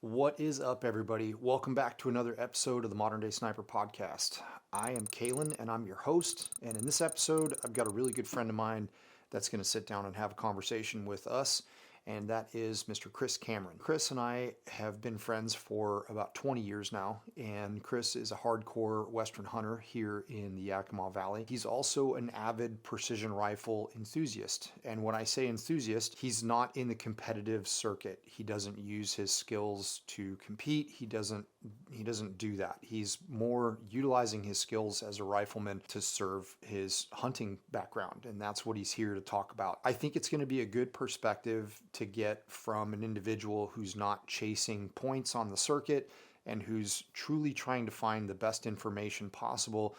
What is up, everybody? Welcome back to another episode of the Modern Day Sniper Podcast. I am Caylen, and I'm your host. And in this episode, I've got a really good friend of mine that's going to sit down and have a conversation with us, and that is Mr. Chris Camren. Chris and I have been friends for about 20 years now, and Chris is a hardcore Western hunter here in the Yakima Valley. He's also an avid precision rifle enthusiast, and when I say enthusiast, he's not in the competitive circuit. He doesn't use his skills to compete. He doesn't do that. He's more utilizing his skills as a rifleman to serve his hunting background, and that's what he's here to talk about. I think it's going to be a good perspective to get from an individual who's not chasing points on the circuit and who's truly trying to find the best information possible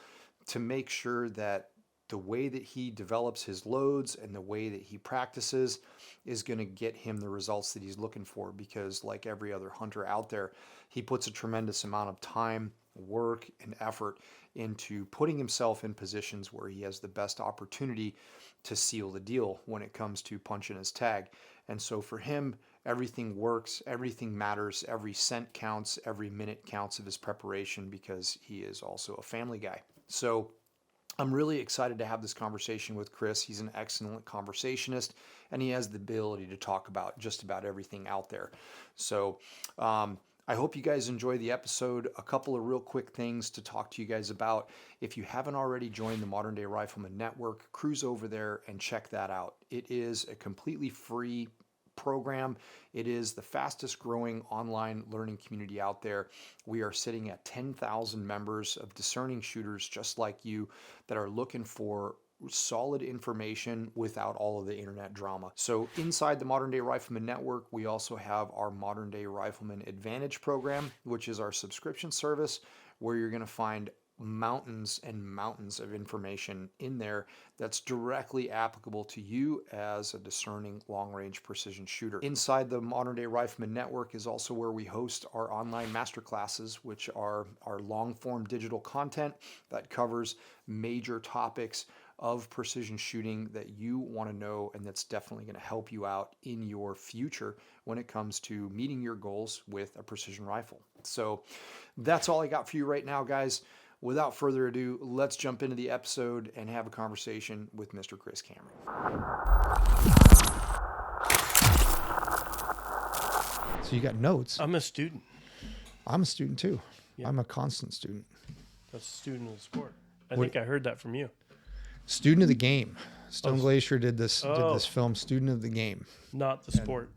to make sure that the way that he develops his loads and the way that he practices is going to get him the results that he's looking for, because like every other hunter out there, he puts a tremendous amount of time, work, and effort into putting himself in positions where he has the best opportunity to seal the deal when it comes to punching his tag. And so for him, everything works, everything matters, every cent counts, every minute counts of his preparation, because he is also a family guy. So I'm really excited to have this conversation with Chris. He's an excellent conversationist, and he has the ability to talk about just about everything out there. So I hope you guys enjoy the episode. A couple of real quick things to talk to you guys about. If you haven't already joined the Modern Day Rifleman Network, cruise over there and check that out. It is a completely free program. It is the fastest growing online learning community out there. We are sitting at 10,000 members of discerning shooters just like you that are looking for solid information without all of the internet drama. So inside the Modern Day Rifleman Network, we also have our Modern Day Rifleman Advantage program, which is our subscription service where you're going to find mountains and mountains of information in there that's directly applicable to you as a discerning long-range precision shooter. Inside the Modern Day Rifleman Network is also where we host our online masterclasses, which are our long-form digital content that covers major topics of precision shooting that you want to know, and that's definitely going to help you out in your future when it comes to meeting your goals with a precision rifle. So that's all I got for you right now, guys. Without further ado, let's jump into the episode and have a conversation with Mr. Chris Camren. So you got notes. I'm a student. I'm a student too. Yeah. I'm a constant student. That's a student of the sport. I think I heard that from you. Student of the game. Stone Glacier did this film, Student of the Game. Not the sport.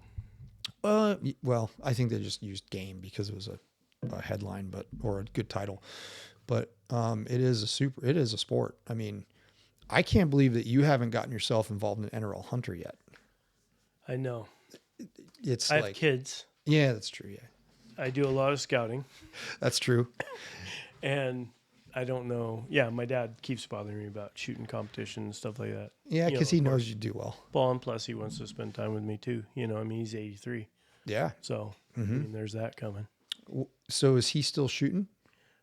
Well, I think they just used game because it was a headline, or a good title. But it is a sport. I mean, I can't believe that you haven't gotten yourself involved in NRL Hunter yet. I know. I have kids. Yeah, that's true. Yeah, I do a lot of scouting. That's true. And I don't know. Yeah, my dad keeps bothering me about shooting competition and stuff like that. Yeah, because he knows you do well. Well, and plus he wants to spend time with me too. He's 83. Yeah. So, I mean, there's that coming. So is he still shooting?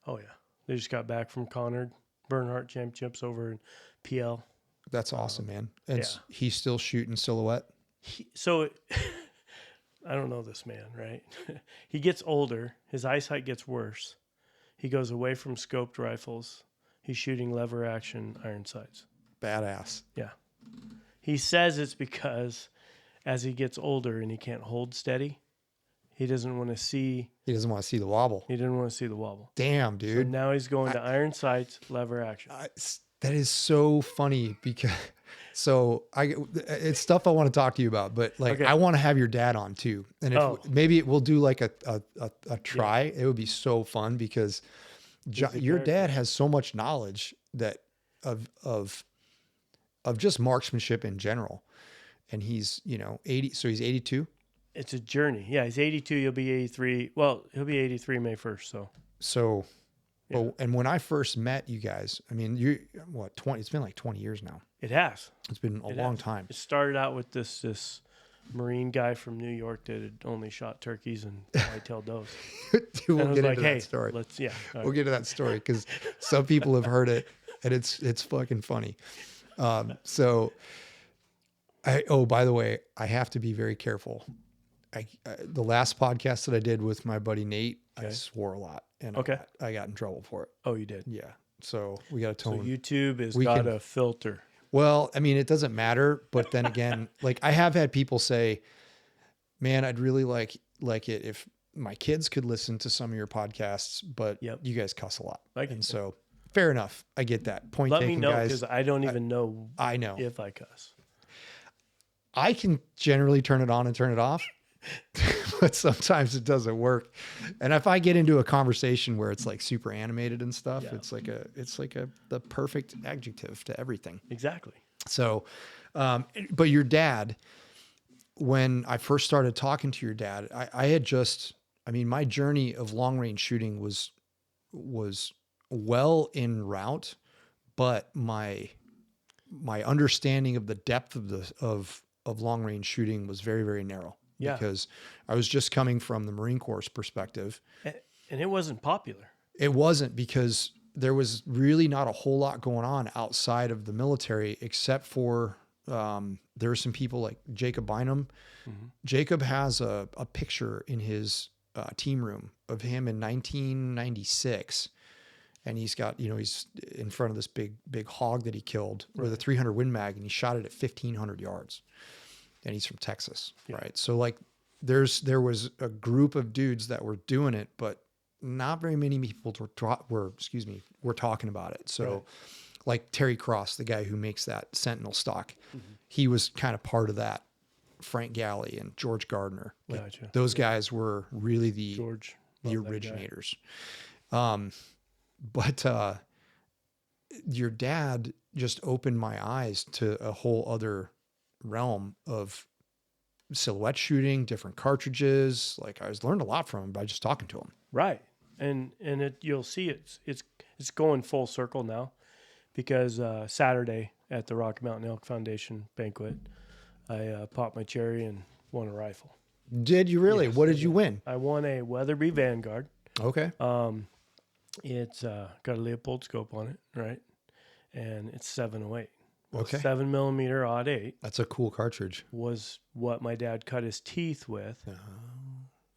Oh, yeah. They just got back from Conard Bernhardt Championships over in PL. That's awesome, man. And he's still shooting silhouette? I don't know this man, right? He gets older. His eyesight gets worse. He goes away from scoped rifles. He's shooting lever action iron sights. Badass. Yeah. He says it's because as he gets older and he can't hold steady, he doesn't want to see. He doesn't want to see the wobble. He didn't want to see the wobble. Damn, dude. So now he's going to iron sights, lever action. That is so funny because it's stuff I want to talk to you about, but I want to have your dad on too. And maybe we'll do like a try. Yeah. It would be so fun because your dad has so much knowledge that of just marksmanship in general. And he's, 80. So he's 82. It's a journey. Yeah. He's 82. He'll be 83. Well, he'll be 83 May 1st. So. Yeah. Oh, and when I first met you guys, I mean, 20? It's been like 20 years now. It has. It's been a long time. It started out with this Marine guy from New York that had only shot turkeys and white-tailed does. We'll get into that story. We'll get to that story because some people have heard it, and it's fucking funny. By the way, I have to be very careful the last podcast that I did with my buddy Nate, I Okay. swore a lot, and Okay. I got in trouble for it. Oh, you did. Yeah. So we got to So tone. YouTube has we got can- a filter. Well, I mean, it doesn't matter, but then again, like I have had people say, man, I'd really like it if my kids could listen to some of your podcasts, but Yep. you guys cuss a lot. I get And it. so fair enough. I get that. Point Let taken, me know, guys. because I don't even know I know. if I cuss. I can generally turn it on and turn it off, but sometimes it doesn't work. And if I get into a conversation where it's like super animated and stuff, Yeah. it's like the perfect adjective to everything. Exactly. So, but your dad, when I first started talking to your dad, I had just, I mean, my journey of long range shooting was well en route, but my understanding of the depth of long range shooting was very, very narrow. Yeah. Because I was just coming from the Marine Corps perspective. And it wasn't popular. It wasn't, because there was really not a whole lot going on outside of the military, except for there were some people like Jacob Bynum. Mm-hmm. Jacob has a picture in his team room of him in 1996. And he's got, he's in front of this big hog that he killed with a 300 Win Mag, and he shot it at 1,500 yards. And he's from Texas, right? So like there was a group of dudes that were doing it, but not very many people were talking about it. So like Terry Cross, the guy who makes that Sentinel stock, he was kind of part of that. Frank Galley and George Gardner. Like, Gotcha. those guys were really the George, love that guy. originators. But your dad just opened my eyes to a whole other realm of silhouette shooting, different cartridges. Like I learned a lot from him by just talking to him. Right. And you'll see it's going full circle now, because Saturday at the Rocky Mountain Elk Foundation banquet, I popped my cherry and won a rifle. Did you really? Yes, What I did you win? I won a Weatherby Vanguard. Okay. It's got a Leopold scope on it, right? And it's 708. Well, Okay. 7mm odd 8 That's a cool cartridge. was what my dad cut his teeth with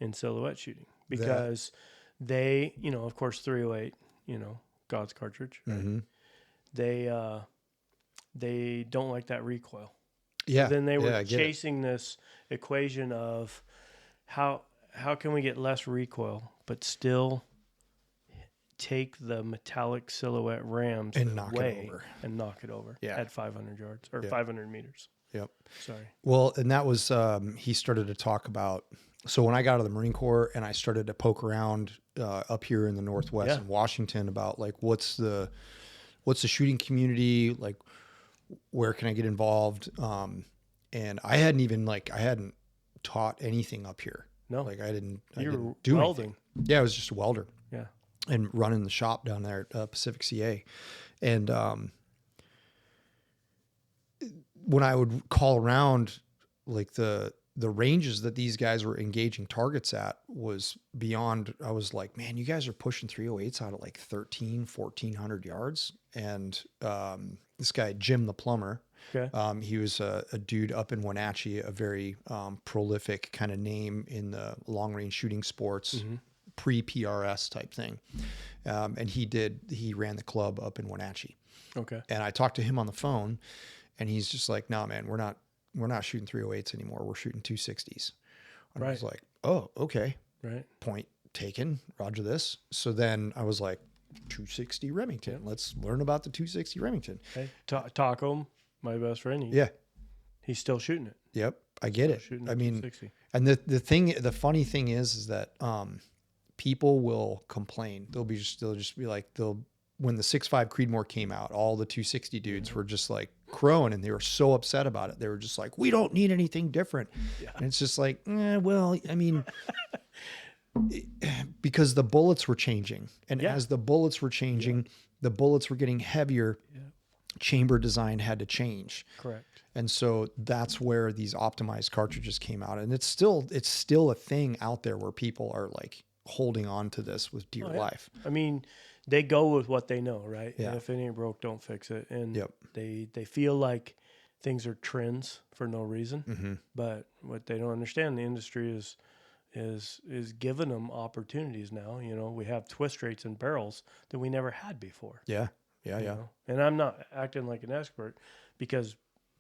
in silhouette shooting, because they, of course, 308, God's cartridge, right? Mm-hmm. They don't like that recoil. Yeah. Then they were I get it. chasing this equation of how can we get less recoil but still take the metallic silhouette rams And knock it away over. and knock it over Yeah. at 500 yards or Yeah. 500 meters. Yep. Sorry. Well, and that was, he started to talk about, so when I got out of the Marine Corps and I started to poke around up here in the Northwest in Washington about like, what's the shooting community? Like, where can I get involved? And I hadn't taught anything up here. No. Like I didn't You're do welding. anything. Yeah. I was just a welder. Yeah. And running the shop down there at Pacific CA. And when I would call around, like the ranges that these guys were engaging targets at was beyond. I was like, man, you guys are pushing 308s out at like 1,400 yards. And this guy, Jim the plumber, Okay. he was a dude up in Wenatchee, a very prolific kind of name in the long range shooting sports, pre-PRS type thing. And he ran the club up in Wenatchee. Okay. And I talked to him on the phone, and he's just like, no, man, we're not shooting 308s anymore. We're shooting 260s. And I was like, oh, okay. Right. Point taken. Roger this. So then I was like, 260 Remington. Let's learn about the 260 Remington. Okay. Taco, my best friend. Yeah. He's still shooting it. Yep. I get it. Shooting I at mean, 260. and the funny thing is that people will complain. They'll just be like, when the 6.5 Creedmoor came out, all the 260 dudes were just like crowing, and they were so upset about it. They were just like, we don't need anything different. Yeah. And it's just like, well, I mean, because the bullets were changing, and as the bullets were changing, the bullets were getting heavier. Yeah. Chamber design had to change. Correct. And so that's where these optimized cartridges came out. And it's still a thing out there where people are like holding on to this with dear life. I mean, they go with what they know, right? Yeah. And if it ain't broke, don't fix it. And Yep. they feel like things are trends for no reason. But what they don't understand, the industry is giving them opportunities now. You know, we have twist rates and barrels that we never had before. Yeah. You know? And I'm not acting like an expert because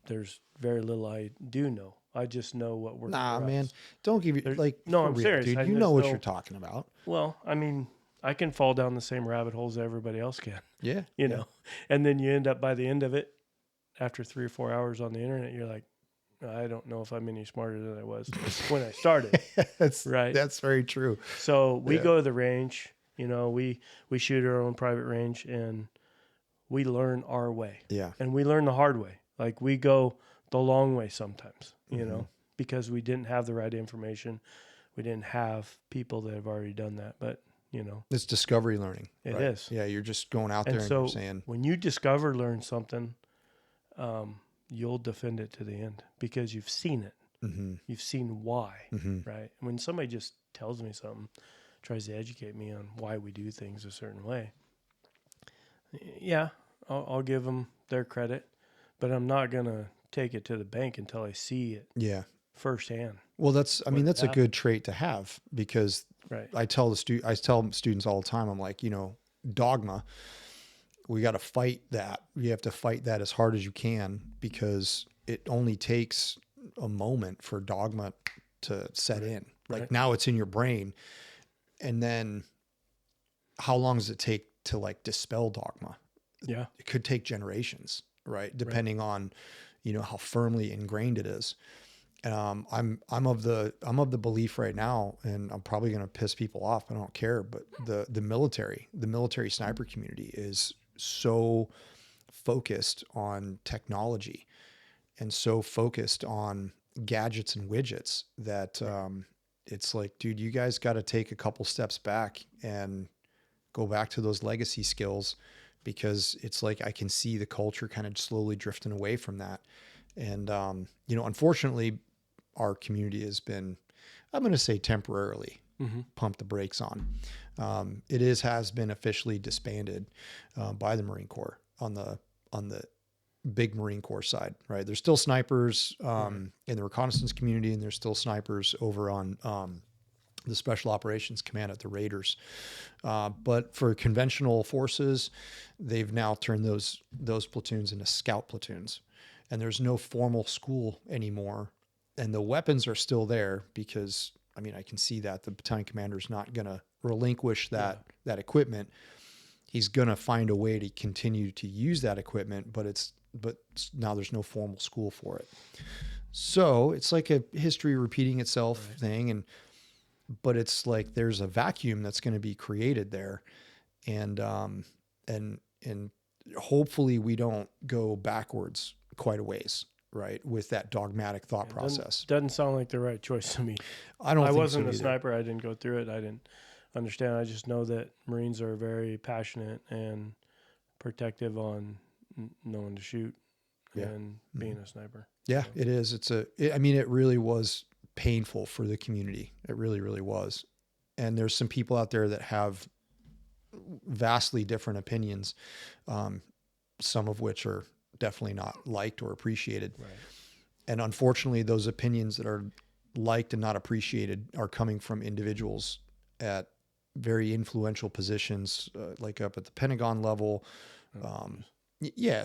there's very little I do know. I just know what works. Nah, for man, us. don't give you No, for I'm real, serious. dude. I You just know what know- you're talking about. Well, I mean, I can fall down the same rabbit holes that everybody else can. Yeah. You know, and then you end up by the end of it, after 3 or 4 hours on the internet, you're like, I don't know if I'm any smarter than I was when I started. Right. That's very true. So we go to the range, you know, we shoot our own private range and we learn our way. Yeah. And we learn the hard way. Like we go the long way sometimes, you know, because we didn't have the right information. We didn't have people that have already done that. But, you know, It's discovery learning. It right? is. Yeah. You're just going out there and so you're saying, when you learn something, you'll defend it to the end because you've seen it. You've seen why, right? When somebody just tells me something, tries to educate me on why we do things a certain way, yeah, I'll give them their credit, but I'm not going to take it to the bank until I see it firsthand. Well, that's a good trait to have because Right. I tell students all the time, I'm like, you know, dogma, we got to fight that. You have to fight that as hard as you can because it only takes a moment for dogma to set in. Like now it's in your brain. And then how long does it take to like dispel dogma? Yeah. It could take generations, right? Depending on, you know, how firmly ingrained it is. I'm of the belief right now, and I'm probably going to piss people off. I don't care, but the military sniper community is so focused on technology and so focused on gadgets and widgets that it's like, dude, you guys got to take a couple steps back and go back to those legacy skills because it's like I can see the culture kind of slowly drifting away from that. And, you know, unfortunately, our community has been, I'm going to say temporarily, pump the brakes on. Has been officially disbanded by the Marine Corps on the big Marine Corps side, right? There's still snipers in the reconnaissance community, and there's still snipers over on the Special Operations Command at the Raiders. But for conventional forces, they've now turned those platoons into scout platoons. And there's no formal school anymore. And the weapons are still there because, I mean, I can see that the battalion commander is not going to relinquish that equipment. He's going to find a way to continue to use that equipment, but now there's no formal school for it. So it's like a history repeating itself thing. But it's like there's a vacuum that's going to be created there. And hopefully we don't go backwards quite a ways, right? With that dogmatic thought process. Doesn't sound like the right choice to me. I wasn't a sniper. I didn't go through it. I didn't understand. I just know that Marines are very passionate and protective on knowing to shoot and being a sniper. Yeah, it is. It really was painful for the community. It really, really was. And there's some people out there that have vastly different opinions, some of which are definitely not liked or appreciated. Right. And unfortunately, those opinions that are liked and not appreciated are coming from individuals at very influential positions, like up at the Pentagon level.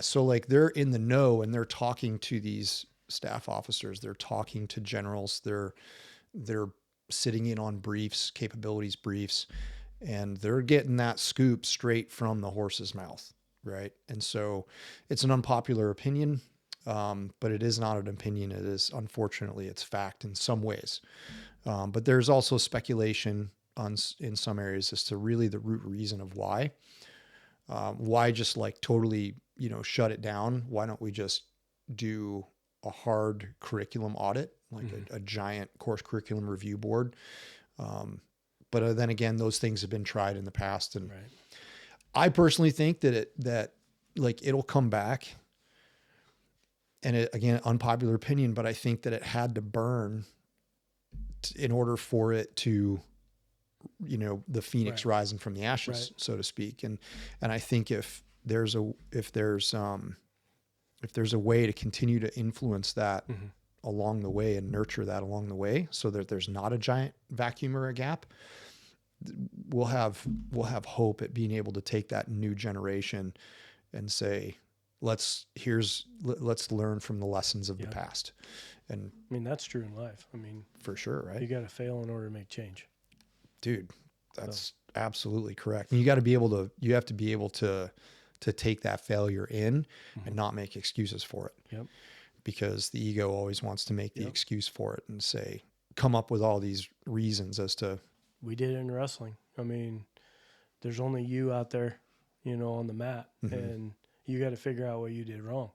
So like they're in the know and they're talking to these staff officers, they're talking to generals, they're sitting in on briefs, capabilities briefs, and they're getting that scoop straight from the horse's mouth. Right. And so it's an unpopular opinion, but it is not an opinion. It is, unfortunately, it's fact in some ways. But there's also speculation in some areas as to really the root reason of why just like totally, you know, shut it down. Why don't we just do a hard curriculum audit, like a giant course curriculum review board? But then again, those things have been tried in the past. And I personally think that it'll come back, and again, unpopular opinion, but I think that it had to burn in order for it to, you know, the phoenix rising from the ashes, so to speak. And I think if there's if there's a way to continue to influence that along the way and nurture that along the way, so that there's not a giant vacuum or a gap, we'll have hope at being able to take that new generation and say, let's learn from the lessons of the past. And I mean, that's true in life. I mean, for sure, right? You got to fail in order to make change. Dude, that's absolutely correct. And you have to be able to take that failure in and not make excuses for it. Yep. Because the ego always wants to make the excuse for it and say, come up with all these reasons as to. We did it in wrestling. I mean, there's only you out there, on the mat, and you got to figure out what you did wrong.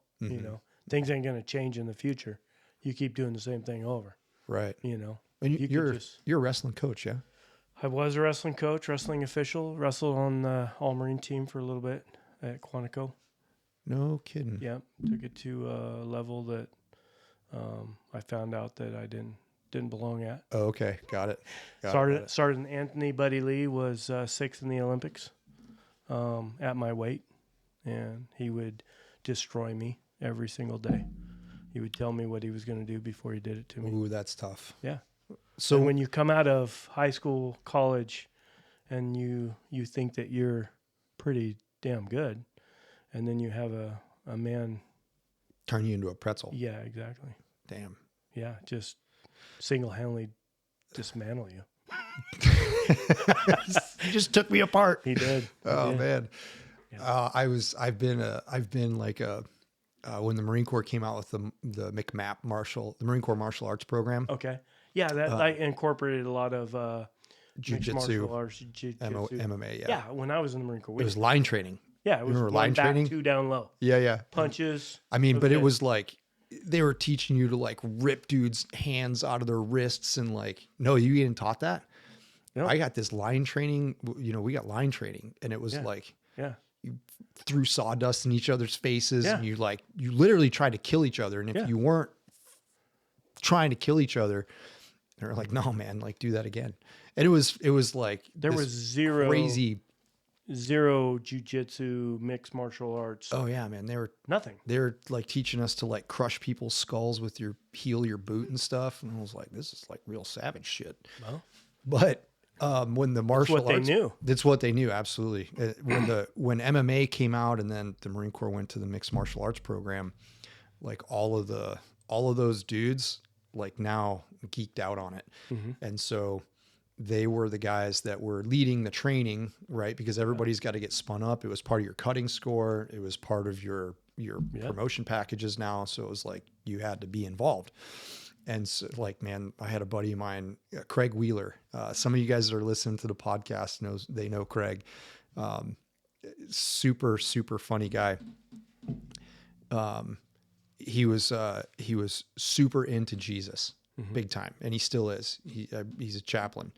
Things ain't going to change in the future. You keep doing the same thing over. Right. And you're a wrestling coach, yeah? I was a wrestling coach, wrestling official, wrestled on the All-Marine team for a little bit at Quantico. No kidding. Yeah, took it to a level that I found out that I didn't belong at. Oh, okay, got it. Sergeant Anthony Buddy Lee was sixth in the Olympics at my weight, and he would destroy me every single day. He would tell me what he was going to do before he did it to me. Ooh, that's tough. Yeah. So and when you come out of high school, college, and you think that you're pretty damn good, and then you have a man turn you into a pretzel. Yeah, exactly. Damn. Yeah, just single-handedly dismantle you. He just took me apart. He did. Man. Yeah. I've been like when the Marine Corps came out with the McMap the Marine Corps martial arts program. Okay. Yeah, that I incorporated a lot of jiu-jitsu, martial arts, jiu-jitsu. MMA. Yeah. Yeah, when I was in the Marine Corps. It was line training. Yeah, it was line back, training? 2 down low. Yeah. Punches. I mean, but it was like they were teaching you to like rip dudes' hands out of their wrists and like, no, you didn't taught that. No. I got this line training. We got line training, and it was like, you threw sawdust in each other's faces, and you literally tried to kill each other. And if you weren't trying to kill each other, they were like, no, man, like do that again. And it was like there was zero jiu-jitsu, mixed martial arts. Oh yeah, man. Nothing. They're like teaching us to like crush people's skulls with your heel, your boot and stuff. And I was like, this is like real savage shit. Well, but when the martial arts, they knew. That's what they knew. Absolutely. When MMA came out and then the Marine Corps went to the mixed martial arts program, like all of those dudes like now geeked out on it. And so they were the guys that were leading the training, right? Because everybody's got to get spun up. It was part of your cutting score. It was part of your promotion packages now. So it was like, you had to be involved. And so like, man, I had a buddy of mine, Craig Wheeler. Some of you guys that are listening to the podcast know Craig. Super, super funny guy. He was super into Jesus. Big time. And he still is. He's a chaplain,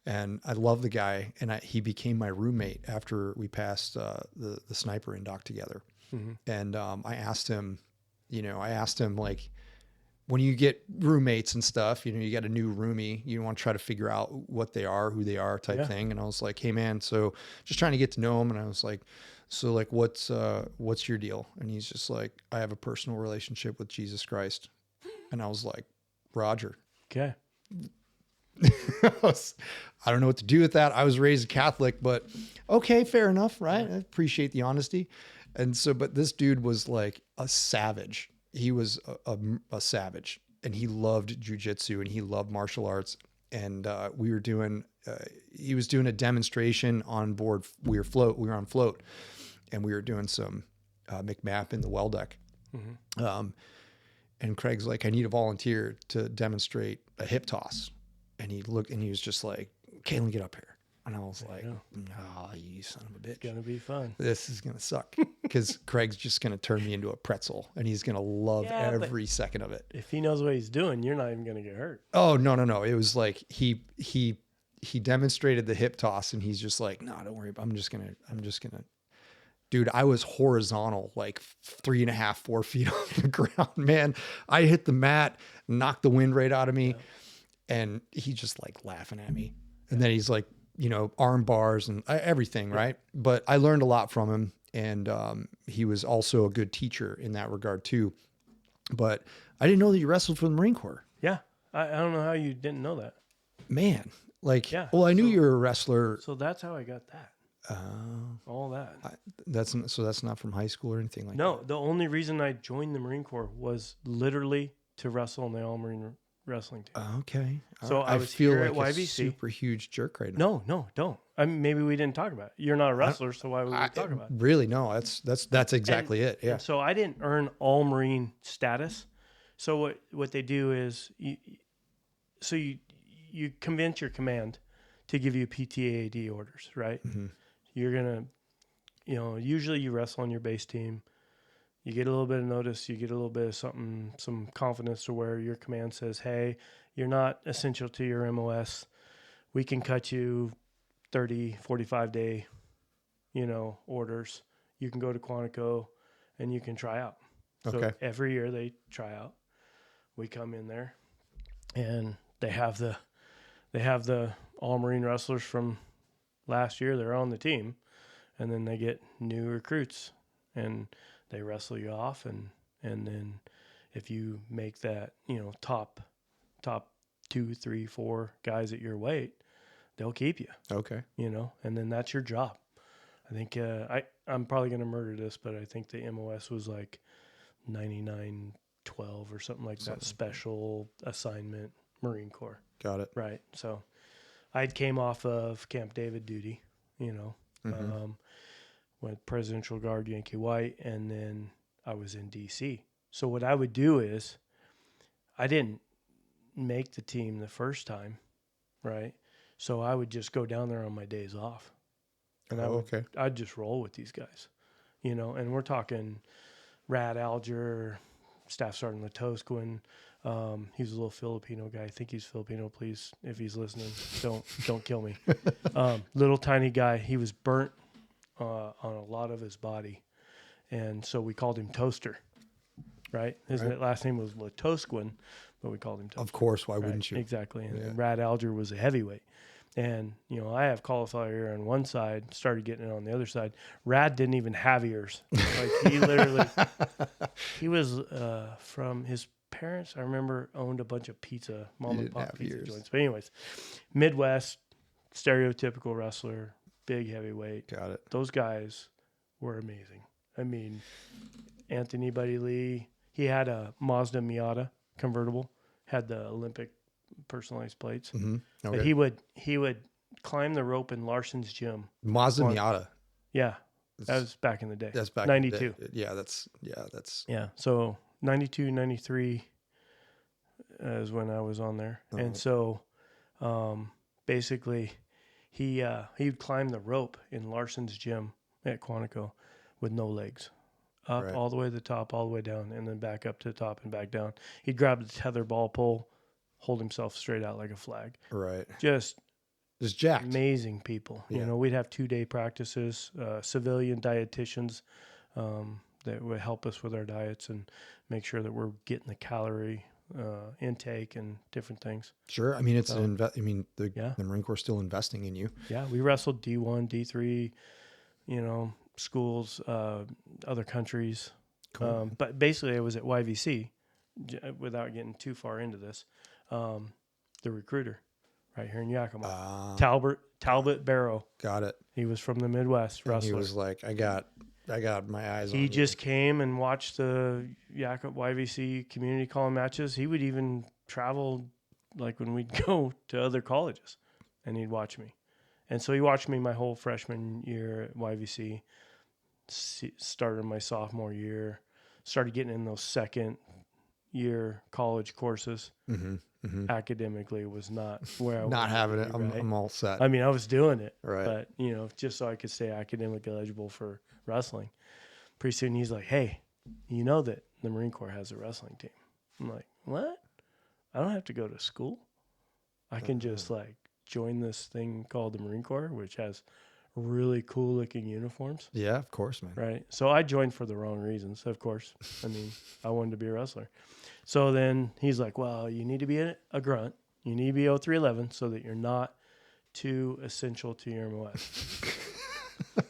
and I love the guy. And he became my roommate after we passed the sniper in-doc together. And I asked him like, when you get roommates and stuff, you got a new roomie, you want to try to figure out what they are, who they are type thing. And I was like, hey man, so just trying to get to know him. And I was like, so like, what's your deal? And he's just like, I have a personal relationship with Jesus Christ. And I was like, Roger. Okay. I don't know what to do with that. I was raised Catholic, but okay, fair enough. Right. I appreciate the honesty. And so, but this dude was like a savage. He was a savage, and he loved jujitsu and he loved martial arts. And he was doing a demonstration on board. We were on float, and we were doing some McMap in the well deck. And Craig's like, I need a volunteer to demonstrate a hip toss. And he looked, and he was just like, Caylen, get up here. And I was like, no, you son of a bitch. It's going to be fun. This is going to suck, because Craig's just going to turn me into a pretzel, and he's going to love every second of it. If he knows what he's doing, you're not even going to get hurt. Oh, no. It was like, he demonstrated the hip toss, and he's just like, no, don't worry. I'm just going to, dude, I was horizontal, like 3.5, 4 feet off the ground, man. I hit the mat, knocked the wind right out of me. And he's just like laughing at me. And then he's like, arm bars and everything. Right. But I learned a lot from him. and he was also a good teacher in that regard too. But I didn't know that you wrestled for the Marine Corps. Yeah. I don't know how you didn't know that. Man, like, Yeah. well, I knew you were a wrestler. So that's how I got that. All that. That's not from high school or anything like that. No, the only reason I joined the Marine Corps was literally to wrestle in the All Marine wrestling team. Okay. So I was feel here like at YVC. a super huge jerk right now. No, don't. I mean, maybe we didn't talk about it. You're not a wrestler, so why would we talk about it? Really, no. That's exactly it. Yeah. And so I didn't earn All Marine status. So what they do is you convince your command to give you PTAD orders, right? Mm-hmm. You're gonna, usually you wrestle on your base team. You get a little bit of notice. You get a little bit of something, some confidence to where your command says, hey, you're not essential to your MOS. We can cut you 30, 45 day, orders. You can go to Quantico and you can try out. So Okay. every year they try out. We come in there and they have the All Marine wrestlers from last year. They're on the team, and then they get new recruits and they wrestle you off. And then if you make that, top 2, 3, 4 guys at your weight, they'll keep you. Okay. And then that's your job. I think I'm probably going to murder this, but I think the MOS was like 9912 or something like that. Special assignment Marine Corps. Got it. Right. So I came off of Camp David duty, went Presidential Guard, Yankee White, and then I was in DC. So what I would do is I didn't make the team the first time, right? So I would just go down there on my days off. And I'd just roll with these guys, and we're talking Rad Alger, Staff Sergeant Latosquin. He's a little Filipino guy. I think he's Filipino. Please, if he's listening, don't kill me. Little tiny guy. He was burnt on a lot of his body, and so we called him Toaster. Right? His last name was Latosquin, but we called him Toaster. Of course, why wouldn't you? Exactly. And Rad Alger was a heavyweight. And, I have cauliflower ear on one side, started getting it on the other side. Rad didn't even have ears. Like he literally, he was from his parents, I remember, owned a bunch of mom and pop pizza joints. But anyways, Midwest, stereotypical wrestler, big heavyweight. Got it. Those guys were amazing. I mean, Anthony Buddy Lee, he had a Mazda Miata convertible, had the Olympic personalized plates. Mm-hmm. Okay. But he would climb the rope in Larson's gym. Mazda Miata. Yeah. That was back in the day. That's back 92. in the day. Yeah. So 92, 93 is when I was on there. Oh. And so basically he'd climb the rope in Larson's gym at Quantico with no legs. Up all the way to the top, all the way down, and then back up to the top and back down. He'd grab the tether ball pole, hold himself straight out like a flag. Right. Just jacked. Amazing people. Yeah. We'd have 2-day practices, civilian dietitians that would help us with our diets and make sure that we're getting the calorie intake and different things. Sure. I mean, the Marine Corps is still investing in you. Yeah. We wrestled D1, D3, schools, other countries. Cool. But basically I was at YVC, without getting too far into this, the recruiter right here in Yakima, Talbot Barrow. Got it. He was from the Midwest wrestler. He was like, I got my eyes on you. He just came and watched the YVC community calling matches. He would even travel, like when we'd go to other colleges, and he'd watch me. And so he watched me my whole freshman year at YVC, started my sophomore year, started getting in those second year college courses. Mm-hmm. Mm-hmm. Academically was not where I was. Not having it. I'm all set. I mean, I was doing it, right? But just so I could stay academically eligible for wrestling. Pretty soon he's like, "Hey, you know that the Marine Corps has a wrestling team?" I'm like, "What? I don't have to go to school. I can just join this thing called the Marine Corps, which has really cool looking uniforms." Yeah, of course, man. Right. So I joined for the wrong reasons, of course. I mean, I wanted to be a wrestler. So then he's like, well, you need to be a grunt. You need to be 0311 so that you're not too essential to your MOS.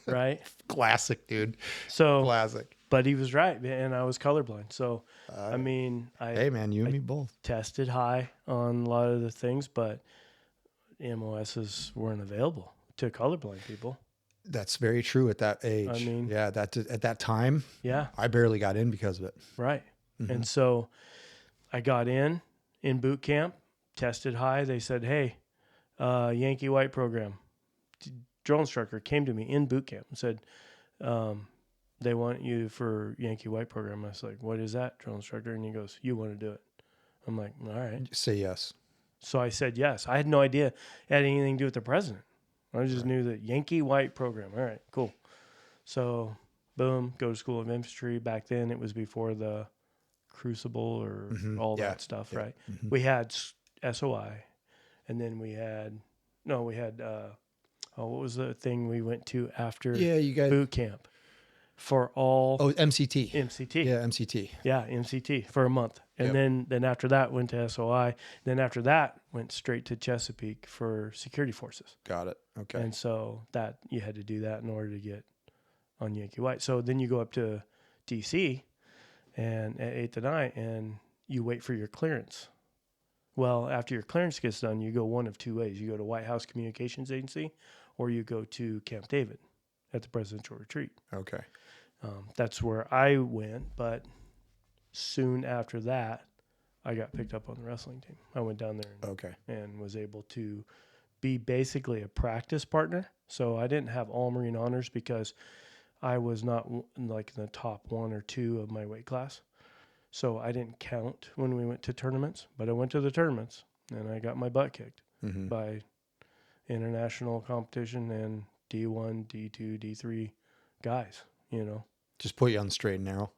right? Classic, dude. So, Classic. but he was right, and I was colorblind. So, I mean, Hey, man, you and me both. tested high on a lot of the things, but MOSs weren't available to colorblind people. That's very true at that age. I mean, yeah, at that time, yeah, I barely got in because of it. right. Mm-hmm. And so I got in boot camp, tested high. They said, hey, Yankee White program. Drill instructor came to me in boot camp and said, they want you for Yankee White program. I was like, what is that, drill instructor? And he goes, you want to do it? I'm like, all right. Say yes. So I said yes. I had no idea it had anything to do with the president. I just knew that Yankee White program. All right, cool. So, boom, go to school of infantry. Back then, it was before the Crucible or all that stuff, right? Mm-hmm. We had SOI, and then we had what was the thing we went to after boot camp for all? Oh, MCT. MCT. Yeah, MCT. Yeah, MCT for a month. And then after that went to SOI. Then after that went straight to Chesapeake for security forces. Got it. Okay. And so that you had to do that in order to get on Yankee White. So then you go up to DC and at 8th and 9 and you wait for your clearance. Well, after your clearance gets done, you go one of two ways. You go to White House Communications Agency or you go to Camp David at the Presidential Retreat. Okay. That's where I went, but soon after that, I got picked up on the wrestling team. I went down there and was able to be basically a practice partner. So I didn't have all Marine honors because I was not like in the top 1 or 2 of my weight class. So I didn't count when we went to tournaments, but I went to the tournaments and I got my butt kicked by international competition and D1, D2, D3 guys, you know. Just put you on the straight and narrow.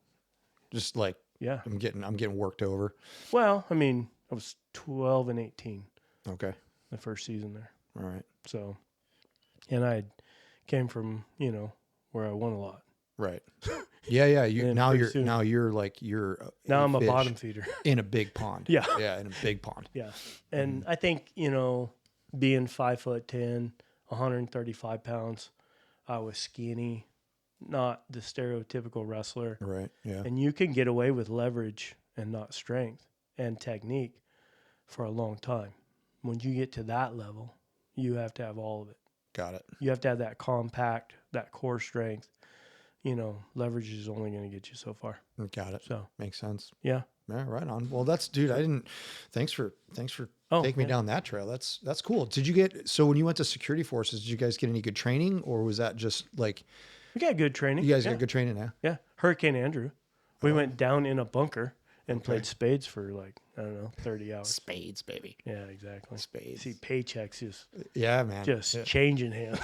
Just like, yeah, I'm getting worked over. Well, I mean, I was 12 and 18. Okay. The first season there. All right. So, and I came from, you know, where I won a lot. Right. Yeah. Now I'm a bottom feeder in a big pond. Yeah. Yeah. In a big pond. Yeah. And I think, you know, being 5'10", 135 pounds, I was skinny, not the stereotypical wrestler. Right. Yeah. And you can get away with leverage and not strength and technique for a long time. When you get to that level, you have to have all of it. Got it. You have to have that compact, that core strength. You know, leverage is only going to get you so far. Got it. So makes sense. Yeah. Yeah. Right on. Well, thanks for taking me down that trail. That's cool. So when you went to security forces, did you guys get any good training or was that just like? We got good training. You guys got good training now? Yeah. Hurricane Andrew. We went down in a bunker and played spades for like, I don't know, 30 hours. Spades, baby. Yeah, exactly. Spades. See paychecks just changing hands.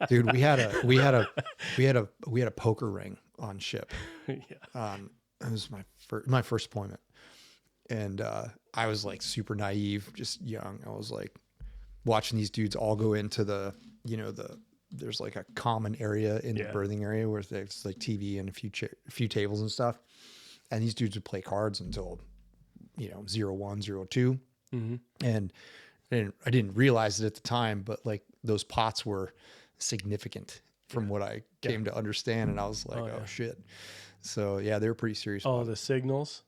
Dude, we had a poker ring on ship. Yeah. It was my first deployment. And I was like super naive, just young. I was like watching these dudes all go into there's like a common area in the berthing area where there's like TV and a few tables and stuff. And these dudes would play cards until, 01, 02. Mm-hmm. And I didn't realize it at the time, but like those pots were significant from what I came to understand. And I was like, oh shit. So yeah, they were pretty serious. Oh, the signals.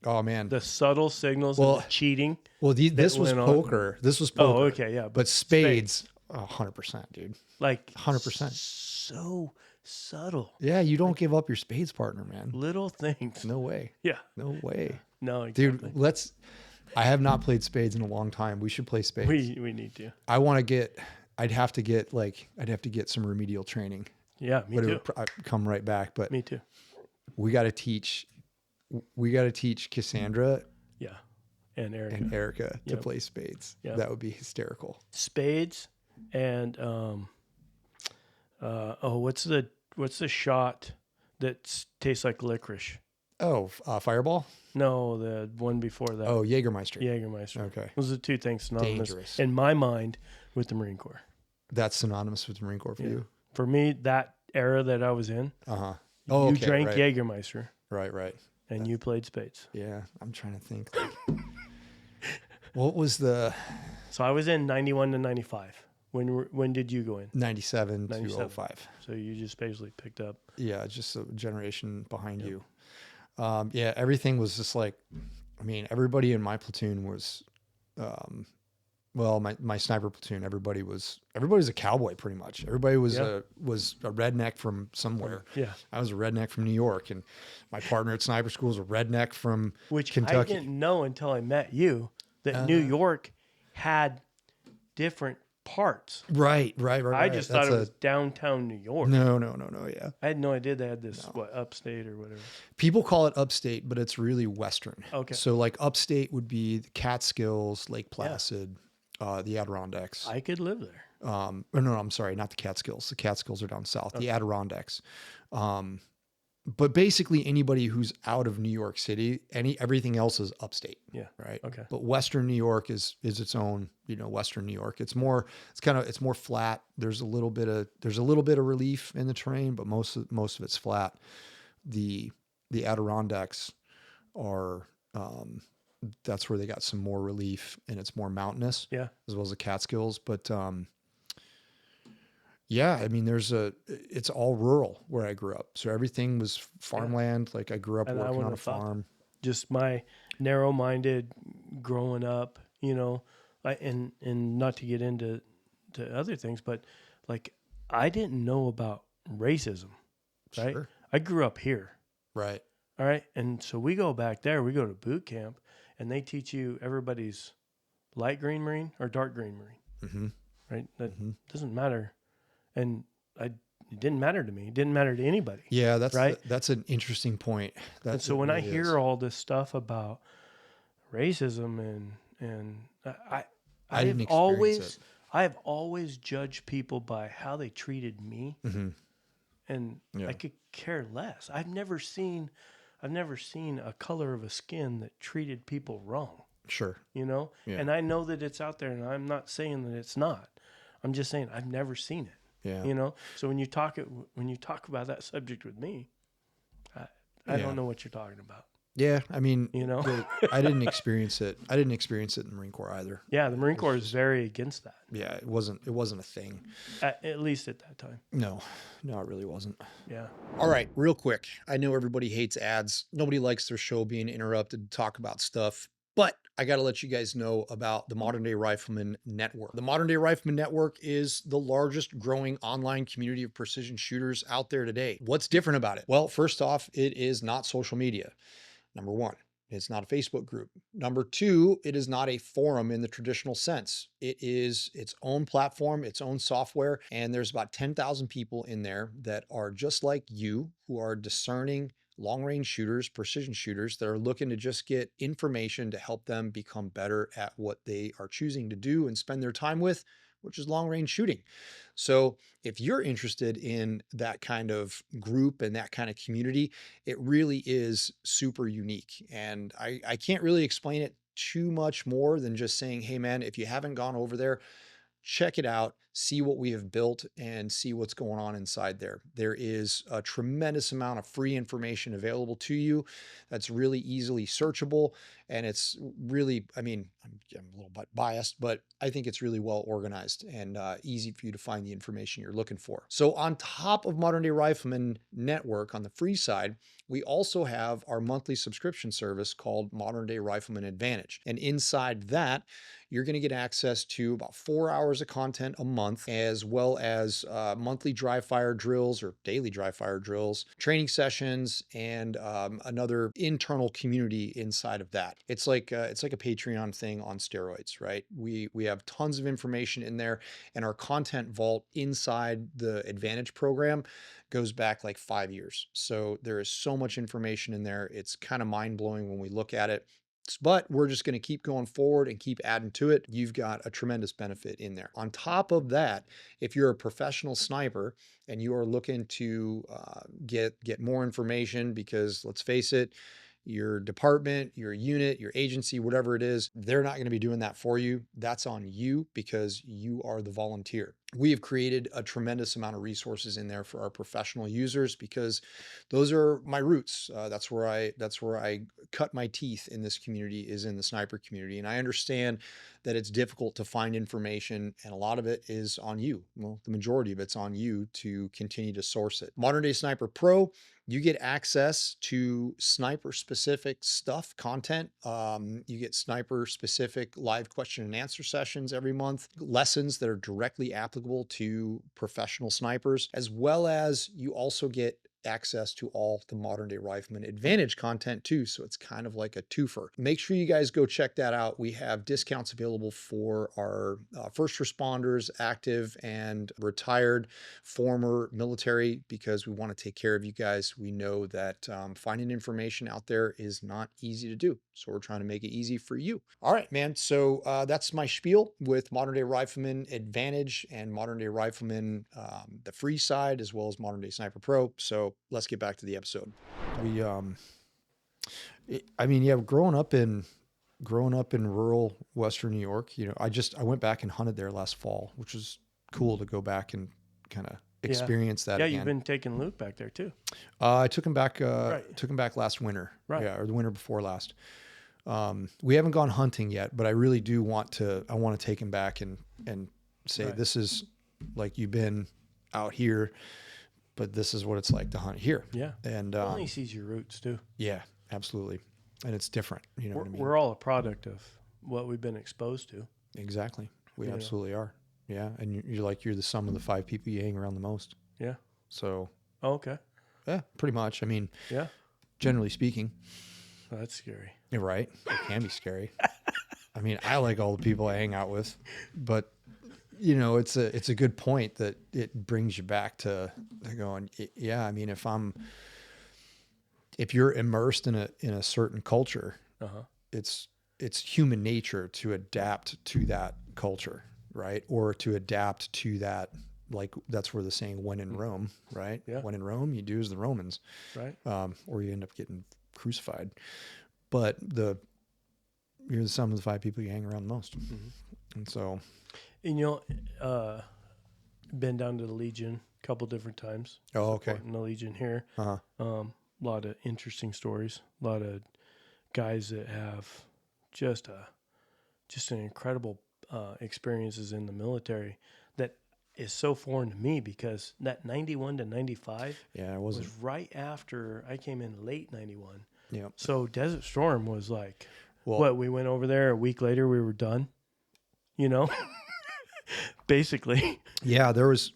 Oh man. The subtle signals of the cheating. Well, this was poker. This was poker. Oh, okay. Yeah. But spades. 100%, dude. Like 100%. So subtle. Yeah, you don't give up your spades partner, man. Little things. No way. Yeah. No way. No, exactly. Dude, I have not played spades in a long time. We should play spades. We need to. I'd have to get some remedial training. Yeah, me too. I'd come right back, but me too. We got to teach Cassandra. Yeah. And Erica to play spades. Yep. That would be hysterical. Spades and what's the shot that tastes like licorice? Oh, Fireball? No, the one before that. Oh, Jägermeister. Okay. Those are the two things synonymous Dangerous. in my mind with the Marine Corps. That's synonymous with the Marine Corps for you? For me, that era that I was in, you drank Jägermeister. Right. And you played spades. Yeah, I'm trying to think. What was the... So I was in 91 to 95. When did you go in? 97 to 97. 05. So you just basically picked up. Yeah, just a generation behind Yep. you. Yeah, everything was just like, I mean, everybody in my platoon was, well, my sniper platoon, everybody's a cowboy pretty much. Everybody was Yeah. a redneck from somewhere. Yeah. I was a redneck from New York, and my partner at sniper school was a redneck from Which Kentucky. I didn't know until I met you that New York had different parts. Right. I just thought it was downtown New York. No. Yeah. I had no idea they had this, upstate or whatever. People call it upstate, but it's really Western. Okay. So like upstate would be the Catskills, Lake Placid, the Adirondacks. I could live there. No, I'm sorry, not the Catskills. The Catskills are down south. The Adirondacks. But basically anybody who's out of New York City, everything else is upstate. Yeah. Right. Okay. But Western New York is its own, Western New York. It's more flat. There's a little bit of relief in the terrain, but most of it's flat. The Adirondacks are, that's where they got some more relief, and it's more mountainous. Yeah. As well as the Catskills. But, yeah, I mean, it's all rural where I grew up. So everything was farmland. Like I grew up And I working wouldn't on a have thought farm. Just my narrow-minded growing up, and not to get into other things, but like I didn't know about racism, right? Sure. I grew up here. Right. All right. And so we go back there, we go to boot camp, and they teach you everybody's light green Marine or dark green Marine. Mm-hmm. Right? That doesn't matter. And it didn't matter to me. It didn't matter to anybody. Yeah, that's right. That's an interesting point. And so when I hear all this stuff about racism and I didn't have always judged people by how they treated me, and I could care less. I've never seen a color of a skin that treated people wrong. Sure. Yeah. And I know that it's out there, and I'm not saying that it's not. I'm just saying I've never seen it. Yeah. So when you talk about that subject with me, I don't know what you're talking about. Yeah, I mean, I didn't experience it. I didn't experience it in the Marine Corps either. Yeah, the Marine Corps is very against that. Yeah, it wasn't a thing. At least at that time. No, it really wasn't. Yeah. All right, real quick. I know everybody hates ads. Nobody likes their show being interrupted to talk about stuff. But I got to let you guys know about the Modern Day Rifleman Network. The Modern Day Rifleman Network is the largest growing online community of precision shooters out there today. What's different about it? Well, first off, it is not social media. Number one, it's not a Facebook group. Number two, it is not a forum in the traditional sense. It is its own platform, its own software, and there's about 10,000 people in there that are just like you, who are discerning long-range shooters, precision shooters that are looking to just get information to help them become better at what they are choosing to do and spend their time with, which is long-range shooting. So if you're interested in that kind of group and that kind of community, it really is super unique. And I can't really explain it too much more than just saying, hey man, if you haven't gone over there, check it out, see what we have built, and see what's going on inside there. There is a tremendous amount of free information available to you that's really easily searchable. And it's really, I mean, I'm a little bit biased, but I think it's really well organized and easy for you to find the information you're looking for. So on top of Modern Day Rifleman Network, on the free side, we also have our monthly subscription service called Modern Day Rifleman Advantage. And inside that, you're going to get access to about 4 hours of content a month, as well as monthly dry fire drills or daily dry fire drills, training sessions, and another internal community inside of that. It's like a Patreon thing on steroids, right? We have tons of information in there, and our content vault inside the Advantage program goes back like 5 years. So there is so much information in there. It's kind of mind-blowing when we look at it. But we're just going to keep going forward and keep adding to it. You've got a tremendous benefit in there. On top of that, if you're a professional sniper and you are looking to get more information, because let's face it, your department, your unit, your agency, whatever it is, they're not going to be doing that for you. That's on you because you are the volunteer. we have created a tremendous amount of resources in there for our professional users because those are my roots. That's where I cut my teeth in this community, is in the sniper community. And I understand that it's difficult to find information, and a lot of it is on you. Well, the majority of it's on you to continue to source it. Modern Day Sniper Pro, you get access to sniper specific stuff, content. You get sniper specific live question and answer sessions every month, lessons that are directly applicable to professional snipers, as well as you also get access to all the Modern Day Rifleman Advantage content too. So it's kind of like a twofer. Make sure you guys go check that out. We have discounts available for our first responders, active and retired, former military, because we want to take care of you guys. We know that finding information out there is not easy to do. So we're trying to make it easy for you. All right, man. So that's my spiel with Modern Day Rifleman Advantage and Modern Day Rifleman, the free side, as well as Modern Day Sniper Pro. So let's get back to the episode. Growing up in rural Western New York, I went back and hunted there last fall, which was cool to go back and kind of experience that. Yeah, again. You've been taking Luke back there too. I took him back. Right. Took him back last winter. Right. Yeah, or the winter before last. We haven't gone hunting yet, but I really do want to. I want to take him back and say, Right. This is like, you've been out here, but this is what it's like to hunt here. Yeah. And Well, he sees your roots too. yeah, absolutely. And it's different. You know what I mean? We're all a product of what we've been exposed to. Exactly. We Yeah. absolutely are. Yeah. And you're the sum of the 5 people you hang around the most. Yeah. So Oh, okay. yeah, pretty much. I mean, Yeah. generally speaking, Oh, that's scary. you're right. It can be scary. I mean, I like all the people I hang out with, but it's a good point that it brings you back to going, yeah, I mean, if you're immersed in a certain culture, Uh-huh. it's human nature to adapt to that culture, right? Or to adapt to that, like, that's where the saying, when in Rome, right? Yeah. When in Rome, you do as the Romans, Right. or you end up getting crucified. But you're the sum of the 5 people you hang around the most. Mm-hmm. And so, And been down to the Legion a couple different times. oh, okay. In the Legion here. Uh-huh. A lot of interesting stories. A lot of guys that have just an incredible experiences in the military that is so foreign to me, because that 91 to 95 Yeah, it was wasn't. right after I came in late 91. Yeah. So Desert Storm was like, Well, we went over there, a week later we were done, basically. yeah, there was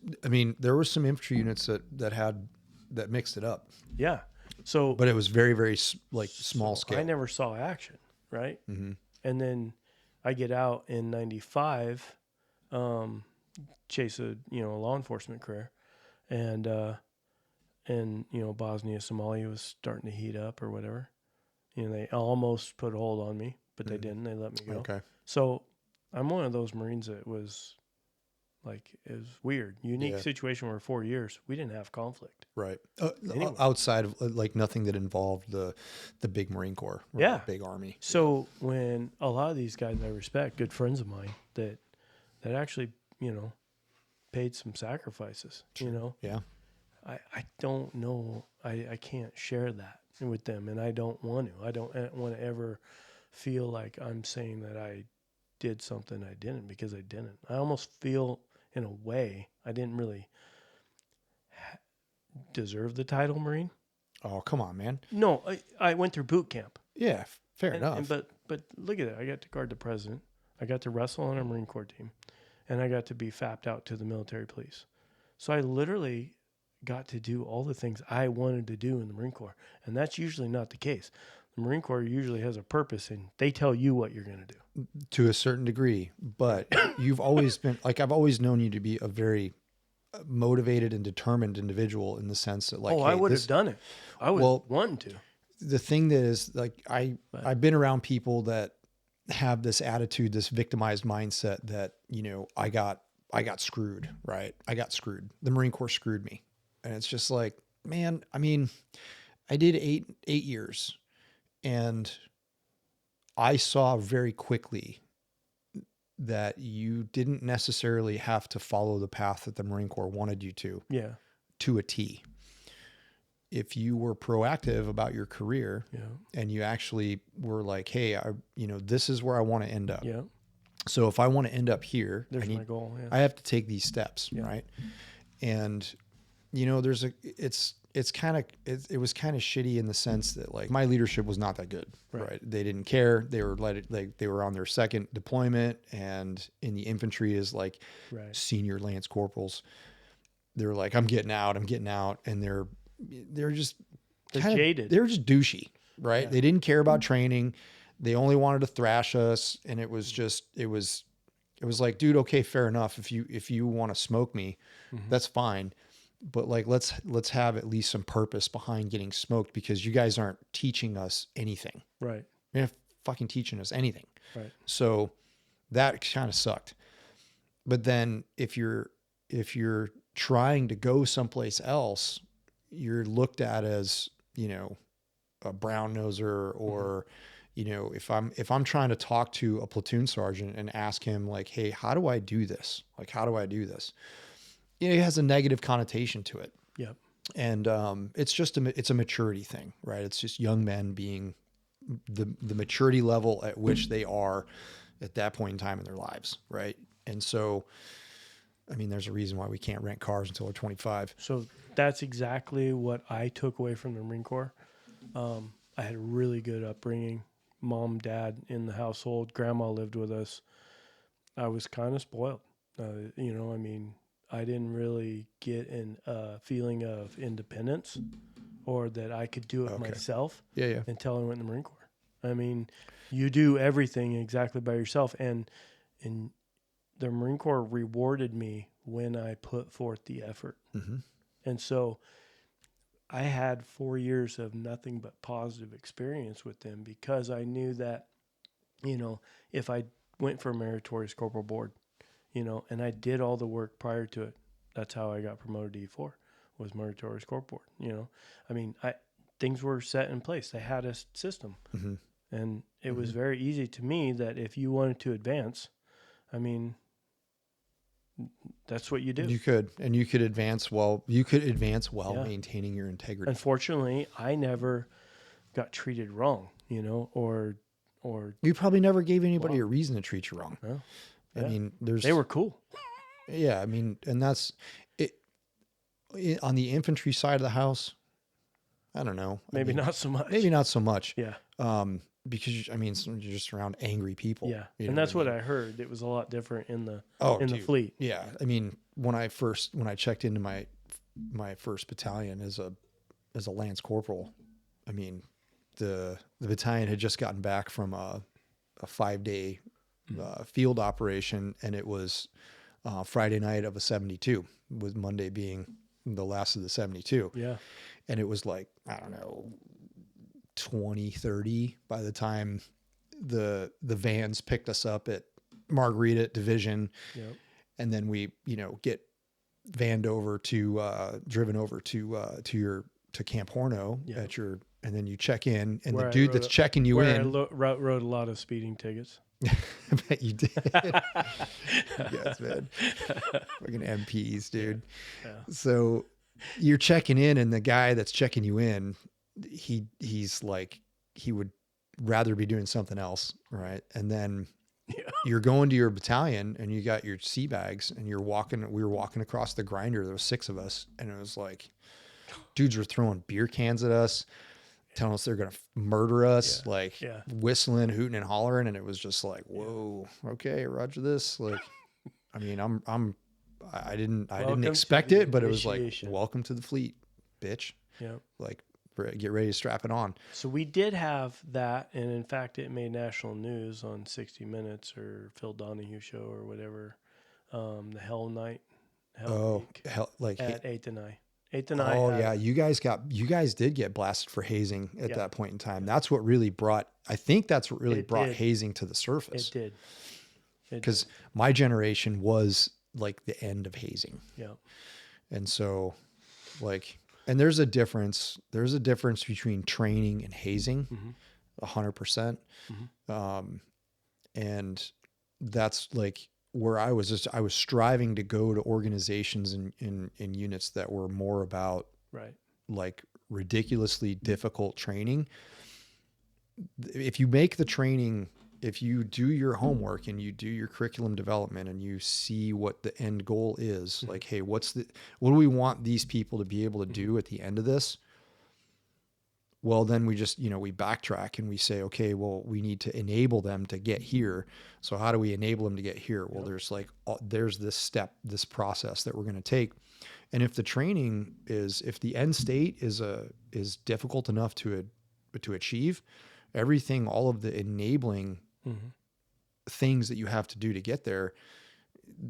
some infantry units that mixed it up, Yeah. So, but it was very, very small so scale. I never saw action, right? Mm-hmm. And then I get out in 95, chase a law enforcement career, and Bosnia, Somalia was starting to heat up or whatever. They almost put a hold on me, but they didn't. They let me go. Okay. So I'm one of those Marines that was like, it was weird, unique situation where 4 years we didn't have conflict. Right. Anyway. Outside of nothing that involved the big Marine Corps, or Yeah. the big Army. So when a lot of these guys I respect, good friends of mine that actually, paid some sacrifices, Yeah. I don't know. I can't share that with them, and I don't want to. I don't want to ever feel like I'm saying that I did something I didn't, because I didn't. I almost feel, in a way, I didn't really deserve the title Marine. Oh, come on, man. No, I went through boot camp. Yeah, fair enough. But look at it. I got to guard the president. I got to wrestle on a Marine Corps team, and I got to be fapped out to the military police. So I literally got to do all the things I wanted to do in the Marine Corps, and that's usually not the case. The Marine Corps usually has a purpose, and they tell you what you're going to do. To a certain degree, but you've always been, like, I've always known you to be a very motivated and determined individual, in the sense that, like, I would have done it. I was wanting to. The thing that is, like, I've been around people that have this attitude, this victimized mindset that, I got screwed, right? I got screwed. The Marine Corps screwed me. And it's just like, man, I mean, I did eight years, and I saw very quickly that you didn't necessarily have to follow the path that the Marine Corps wanted you to a T. If you were proactive about your career and you actually were like, hey, this is where I want to end up. Yeah. So if I want to end up here, There's my goal. Yeah. I have to take these steps. Right. And, it was kind of shitty in the sense that like my leadership was not that good. Right. They didn't care. They were on their second deployment, and in the infantry is like senior lance corporals. They're like, I'm getting out. And they're just jaded. They're just douchey. Right. Yeah. They didn't care about training. They only wanted to thrash us. And it was like, dude, okay, fair enough. If you want to smoke me, that's fine. But like, let's have at least some purpose behind getting smoked, because you guys aren't teaching us anything. Right. You're not fucking teaching us anything. Right. So that kind of sucked. But then if you're trying to go someplace else, you're looked at as, a brown noser, or, if I'm trying to talk to a platoon sergeant and ask him like, hey, how do I do this? Like, how do I do this? It has a negative connotation to it. Yeah. And it's a maturity thing, right? It's just young men being the maturity level at which they are at that point in time in their lives, right? And so, I mean, there's a reason why we can't rent cars until we're 25. So that's exactly what I took away from the Marine Corps. I had a really good upbringing. Mom, dad in the household. Grandma lived with us. I was kind of spoiled. I didn't really get a feeling of independence or that I could do it myself until I went in the Marine Corps. I mean, you do everything exactly by yourself. And the Marine Corps rewarded me when I put forth the effort. Mm-hmm. And so I had 4 years of nothing but positive experience with them, because I knew that, if I went for Meritorious Corporal Board, and I did all the work prior to it. That's how I got promoted to E4, was Meritorious Corporal Board. I mean, things were set in place. They had a system. Mm-hmm. And it was very easy to me that if you wanted to advance, I mean, that's what you do. You could advance well maintaining your integrity. Unfortunately, I never got treated wrong, or you probably never gave anybody a reason to treat you wrong. No. I mean, they were cool. Yeah. I mean, and that's it on the infantry side of the house. I don't know. Maybe not so much. Yeah. Because you're just around angry people. Yeah. And that's what I heard. It was a lot different in the fleet. Yeah. I mean, when I checked into my first battalion as a lance corporal, I mean, the battalion had just gotten back from a 5-day field operation, and it was Friday night of a 72, with Monday being the last of the 72. Yeah. And it was like, I don't know, 20, 30 by the time the vans picked us up at Margarita Division. Yep. And then we, get driven over to Camp Horno and then you check in, and the dude that's checking you in. I wrote a lot of speeding tickets. I bet you did. Yes, man. Fucking MPs, dude. Yeah. So you're checking in, and the guy that's checking you in, he's like, he would rather be doing something else, right? And then you're going to your battalion, and you got your sea bags, and we were walking across the grinder. There was 6 of us, and it was like, dudes were throwing beer cans at us, telling us they're going to murder us, whistling, hooting, and hollering. And it was just like, whoa, okay, roger this. Like, I mean, I didn't expect it, but it was like, welcome to the fleet, bitch. Yeah. Like, get ready to strap it on. So we did have that. And in fact, it made national news on 60 Minutes or Phil Donahue show or whatever. The Hell Night. Week at 8th and I. 8th and I. Oh yeah. You guys did get blasted for hazing at that point in time. That's what really brought hazing to the surface. It did. Because my generation was like the end of hazing. Yeah. And so and there's a difference between training and hazing, 100%. Mm-hmm. And that's like where I was striving to go to organizations in units that were more about Right. like ridiculously difficult training. If you make the training, if you do your homework and you do your curriculum development and you see what the end goal is, like, hey, what do we want these people to be able to do at the end of this? Well, then we just, we backtrack and we say, okay, well, we need to enable them to get here. So how do we enable them to get here? Well, there's this step, this process that we're going to take. And if the training if the end state is difficult enough to achieve, everything, all of the enabling things that you have to do to get there,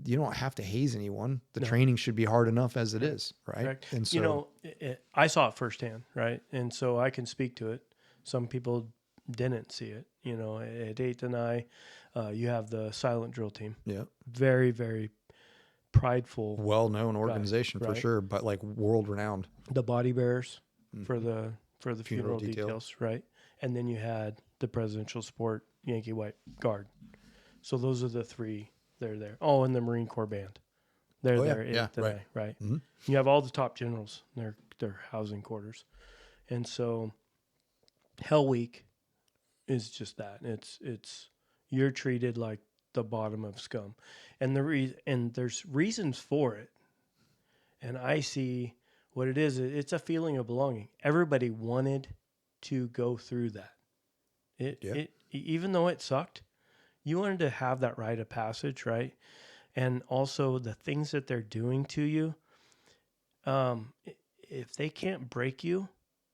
you don't have to haze anyone. The training should be hard enough as it is, right? Correct. And so, I saw it firsthand, right? And so I can speak to it. Some people didn't see it. At 8th and I, you have the silent drill team. yeah, Very, very prideful. well-known organization for sure, but like world-renowned. The body bearers for the funeral detail. details, right? And then you had the presidential support Yankee White Guard. So those are the three. They're there. Oh, and the Marine Corps band. They're there. Yeah, right. Right. Mm-hmm. You have all the top generals in their housing quarters. And so Hell Week is just that. It's you're treated like the bottom of scum. And and there's reasons for it. And I see what it is. It's a feeling of belonging. Everybody wanted to go through that. It even though it sucked, you wanted to have that rite of passage, right? And also the things that they're doing to you, if they can't break you,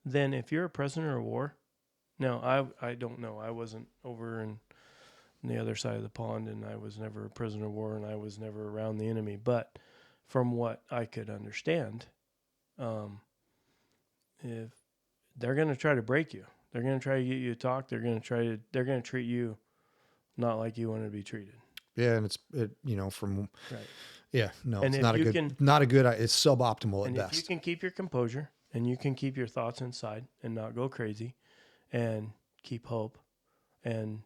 then if you're a prisoner of war, no, I don't know. I wasn't over in the other side of the pond, and I was never a prisoner of war, and I was never around the enemy. But from what I could understand, if they're going to try to break you, they're going to try to get you to talk. They're going to treat you not like you want to be treated. Yeah, and it's from right. Yeah, no, and it's not a good. It's suboptimal at best. If you can keep your composure and you can keep your thoughts inside and not go crazy, and keep hope, and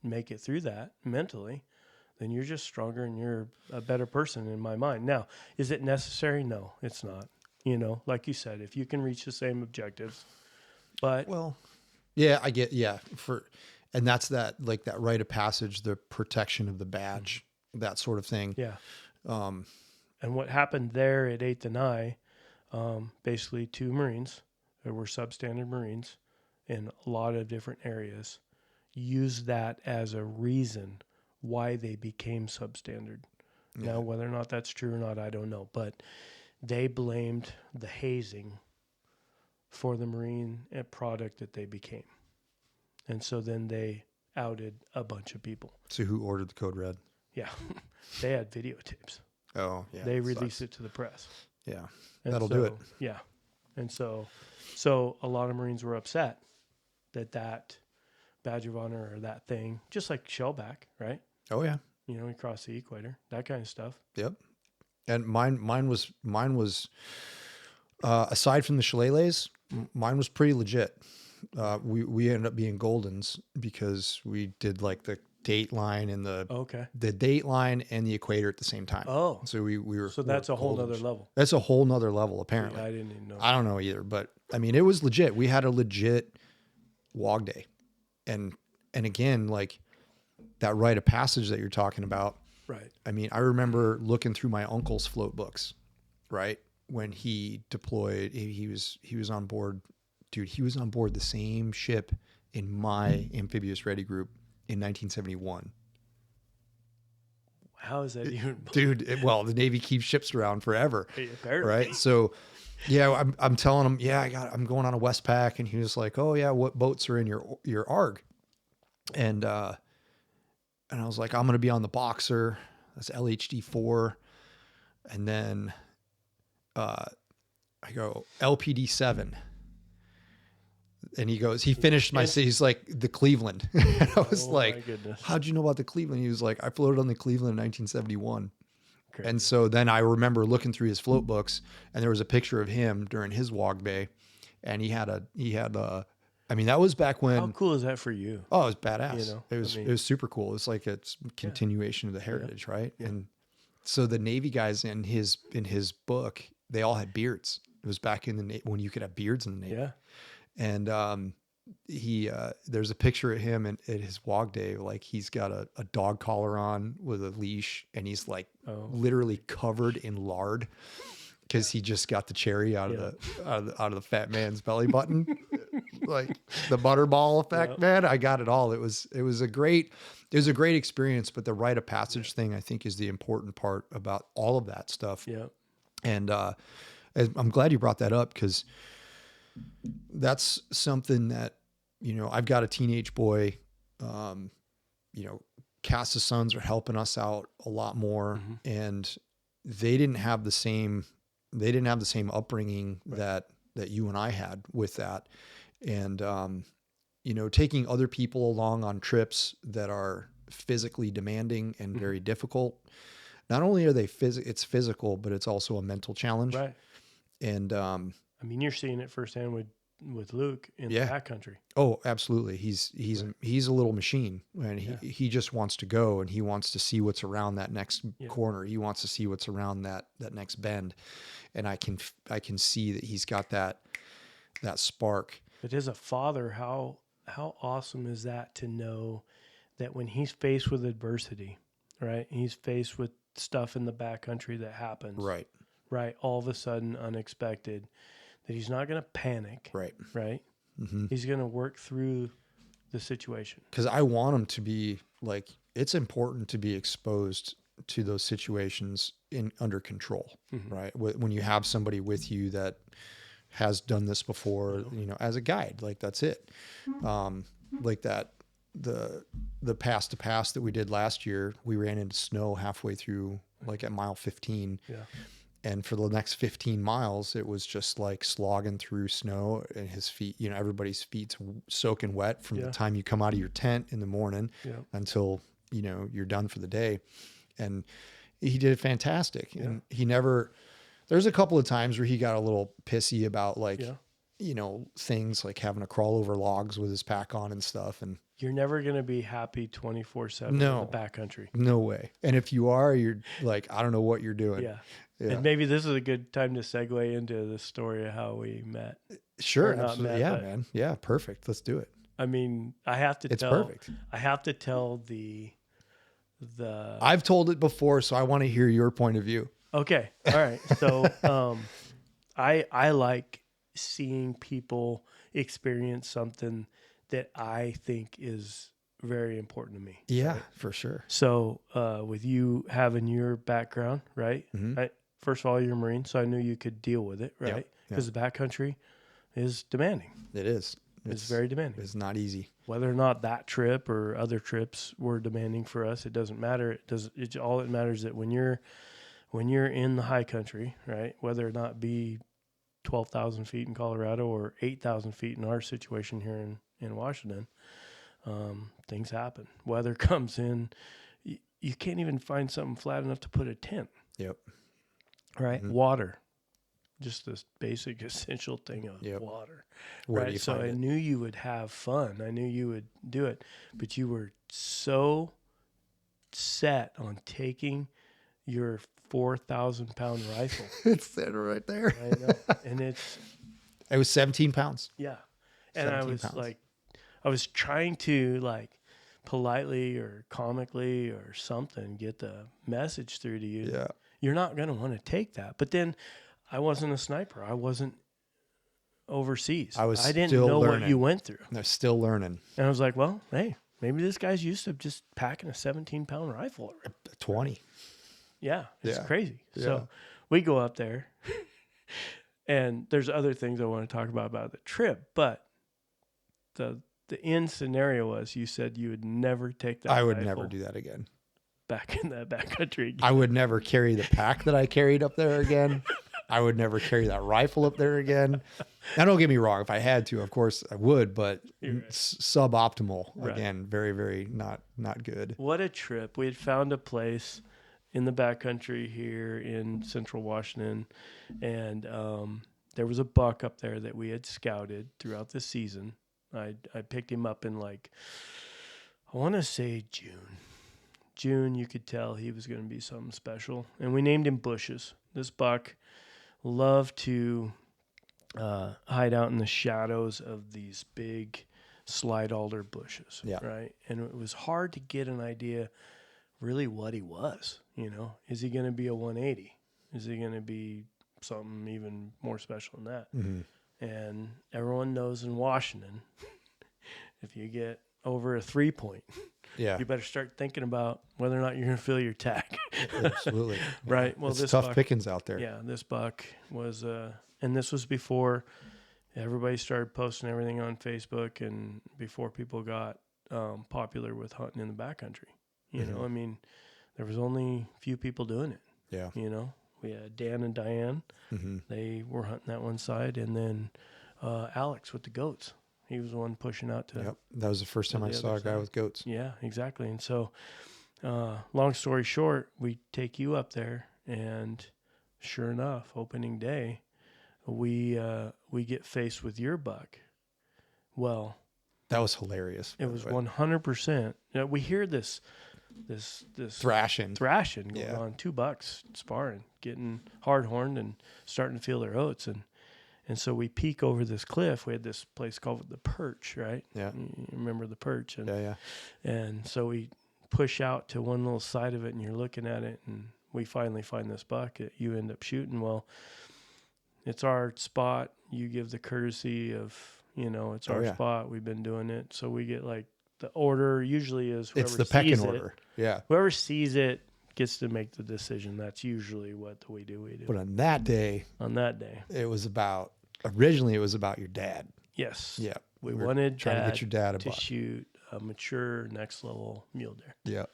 make it through that mentally, then you're just stronger and you're a better person in my mind. Now, is it necessary? No, it's not. Like you said, if you can reach the same objectives, but yeah, I get and that's that rite of passage, the protection of the badge, that sort of thing. Yeah. And what happened there at 8th and I, basically 2 Marines, there were substandard Marines in a lot of different areas, used that as a reason why they became substandard. Yeah. Now, whether or not that's true or not, I don't know. But they blamed the hazing for the Marine product that they became. And so then they outed a bunch of people. So who ordered the code red? Yeah. They had videotapes. Oh, yeah. They released it to the press. Yeah. And that'll do it. Yeah. And so a lot of Marines were upset that badge of honor or that thing, just like shellback, right? Oh, yeah. We crossed the equator, that kind of stuff. Yep. And mine was aside from the shillelaghs, mine was pretty legit. We ended up being Goldens because we did like the date line and the date line and the equator at the same time. Oh, so we were. So that's a whole nother level. That's a whole nother level, apparently. Yeah, I didn't even know. I don't know either, but I mean, it was legit. We had a legit WOG day, and again, like that rite of passage that you're talking about. Right. I mean, I remember looking through my uncle's float books, right? When he deployed, he was on board. Dude, he was on board the same ship in my amphibious ready group in 1971. How is that even? Dude, the Navy keeps ships around forever, apparently. Right? So, yeah, I'm telling him, I'm going on a Westpac, and he was like, oh yeah, what boats are in your ARG? And I was like, I'm going to be on the Boxer. That's LHD 4, and then I go LPD 7. And he finished he's like the Cleveland. And I was like, how'd you know about the Cleveland? He was like, I floated on the Cleveland in 1971. Crazy. And so then I remember looking through his float books, and there was a picture of him during his WOG bay, and he had a I mean, that was back when. How cool is that for you? Oh, it was badass. You know, It was super cool. It's like a continuation of the heritage, right? Yeah. And so the Navy guys in his book, they all had beards. It was back in the when you could have beards in the Navy. Yeah. And there's a picture of him at his WOG day, like he's got a dog collar on with a leash, and he's like literally covered in lard because he just got the cherry out of the fat man's belly button. Like the butterball effect, man. I got it all. It was a great experience, but the rite of passage thing, I think, is the important part about all of that stuff. Yeah. And I'm glad you brought that up, because that's something that, I've got a teenage boy, Cass's sons are helping us out a lot more, and they didn't have the same upbringing that you and I had with that. And, taking other people along on trips that are physically demanding and very difficult. Not only are they it's physical, but it's also a mental challenge. Right. And, I mean, you're seeing it firsthand with Luke in the backcountry. Oh, absolutely. He's a little machine, and he just wants to go, and he wants to see what's around that next corner. He wants to see what's around that next bend. And I can see that he's got that spark. But as a father, how awesome is that to know that when he's faced with adversity, right? He's faced with stuff in the backcountry that happens. Right. All of a sudden, unexpected, that he's not going to panic. Right. Mm-hmm. He's going to work through the situation. Because I want him to be like, it's important to be exposed to those situations under control, right? When you have somebody with you that has done this before, as a guide, like that's it. Like that, the pass to pass that we did last year, we ran into snow halfway through, like at mile 15. Yeah. And for the next 15 miles, it was just like slogging through snow, and his feet, everybody's feet's soaking wet from the time you come out of your tent in the morning until, you're done for the day. And he did fantastic. Yeah. And there's a couple of times where he got a little pissy about like, things like having to crawl over logs with his pack on and stuff. And you're never going to be happy 24/7 in the backcountry. No way. And if you are, you're like, I don't know what you're doing. Yeah. And maybe this is a good time to segue into the story of how we met. Sure. Absolutely. Man. Yeah. Perfect. Let's do it. I mean, it's perfect. I have to tell the I've told it before, so I want to hear your point of view. Okay. All right. So, I like seeing people experience something that I think is very important to me. Yeah, right? For sure. So, with you having your background, right? Mm-hmm. First of all, you're a Marine, so I knew you could deal with it, right? Because the backcountry is demanding. It is. It's very demanding. It's not easy. Whether or not that trip or other trips were demanding for us, it doesn't matter. All that matters is that when you're in the high country, right? Whether or not it be 12,000 feet in Colorado or 8,000 feet in our situation here in Washington, things happen. Weather comes in. You can't even find something flat enough to put a tent. Yep. Right? Mm-hmm. Water. Just this basic essential thing of water. Right? So I knew you would have fun. I knew you would do it. But you were so set on taking your 4,000-pound rifle. It's there right there. I know. And it was 17 pounds. Yeah. And I was pounds. I was trying to politely or comically or something get the message through to you. Yeah. You're not going to want to take that. But then I wasn't a sniper. I wasn't overseas. I didn't know what you went through. They're still learning. And I was like, well, hey, maybe this guy's used to just packing a 17-pound rifle. 20. Yeah, it's crazy. Yeah. So we go up there, and there's other things I want to talk about the trip, but the end scenario was you said you would never take that. I would never do that again. Back in that backcountry again. I would never carry the pack that I carried up there again. I would never carry that rifle up there again. Now, don't get me wrong. If I had to, of course I would, but suboptimal. Right. Again, very, very not good. What a trip. We had found a place in the backcountry here in central Washington, and there was a buck up there that we had scouted throughout the season, I picked him up in like, I want to say June. You could tell he was going to be something special, and we named him Bushes. This buck loved to hide out in the shadows of these big slide alder bushes, right? And it was hard to get an idea really what he was, Is he going to be a 180? Is he going to be something even more special than that? Mm-hmm. And everyone knows in Washington, if you get over a 3-point, you better start thinking about whether or not you're going to fill your tag. Absolutely. Right. Well, it's this tough buck, pickings out there. Yeah. This buck was, and this was before everybody started posting everything on Facebook and before people got popular with hunting in the backcountry. I mean, there was only a few people doing it. Yeah. We had Dan and Diane. Mm-hmm. They were hunting that one side. And then Alex with the goats. He was the one pushing out to. Yep. That was the first time I saw a guy with goats. Yeah, exactly. And so, long story short, we take you up there, and sure enough, opening day, we get faced with your buck. Well, that was hilarious. It was 100%. We hear this thrashing going on. 2 bucks sparring, getting hard horned and starting to feel their oats, and so we peek over this cliff. We had this place called the Perch, right? Yeah. You remember the Perch? And, yeah. And so we push out to one little side of it, and you're looking at it, and we finally find this buck that you end up shooting. Well, it's our spot. You give the courtesy of, it's our spot. We've been doing it. So we get like the order usually is whoever it's the sees pecking it, order. Yeah. Whoever sees it gets to make the decision. That's usually what we do. But on that day, originally it was about your dad. Yes. Yeah. We wanted trying to get your dad to shoot a mature next level mule deer. Yeah.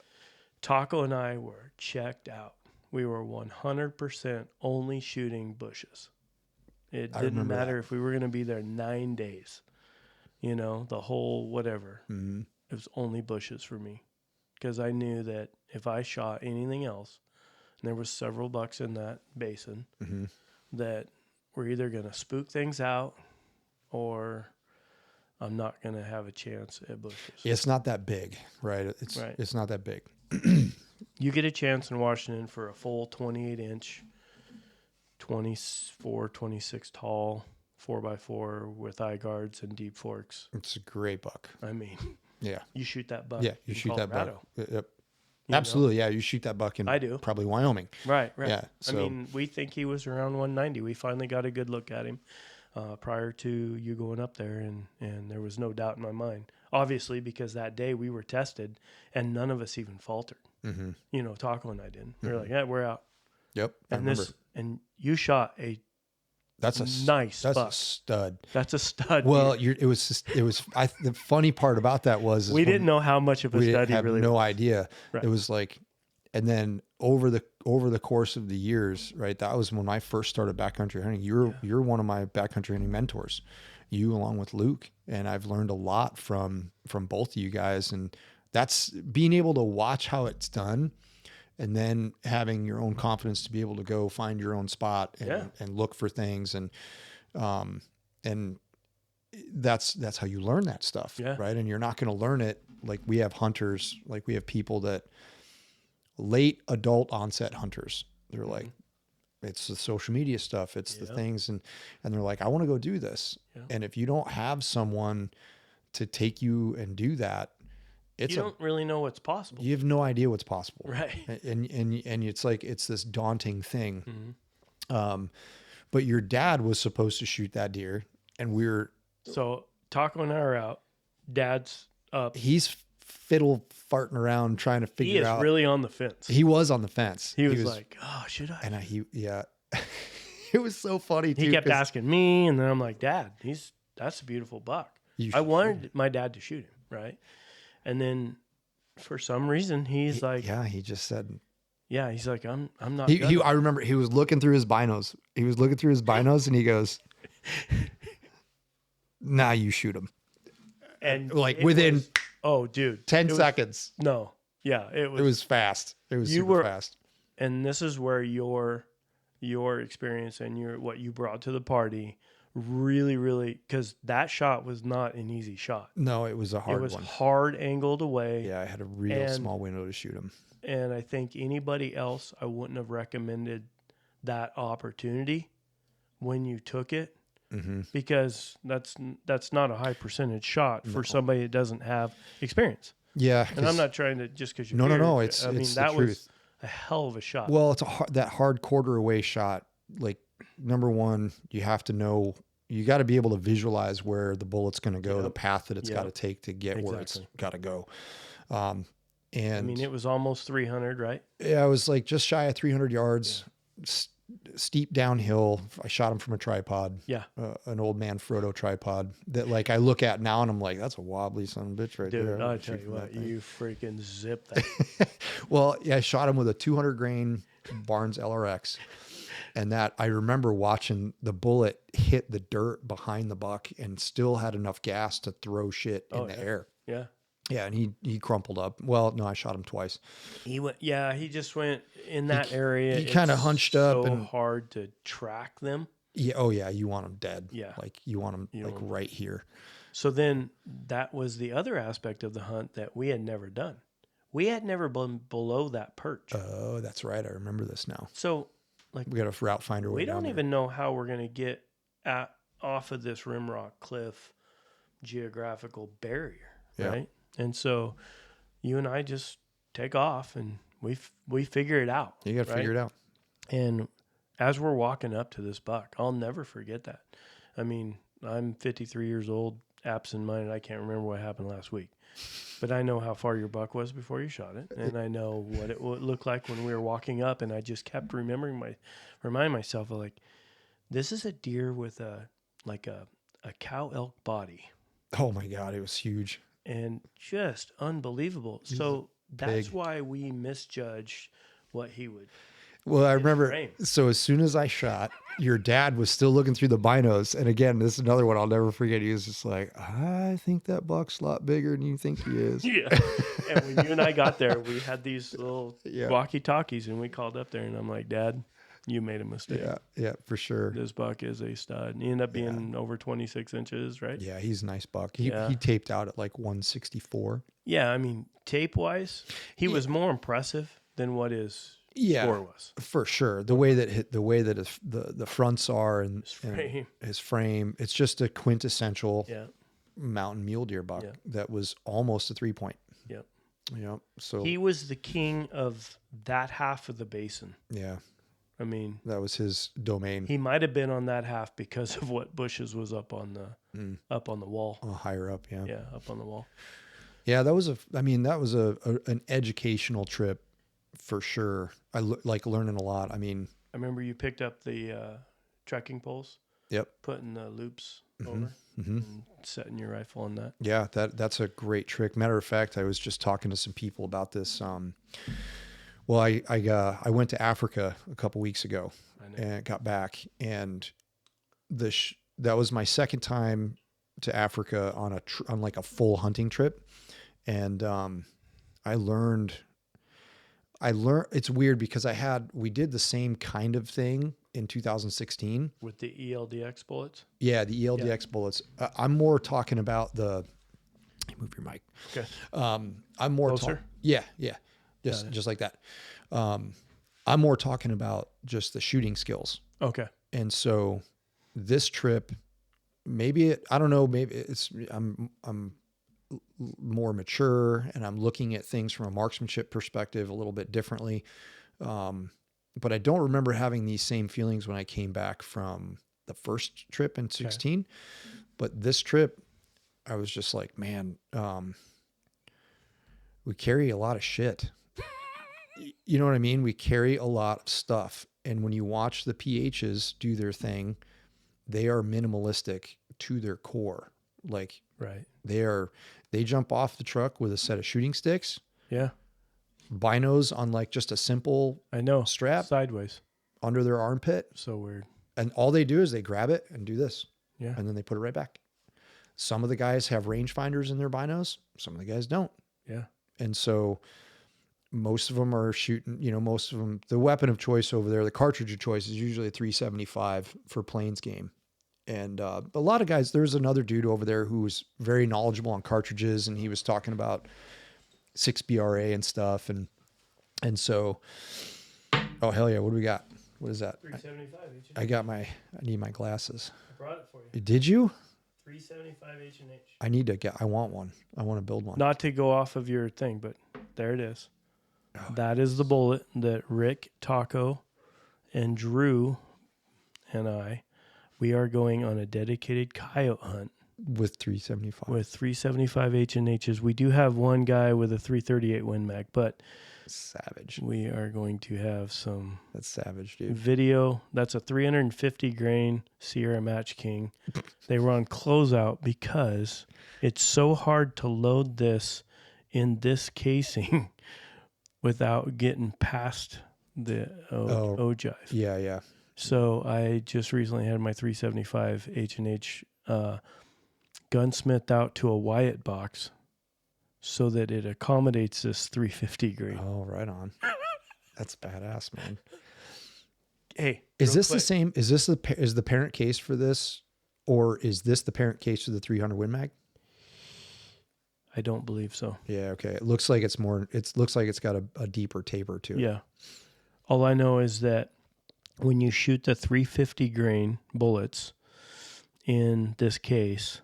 Taco and I were checked out. We were 100% only shooting bushes. It didn't matter if we were going to be there 9 days, the whole whatever. Mm-hmm. It was only bushes for me, because I knew that if I shot anything else, and there was several bucks in that basin, mm-hmm. that we're either going to spook things out or I'm not going to have a chance at bushes. It's not that big, right? It's not that big. You get a chance in Washington for a full 28-inch, 24, 26 tall, 4x4 with eye guards and deep forks. It's a great buck. I mean, yeah. You shoot that buck. Yeah, you shoot Colorado. that buck. Yep. Absolutely, yeah. You shoot that buck in probably Wyoming. Right. Yeah. So. I mean, we think he was around 190. We finally got a good look at him prior to you going up there, and there was no doubt in my mind. Obviously, because that day we were tested, and none of us even faltered. Mm-hmm. Taco and I didn't. We were like, yeah, we're out. Yep. And you shot a That's a stud. That's a stud. Well, the funny part about that was we didn't know how much of a stud he really was. No idea. Right. It was like, and then over the course of the years, right? That was when I first started backcountry hunting. You're one of my backcountry hunting mentors. You along with Luke, and I've learned a lot from both of you guys, and that's being able to watch how it's done. And then having your own confidence to be able to go find your own spot and look for things. And that's how you learn that stuff. Yeah. Right. And you're not going to learn it. Like we have hunters, like we have people that late adult onset hunters, they're like, it's the social media stuff. It's the things. And they're like, I want to go do this. Yeah. And if you don't have someone to take you and do that, you don't really know what's possible. You have no idea what's possible. Right. And it's like, it's this daunting thing. Mm-hmm. But your dad was supposed to shoot that deer, and so Taco and I are out. Dad's up. He's fiddle farting around trying to figure out. He is really on the fence. He was on the fence. He was like, oh, should I? And it was so funny too. He kept asking me, and then I'm like, Dad, that's a beautiful buck. I wanted my dad to shoot him, right? And then for some reason he's like, he just said, he's like, I'm not. I remember he was looking through his binos. And he goes, nah, you shoot him. And like within, 10 seconds. No. Yeah. It was fast. It was super fast. And this is where your experience and what you brought to the party really, really, because that shot was not an easy shot. No, it was a It hard was one. hard angled away. Yeah, I had a real small window to shoot him. And I think anybody else, I wouldn't have recommended that opportunity when you took it, because that's not a high percentage shot for somebody that doesn't have experience. Yeah, And I'm not trying to, just because you're no. here, It's I mean, it's that the was truth. a hell of a shot. Well, it's that hard quarter away shot. Like, number one, you have to know, you got to be able to visualize where the bullet's going to go, the path that it's got to take to get where it's got to go. And I mean, it was almost 300, right? Yeah, I was like just shy of 300 yards, steep downhill. I shot him from a tripod. Yeah. An old man Frodo tripod that, like, I look at now and I'm like, that's a wobbly son of a bitch right there. Dude, I tell you what, you freaking zipped that. Well, yeah, I shot him with a 200 grain Barnes LRX. And that, I remember watching the bullet hit the dirt behind the buck and still had enough gas to throw shit in the air. Yeah. Yeah, and he crumpled up. Well, no, I shot him twice. He went. Yeah, he just went in that area. He kind of hunched up, so and hard to track them. Yeah. Oh yeah, you want him dead. Yeah. Like you want him like right here. So then that was the other aspect of the hunt that we had never done. We had never been below that perch. Oh, that's right. I remember this now. So, like, we got a route finder. We don't even know how we're going to get off of this rimrock cliff geographical barrier, right? And so you and I just take off and we figure it out. You got to figure it out. And as we're walking up to this buck, I'll never forget that. I mean, I'm 53 years old, absent-minded. I can't remember what happened last week. But I know how far your buck was before you shot it. And I know what it would look like when we were walking up. And I just kept remind myself of, like, this is a deer with a cow elk body. Oh my God, it was huge. And just unbelievable. So that's why we misjudged what he would. Well, I remember, so as soon as I shot, your dad was still looking through the binos. And again, this is another one I'll never forget. He was just like, I think that buck's a lot bigger than you think he is. Yeah. And when you and I got there, we had these little walkie-talkies, and we called up there, and I'm like, Dad, you made a mistake. Yeah, for sure. This buck is a stud. And he ended up being over 26 inches, right? Yeah, he's a nice buck. He taped out at like 164. Yeah, I mean, tape-wise, he was more impressive than what his score was. For sure. The way that the fronts are and his frame, it's just a quintessential mountain mule deer buck that was almost a 3-point. Yep. Yeah. So he was the king of that half of the basin. Yeah. I mean, that was his domain. He might have been on that half because of what bushes was up on the wall. Higher up, yeah. Yeah, up on the wall. Yeah, that was an educational trip for sure. I like learning a lot. I mean, I remember you picked up the trekking poles. Yep. Putting the loops over and setting your rifle on that. Yeah, that's a great trick. Matter of fact, I was just talking to some people about this. Well, I went to Africa a couple weeks ago and got back, and that was my second time to Africa on like a full hunting trip, and I learned. It's weird because we did the same kind of thing in 2016 with the ELDX bullets. Yeah, the ELDX bullets. I'm more talking about the. Move your mic. Okay. I'm more closer. Yeah. Just like that. I'm more talking about just the shooting skills. Okay. And so this trip, I don't know, maybe I'm more mature and I'm looking at things from a marksmanship perspective a little bit differently. But I don't remember having these same feelings when I came back from the first trip in 16. Okay. But this trip, I was just like, man, we carry a lot of shit. You know what I mean? We carry a lot of stuff. And when you watch the PHs do their thing, they are minimalistic to their core. Like, right. They jump off the truck with a set of shooting sticks. Yeah. Binos on like just a simple strap sideways under their armpit. So weird. And all they do is they grab it and do this. Yeah. And then they put it right back. Some of the guys have rangefinders in their binos. Some of the guys don't. Yeah. And so most of them are shooting, most of them, the weapon of choice over there, the cartridge of choice is usually a 375 for plains game. And a lot of guys, there's another dude over there who was very knowledgeable on cartridges, and he was talking about 6BRA and stuff. And so, oh, hell yeah. What do we got? What is that? 375 H&H. I need my glasses. I brought it for you. Did you? 375 H&H. I want one. I want to build one. Not to go off of your thing, but there it is. Oh, that is the bullet that Rick, Taco, and Drew and we are going on a dedicated coyote hunt with 375. with 375 H&Hs. We do have one guy with a 338 Win Mag, but savage. we are going to have some That's savage, dude. video. That's a 350 grain Sierra Match King. They were on closeout because it's so hard to load this in this casing without getting past the ogive. Yeah. So I just recently had my 375 H&H gunsmithed out to a Wyatt box so that it accommodates this 350 grain. Oh, right on. That's badass, man. Hey, is this the same? Is this is the parent case for this, or is this the parent case for the 300 Win Mag? I don't believe so. Yeah. Okay. It looks like it's more. It looks like it's got a deeper taper to it. Yeah. All I know is that when you shoot the 350 grain bullets in this case,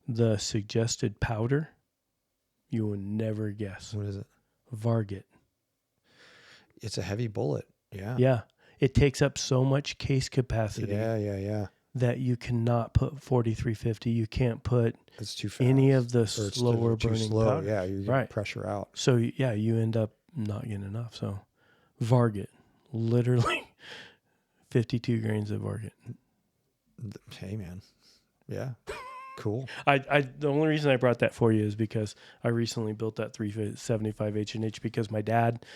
the suggested powder, you would never guess. What is it? Varget. It's a heavy bullet. Yeah. Yeah. It takes up so much case capacity. Yeah. That you cannot put 4350. You can't put It's too fast. any of the Or it's slower too burning slow. powder. Yeah, you're getting pressure out. So yeah, you end up not getting enough. So Varget, literally 52 grains of Varget. Hey man. Yeah. Cool. The only reason I brought that for you is because I recently built that 375 H&H because my dad,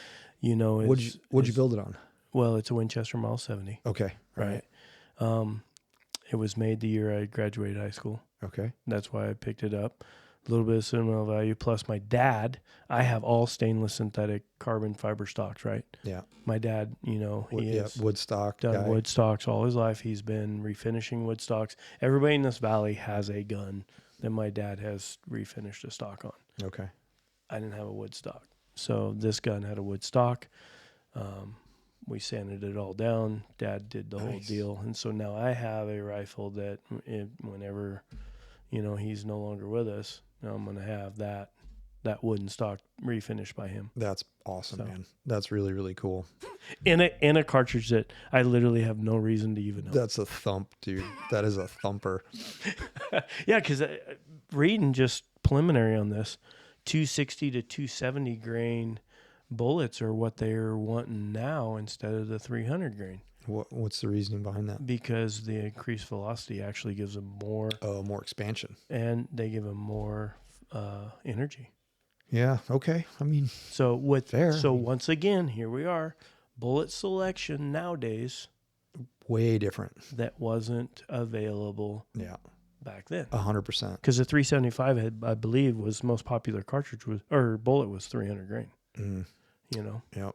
What'd you build it on? Well, it's a Winchester Model 70. Okay. Right. It was made the year I graduated high school. Okay. That's why I picked it up. A little bit of sentimental value. Plus my dad, I have all stainless synthetic carbon fiber stocks, right? Yeah. My dad, he is wood stock done guy. wood stocks all his life. He's been refinishing wood stocks. Everybody in this valley has a gun that my dad has refinished a stock on. Okay. I didn't have a wood stock. So this gun had a wood stock. We sanded it all down. Dad did the whole deal. And so now I have a rifle that whenever, he's no longer with us, I'm going to have that wooden stock refinished by him. That's awesome, man. That's really, really cool. In a cartridge that I literally have no reason to even know. That's a thump, dude. That is a thumper. Yeah, because reading just preliminary on this, 260 to 270 grain bullets are what they're wanting now instead of the 300 grain. What's the reasoning behind that? Because the increased velocity actually gives them more. More expansion. And they give them more energy. Yeah. Okay. I mean, so fair. So once again, here we are. Bullet selection nowadays. Way different. That wasn't available. Yeah. Back then. 100%. Because the 375 I believe was most popular cartridge bullet was 300 grain. Mm. Yep.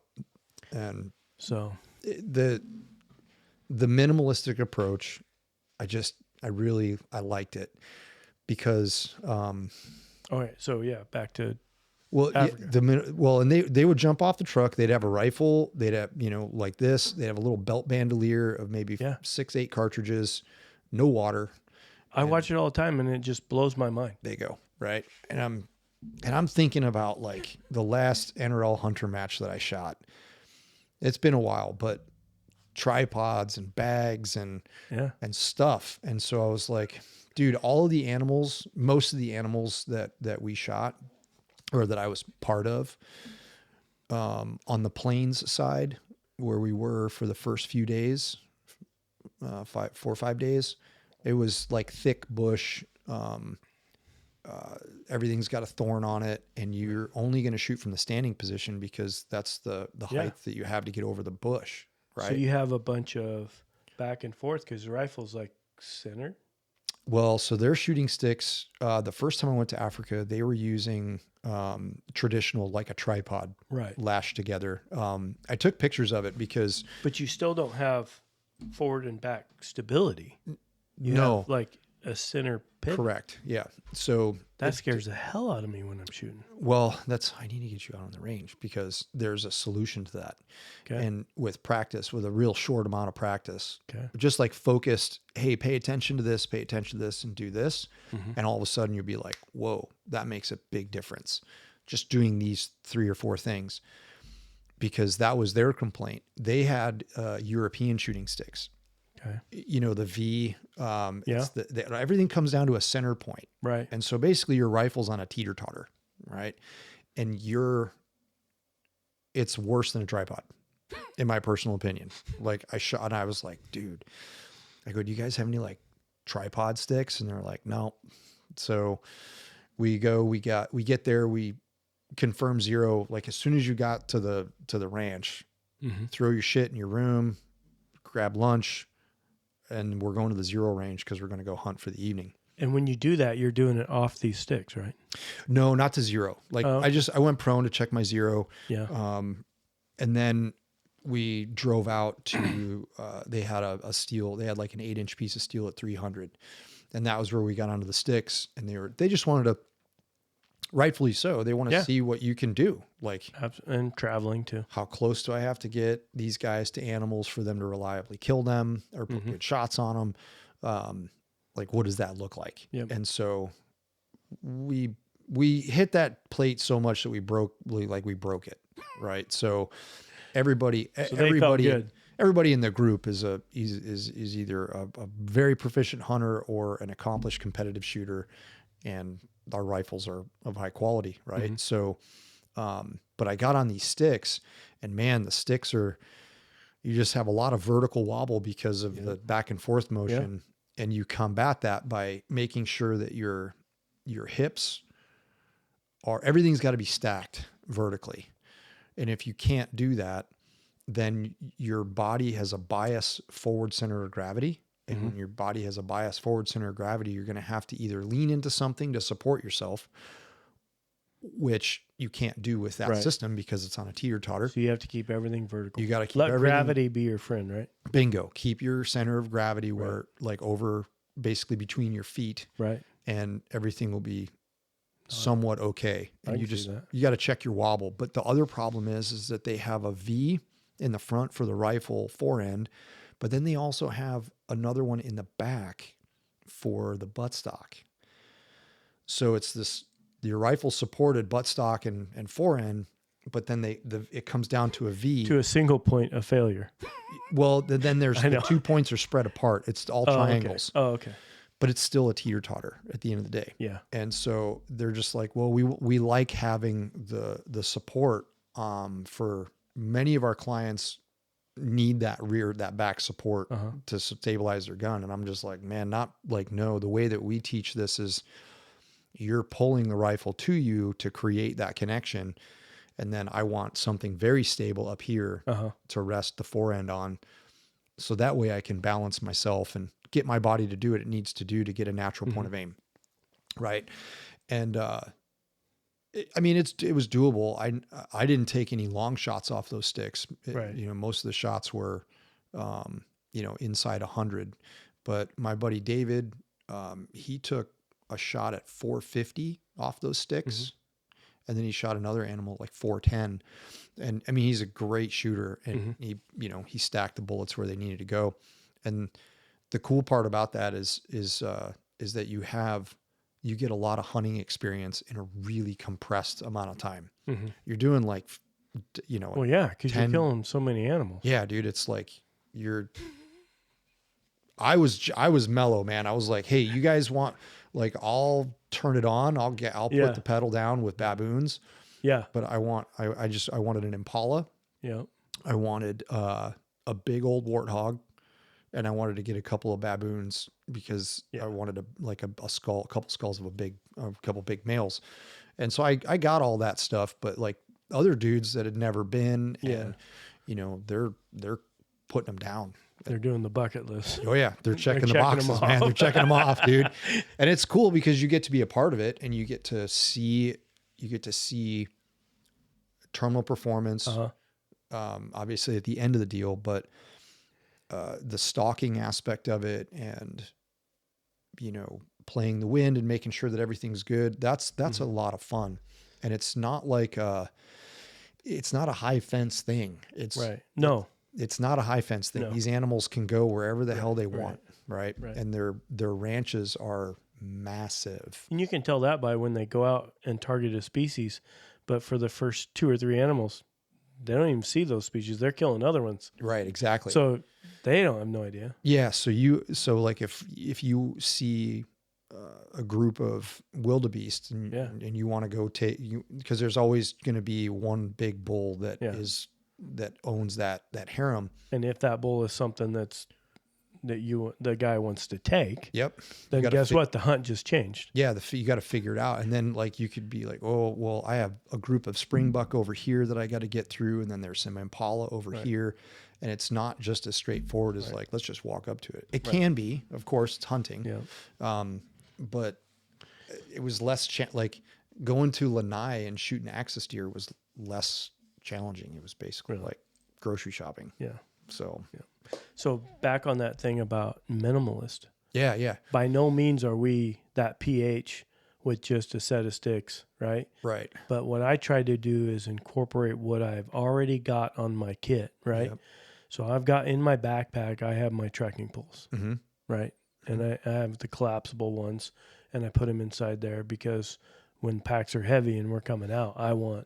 And so the minimalistic approach, I liked it because okay, so yeah, back to Africa. And they would jump off the truck, they'd have a rifle, they'd have like this, they'd have a little belt bandolier of maybe 6-8 cartridges, no water. I watch it all the time and it just blows my mind. They go, right? And I'm thinking about like the last NRL hunter match that I shot. It's been a while, but tripods and bags and stuff. And so I was like, dude, most of the animals that we shot or that I was part of, on the plains side where we were for the first few days, 4 or 5 days, it was like thick bush. Everything's got a thorn on it, and you're only going to shoot from the standing position because that's the height that you have to get over the bush, right? So you have a bunch of back and forth because the rifle's like centered. Well, so their shooting sticks, the first time I went to Africa, they were using traditional, like a tripod, lashed together. I took pictures of it because... But you still don't have forward and back stability. You No. have like a center pivot. Correct. Yeah. So That scares the hell out of me when I'm shooting. well, I need to get you out on the range because there's a solution to that. Okay. And with practice, with a real short amount of practice, Okay. just like focused, hey, pay attention to this, and do this. Mhm. And all of a sudden you'll be like, whoa, that makes a big difference. Just doing these 3 or 4 things, because that was their complaint. They had European shooting sticks. Okay. You know, the V, Yeah. everything comes down to a center point. Right. And so basically your rifle's on a teeter-totter, right? And it's worse than a tripod, in my personal opinion. Like I shot and I was like, dude, I go, do you guys have any like tripod sticks? And they're like, no. So we get there, we confirm 0. Like as soon as you got to the ranch, throw your shit in your room, grab lunch, and we're going to the 0 range because we're going to go hunt for the evening. And when you do that, you're doing it off these sticks, right? No, not to 0. Like I went prone to check my 0. Yeah. And then we drove out to, they had a steel, they had like an 8-inch piece of steel at 300. And that was where we got onto the sticks, and they just wanted to, rightfully so, they want to see what you can do. Like, and traveling too. how close do I have to get these guys to animals for them to reliably kill them or put good shots on them? Like, what does that look like? Yep. And so we hit that plate so much that we broke it. Right. So everybody in the group is either a very proficient hunter or an accomplished competitive shooter, and our rifles are of high quality. Right. So, but I got on these sticks, and man, the sticks you just have a lot of vertical wobble because of the back and forth motion. And you combat that by making sure that your hips everything's got to be stacked vertically. And if you can't do that, then your body has a bias forward center of gravity. And when your body has a bias forward center of gravity, you're going to have to either lean into something to support yourself, which you can't do with that system because it's on a teeter-totter. So you have to keep everything vertical. You got to keep Let gravity be your friend, right? Bingo. Keep your center of gravity where, like, over basically between your feet. Right. And everything will be somewhat okay. And you got to check your wobble. But the other problem is that they have a V in the front for the rifle forend, but then they also have another one in the back for the buttstock. So it's your rifle supported buttstock and forend, but then it comes down to a V. To a single point of failure. Well, then there's the 2 points are spread apart. It's all triangles. Okay. Oh, okay. But it's still a teeter-totter at the end of the day. Yeah. And so they're just like, well, we like having the support. For many of our clients need that back support to stabilize their gun. And I'm just like, man, not like, no, the way that we teach this is you're pulling the rifle to you to create that connection. And then I want something very stable up here to rest the forend on. So that way I can balance myself and get my body to do what it needs to do to get a natural point of aim. Right. And, it was doable. I didn't take any long shots off those sticks. Most of the shots were, inside 100, but my buddy David, he took a shot at 450 off those sticks. And then he shot another animal like 410. And I mean, he's a great shooter, and he stacked the bullets where they needed to go. And the cool part about that is that you get a lot of hunting experience in a really compressed amount of time. You're doing like, well, yeah, because you're killing so many animals. Yeah, dude, it's like I was mellow, man. I was like, hey, you guys want, like, I'll turn it on. I'll put the pedal down with baboons. Yeah. But I wanted an Impala. Yeah. I wanted a big old warthog, and I wanted to get a couple of baboons because I wanted a couple skulls of a couple big males. And so I got all that stuff, but like other dudes that had never been, and they're putting them down. They're doing the bucket list. Oh yeah. They're checking the boxes, man. They're checking them off, dude. And it's cool because you get to be a part of it, and you get to see terminal performance, obviously at the end of the deal, but the stalking aspect of it, and playing the wind and making sure that everything's good. That's a lot of fun. And it's not like it's not a high fence thing. It's right. No, it's not a high fence thing. No. These animals can go wherever the hell they right. want. Right. Right. And their ranches are massive. and you can tell that by when they go out and target a species, but for the first 2 or 3 animals, they don't even see those species. They're killing other ones. Right. Exactly. So they don't have no idea. Yeah. So like if you see a group of wildebeest and you want to go because there's always going to be one big bull that owns that harem. And if that bull is something the guy wants to take, then guess what? The hunt just changed. Yeah, you got to figure it out, and then like you could be like, oh well, I have a group of springbuck over here that I got to get through, and then there's some impala over here, and it's not just as straightforward as like let's just walk up to it. It can be, of course, it's hunting, but it was less like going to Lanai and shooting axis deer was less challenging. It was basically like grocery shopping. Yeah. So back on that thing about minimalist. Yeah. By no means are we that PH with just a set of sticks, right? Right. But what I try to do is incorporate what I've already got on my kit, right? Yep. So I've got in my backpack, I have my trekking poles, right? And I have the collapsible ones, and I put them inside there because when packs are heavy and we're coming out, I want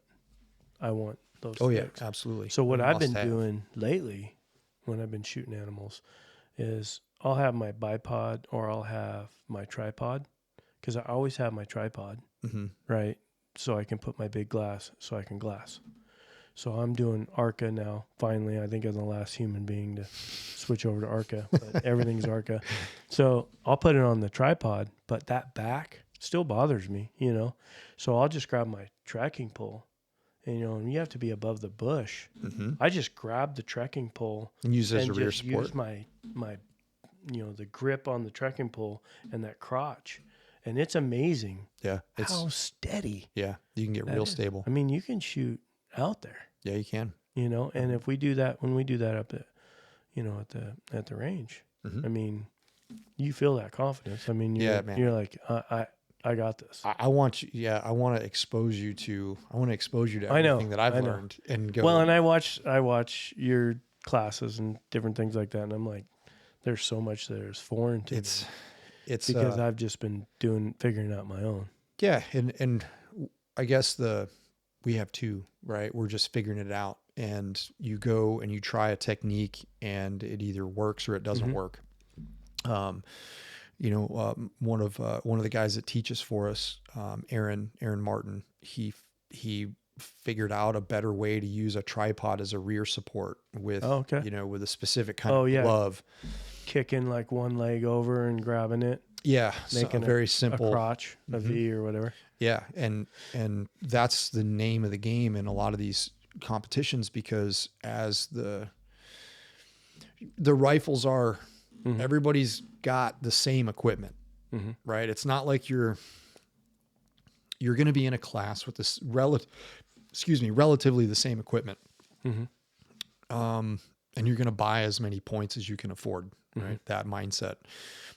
those sticks. Yeah, absolutely. So what I've been doing lately when I've been shooting animals is I'll have my bipod or I'll have my tripod, because I always have my tripod, right? So I can put my big glass so I can glass. So I'm doing ARCA now. Finally, I think I'm the last human being to switch over to ARCA, but everything's ARCA. So I'll put it on the tripod, but that back still bothers me, So I'll just grab my trekking pole. And you have to be above the bush. I just grab the trekking pole and use it as a rear support. Use my the grip on the trekking pole and that crotch, and it's amazing. Yeah, how steady. Yeah, you can get real stable. I mean, you can shoot out there. Yeah, you can. And if we do that, when we do that up at, at the range, I mean, you feel that confidence. I mean, you're like, I got this. I want you. Yeah, I want to expose you to everything that I've learned and go. Well, and I watch your classes and different things like that, and I'm like, there's so much that is foreign to me. It's because I've just been figuring out my own. Yeah, and I guess we have two, right? We're just figuring it out, and you go and you try a technique, and it either works or it doesn't work. One of the guys that teaches for us, Aaron Martin, he figured out a better way to use a tripod as a rear support with, with a specific kind of glove. Kicking like one leg over and grabbing it. Yeah. Making a very simple crotch, a V or whatever. Yeah. And that's the name of the game in a lot of these competitions, because as the rifles are, everybody's got the same equipment, right? It's not like you're going to be in a class with this relatively the same equipment. And you're going to buy as many points as you can afford, right? That mindset.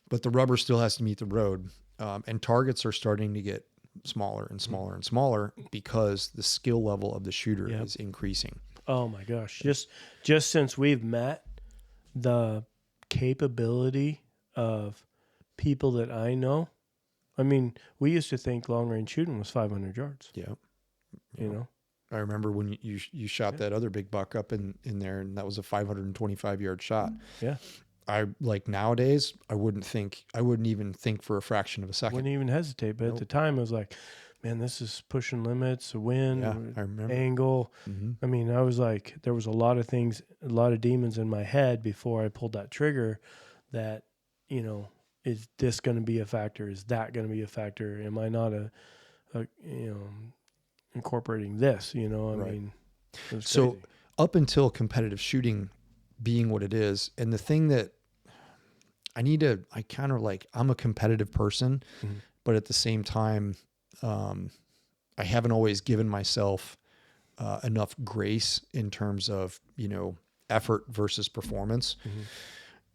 But the rubber still has to meet the road. And targets are starting to get smaller and smaller and smaller because the skill level of the shooter is increasing. Oh my gosh. Just since we've met, the capability of people that I know. I mean, we used to think long range shooting was 500 yards. Yeah. I remember when you shot that other big buck up in there, and that was a 525 yard shot. Yeah. I like nowadays, I wouldn't even think for a fraction of a second. Wouldn't even hesitate. But at the time, it was like, man, this is pushing limits, wind, I remember. Angle. I mean, I was like, there was a lot of things, a lot of demons in my head before I pulled that trigger that, is this going to be a factor? Is that going to be a factor? Am I not incorporating this, I mean, it was so crazy. Up until competitive shooting being what it is, and the thing that I'm a competitive person, but at the same time, I haven't always given myself enough grace in terms of, effort versus performance.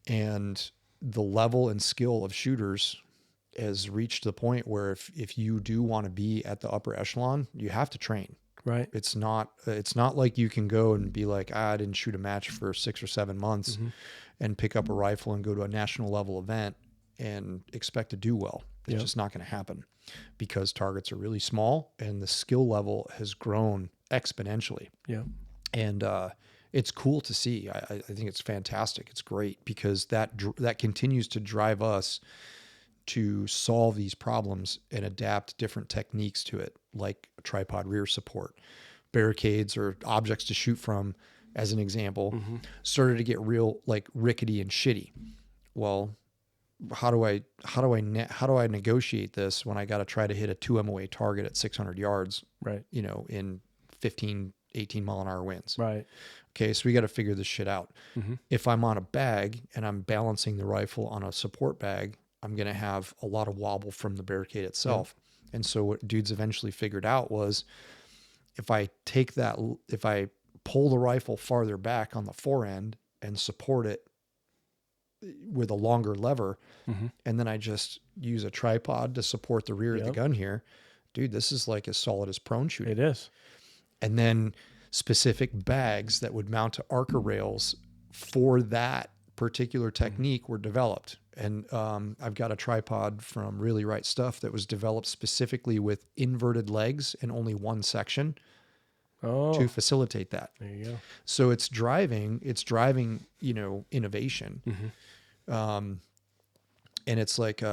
And the level and skill of shooters has reached the point where if you do want to be at the upper echelon, you have to train. Right. It's not like you can go and be like, I didn't shoot a match for 6 or 7 months and pick up a rifle and go to a national level event and expect to do well. It's just not going to happen, because targets are really small and the skill level has grown exponentially. Yeah. And it's cool to see. I think it's fantastic. It's great, because that continues to drive us to solve these problems and adapt different techniques to it, like a tripod rear support, barricades, or objects to shoot from, as an example, started to get real like rickety and shitty. Well, how do I negotiate this when I got to try to hit a 2 MOA target at 600 yards, Right. in 15, 18 mile an hour winds? Right. Okay. So we got to figure this shit out. If I'm on a bag and I'm balancing the rifle on a support bag, I'm going to have a lot of wobble from the barricade itself. And so what dudes eventually figured out was, if I pull the rifle farther back on the forend and support it with a longer lever, and then I just use a tripod to support the rear of the gun here, dude, this is like as solid as prone shooting. It is. And then specific bags that would mount to Arca rails for that particular technique were developed. And I've got a tripod from Really Rite Stuff that was developed specifically with inverted legs and only one section to facilitate that. There you go. So it's driving, innovation. And it's like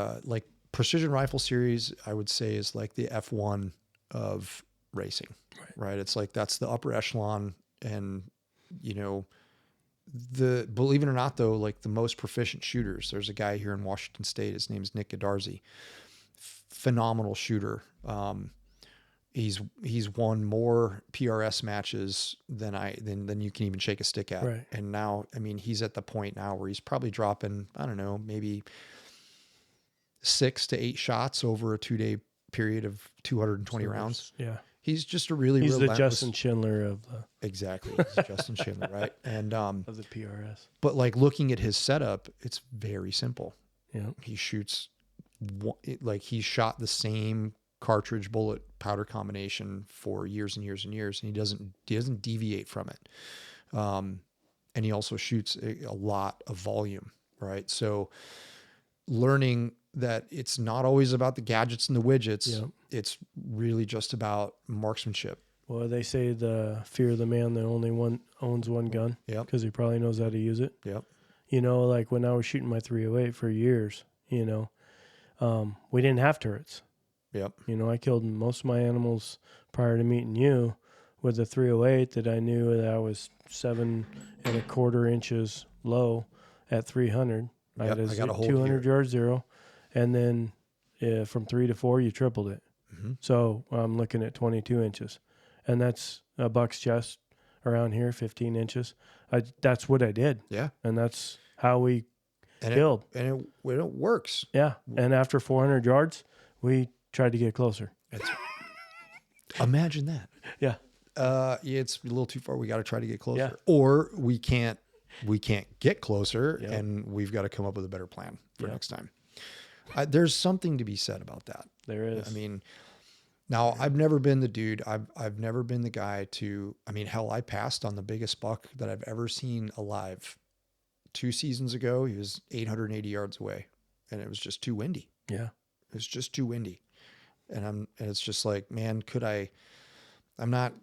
Precision Rifle Series, I would say, is like the F1 of racing, right? It's like, that's the upper echelon. And, believe it or not though, like the most proficient shooters, there's a guy here in Washington State, his name's Nick Godarzi, phenomenal shooter. He's won more PRS matches than you can even shake a stick at. Right. And now, I mean, he's at the point now where he's probably dropping, I don't know, maybe 6 to 8 shots over a 2-day period of 220 rounds. Yeah. He's just a really He's relentless. the Justin Schindler of the Exactly. He's Justin Schindler, right? And of the PRS. but like looking at his setup, it's very simple. Yeah. He shoots like he's shot the same cartridge bullet powder combination for years and years and years, and he doesn't deviate from it. And he also shoots a lot of volume, right? So learning that it's not always about the gadgets and the widgets. It's really just about marksmanship. Well, they say the fear of the man that only owns one gun. Yep. Because he probably knows how to use it. Yep. Like when I was shooting my 308 for years, we didn't have turrets. Yep. I killed most of my animals prior to meeting you with a 308 that I knew that I was 7 1/4 inches low at 300. I got a 200 yard zero. And then from 3 to 4, you tripled it. So I'm looking at 22 inches. And that's a buck's chest around here, 15 inches. That's what I did. Yeah. And that's how we killed. And it works. Yeah. And after 400 yards, we tried to get closer. Imagine that. Yeah. It's a little too far. We got to try to get closer. Yeah. Or we can't get closer, and we've got to come up with a better plan for next time. There's something to be said about that. There is. I mean, now I've never been the dude. I've never been the guy to, hell, I passed on the biggest buck that I've ever seen alive. 2 seasons ago, he was 880 yards away, and it was just too windy. Yeah. It was just too windy. And it's just like, man, I'm not,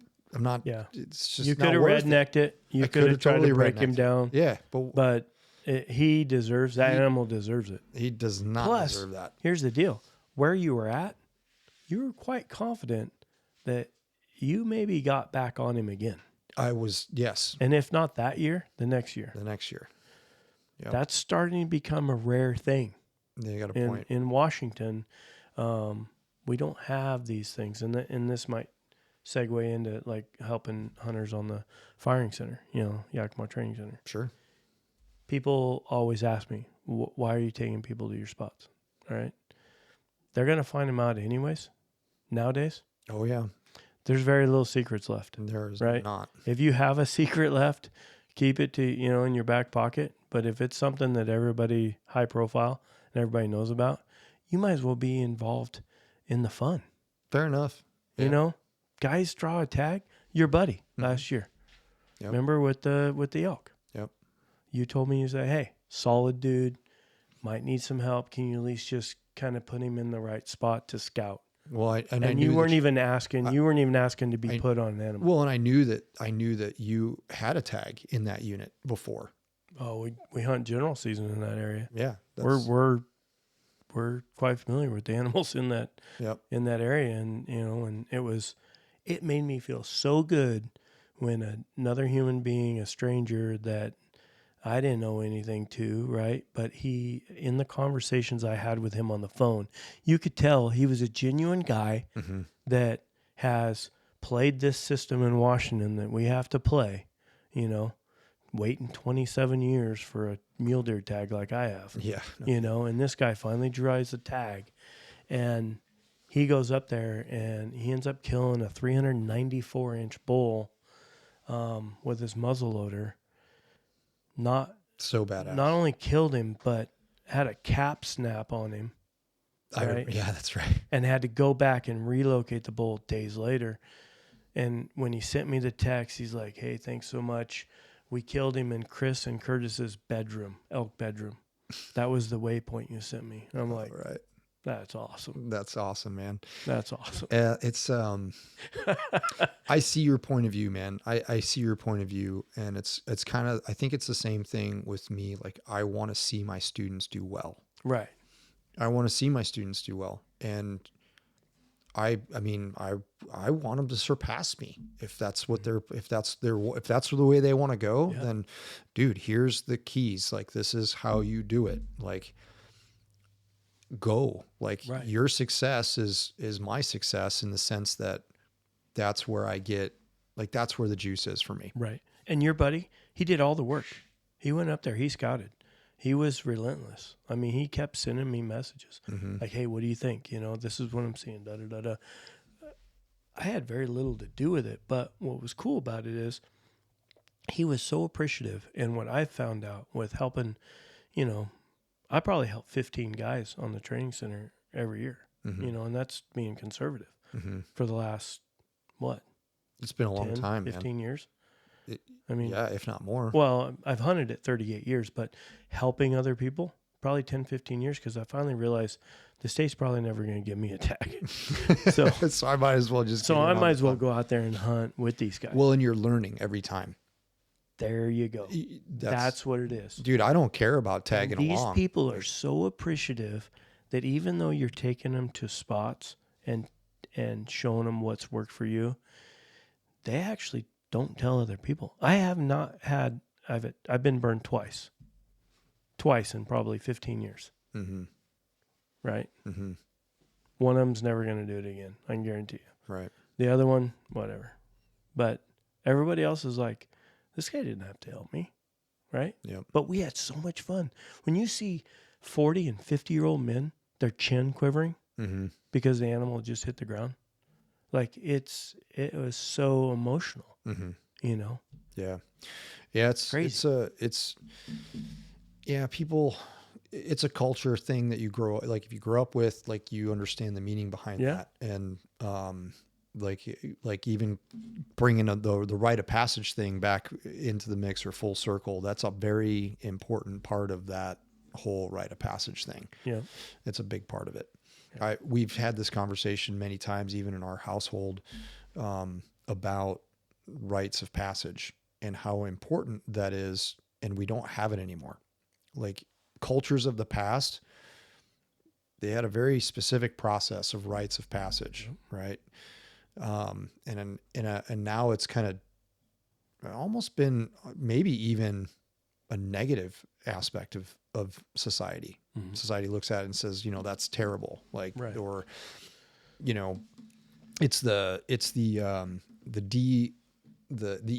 yeah. It's just, you could have rednecked it. You could have tried to break him down. Yeah. But he deserves, that animal deserves it. He does not deserve that. Here's the deal. Where you were at, you were quite confident that you maybe got back on him again. I was, yes. And if not that year, the next year. Yep. That's starting to become a rare thing. Yeah, you got a point. In Washington, we don't have these things. And this might segue into like helping hunters on the firing center, Yakima Training Center. Sure. People always ask me, why are you taking people to your spots? All right. They're going to find them out anyways. Nowadays. Oh, yeah. There's very little secrets left. There's not. If you have a secret left, keep it to, in your back pocket. But if it's something that everybody high profile and everybody knows about, you might as well be involved in the fun. Fair enough. Yeah. You know, guys draw a tag. Your buddy last year. Yep. Remember with the elk? Yep. You told me, you say, hey, solid dude, might need some help. Can you at least just kind of put him in the right spot to scout? Well, I And knew you weren't that even asking. You weren't even asking to be put on an animal. well, and I knew that you had a tag in that unit before. Oh, we hunt general season in that area. Yeah. We're quite familiar with the animals in that Yep. in that area, and and it made me feel so good when another human being, a stranger that I didn't know anything to, right? But in the conversations I had with him on the phone, you could tell he was a genuine guy that has played this system in Washington that we have to play, waiting 27 years for a mule deer tag like I have. Yeah. And this guy finally drives the tag, and he goes up there and he ends up killing a 394-inch bull with his muzzle loader. Not So badass. Not only killed him, but had a cap snap on him. Right? Yeah, that's right. And had to go back and relocate the bull days later. And when he sent me the text, he's like, hey, thanks so much. We killed him in Chris and Curtis's bedroom, elk bedroom. That was the waypoint you sent me. And I'm like, right. That's awesome. That's awesome, man. That's awesome. It's I see your point of view, man. I see your point of view, and it's kind of, I think it's the same thing with me. Like, I want to see my students do well. Right. I want to see my students do well, and I want them to surpass me. If that's the way they want to go, then dude, here's the keys. Like, this is how you do it. Like, go. Like, your success is my success, in the sense that that's where I get, like, that's where the juice is for me. Right. And your buddy, he did all the work. He went up there, he scouted. He was relentless. I mean, he kept sending me messages like, hey, what do you think? This is what I'm seeing, da, da, da, da. I had very little to do with it, but what was cool about it is he was so appreciative. And what I found out with helping, I probably help 15 guys on the training center every year, and that's being conservative for the last, what? It's been a long time, 15 years. Yeah, if not more. Well, I've hunted it 38 years, but helping other people, probably 10, 15 years, because I finally realized the state's probably never going to give me a tag. So I might as well go out there and hunt with these guys. Well, and you're learning every time. There you go. That's what it is. Dude, I don't care about tagging along. These people are so appreciative that even though you're taking them to spots and showing them what's worked for you, they actually don't tell other people. I have not had, I've been burned twice in probably 15 years. Right? One of them's never going to do it again. I can guarantee you. Right. The other one, whatever. But everybody else is like, this guy didn't have to help me. Right? Yeah. But we had so much fun. When you see 40 and 50-year-old men, their chin quivering because the animal just hit the ground. Like, it was so emotional. Yeah. It's crazy. People, it's a culture thing that you grow, like, if you grow up with, like, you understand the meaning behind that. And, like even bringing the rite of passage thing back into the mix, or full circle, that's a very important part of that whole rite of passage thing. Yeah. It's a big part of it. Yeah. We've had this conversation many times, even in our household, about rites of passage and how important that is. And we don't have it anymore. Like, cultures of the past, they had a very specific process of rites of passage. Right. And now it's kind of almost been maybe even a negative aspect of society. Society looks at it and says, that's terrible. Like, or, it's the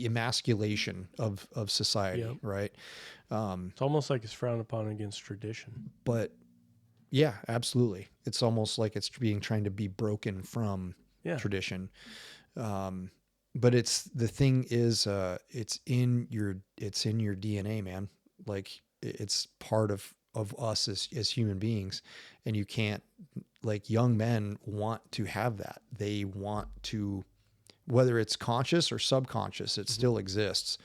emasculation of society. Right. It's almost like it's frowned upon against tradition. But yeah, absolutely. It's almost like it's trying to be broken from tradition. But it's in your DNA, man. Like, it's part of of us as human beings. And you can't, like, young men want to have that. They want to, whether it's conscious or subconscious, it still exists.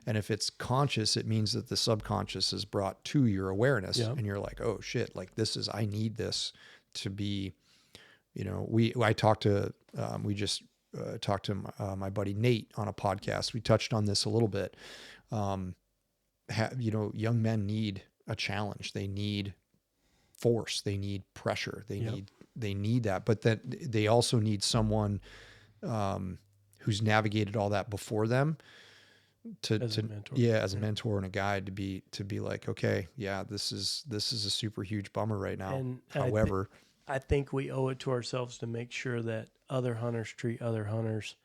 And if it's conscious, it means that the subconscious is brought to your awareness, and you're like, oh shit, like I need this to be, I talked to, we just talked to my buddy Nate on a podcast. We touched on this a little bit. Young men need a challenge. They need force. They need pressure. They need that, but that they also need someone, who's navigated all that before them as a mentor and a guide to be like, okay, yeah, this is a super huge bummer right now. And however, I think we owe it to ourselves to make sure that other hunters treat other hunters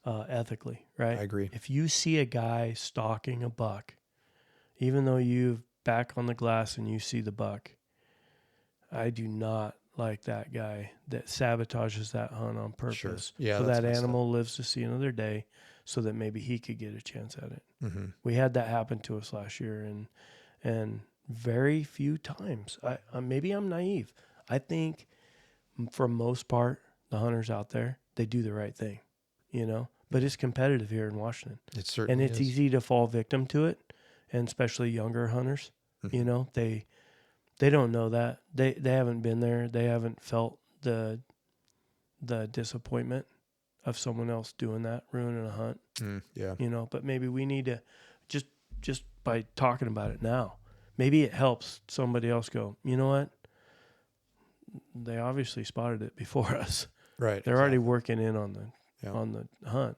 ethically, right? I agree. If you see a guy stalking a buck, even though you've back on the glass and you see the buck, I do not like that guy that sabotages that hunt on purpose. Sure. Yeah, so that animal lives to see another day, so that maybe he could get a chance at it. Mm-hmm. We had that happen to us last year, and very few times. Maybe I'm naive. I think for most part, the hunters out there, they do the right thing, but it's competitive here in Washington. It certainly it's is. Easy to fall victim to it. And especially younger hunters, Mm-hmm. They don't know that. They haven't been there. They haven't felt the disappointment of someone else doing that, ruining a hunt. Yeah. But maybe we need to just by talking about it now, maybe it helps somebody else go, you know what? They obviously spotted it before us. Right. They're already working in on Yeah. the hunt.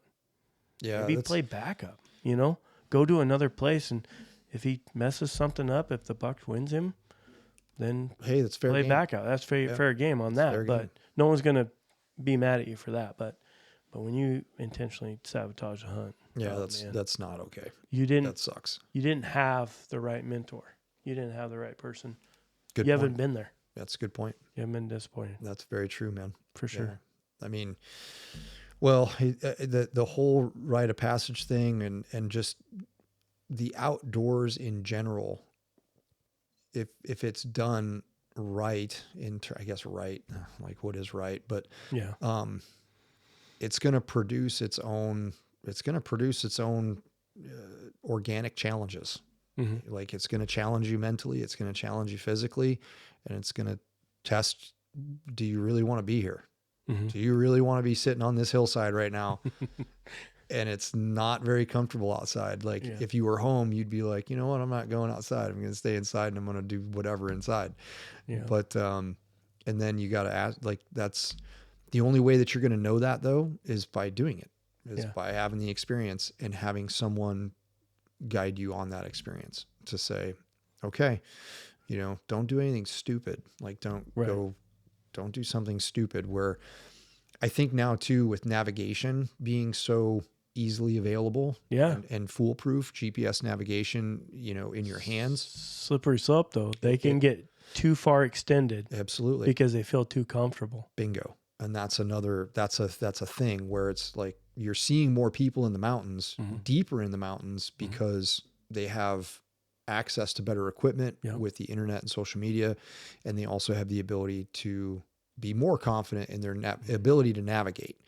Yeah. Maybe play backup, go to another place, and if he messes something up, if the buck wins him, then hey, that's fair. Play game. backup. That's fair game on that. But no one's gonna be mad at you for that. But when you intentionally sabotage a hunt, that's not okay. That sucks. You didn't have the right mentor. You didn't have the right person. Good. You point. haven't been there. That's a good point. You haven't been disappointed. That's very true, man. For sure. Yeah. I mean, well, the whole rite of passage thing and just the outdoors in general, if it's done right, like what is right, but yeah, it's going to produce its own organic challenges. Mm-hmm. Like it's going to challenge you mentally, it's going to challenge you physically, and it's going to test, do you really want to be here? Mm-hmm. Do you really want to be sitting on this hillside right now? And it's not very comfortable outside. Like if you were home, you'd be like, you know what? I'm not going outside. I'm going to stay inside and I'm going to do whatever inside. Yeah. But, and then you got to ask, like, that's the only way that you're going to know that though, is by doing it, by having the experience and having someone guide you on that experience to say, okay, don't do anything stupid. Like don't do something stupid. Where I think now too, with navigation being so easily available and foolproof, GPS navigation, in your hands. Slippery slope though. They can get too far extended. Absolutely. Because they feel too comfortable. Bingo. And that's a thing where it's like you're seeing more people in the mountains, deeper in the mountains, because they have access to better equipment with the internet and social media. And they also have the ability to be more confident in their ability to navigate.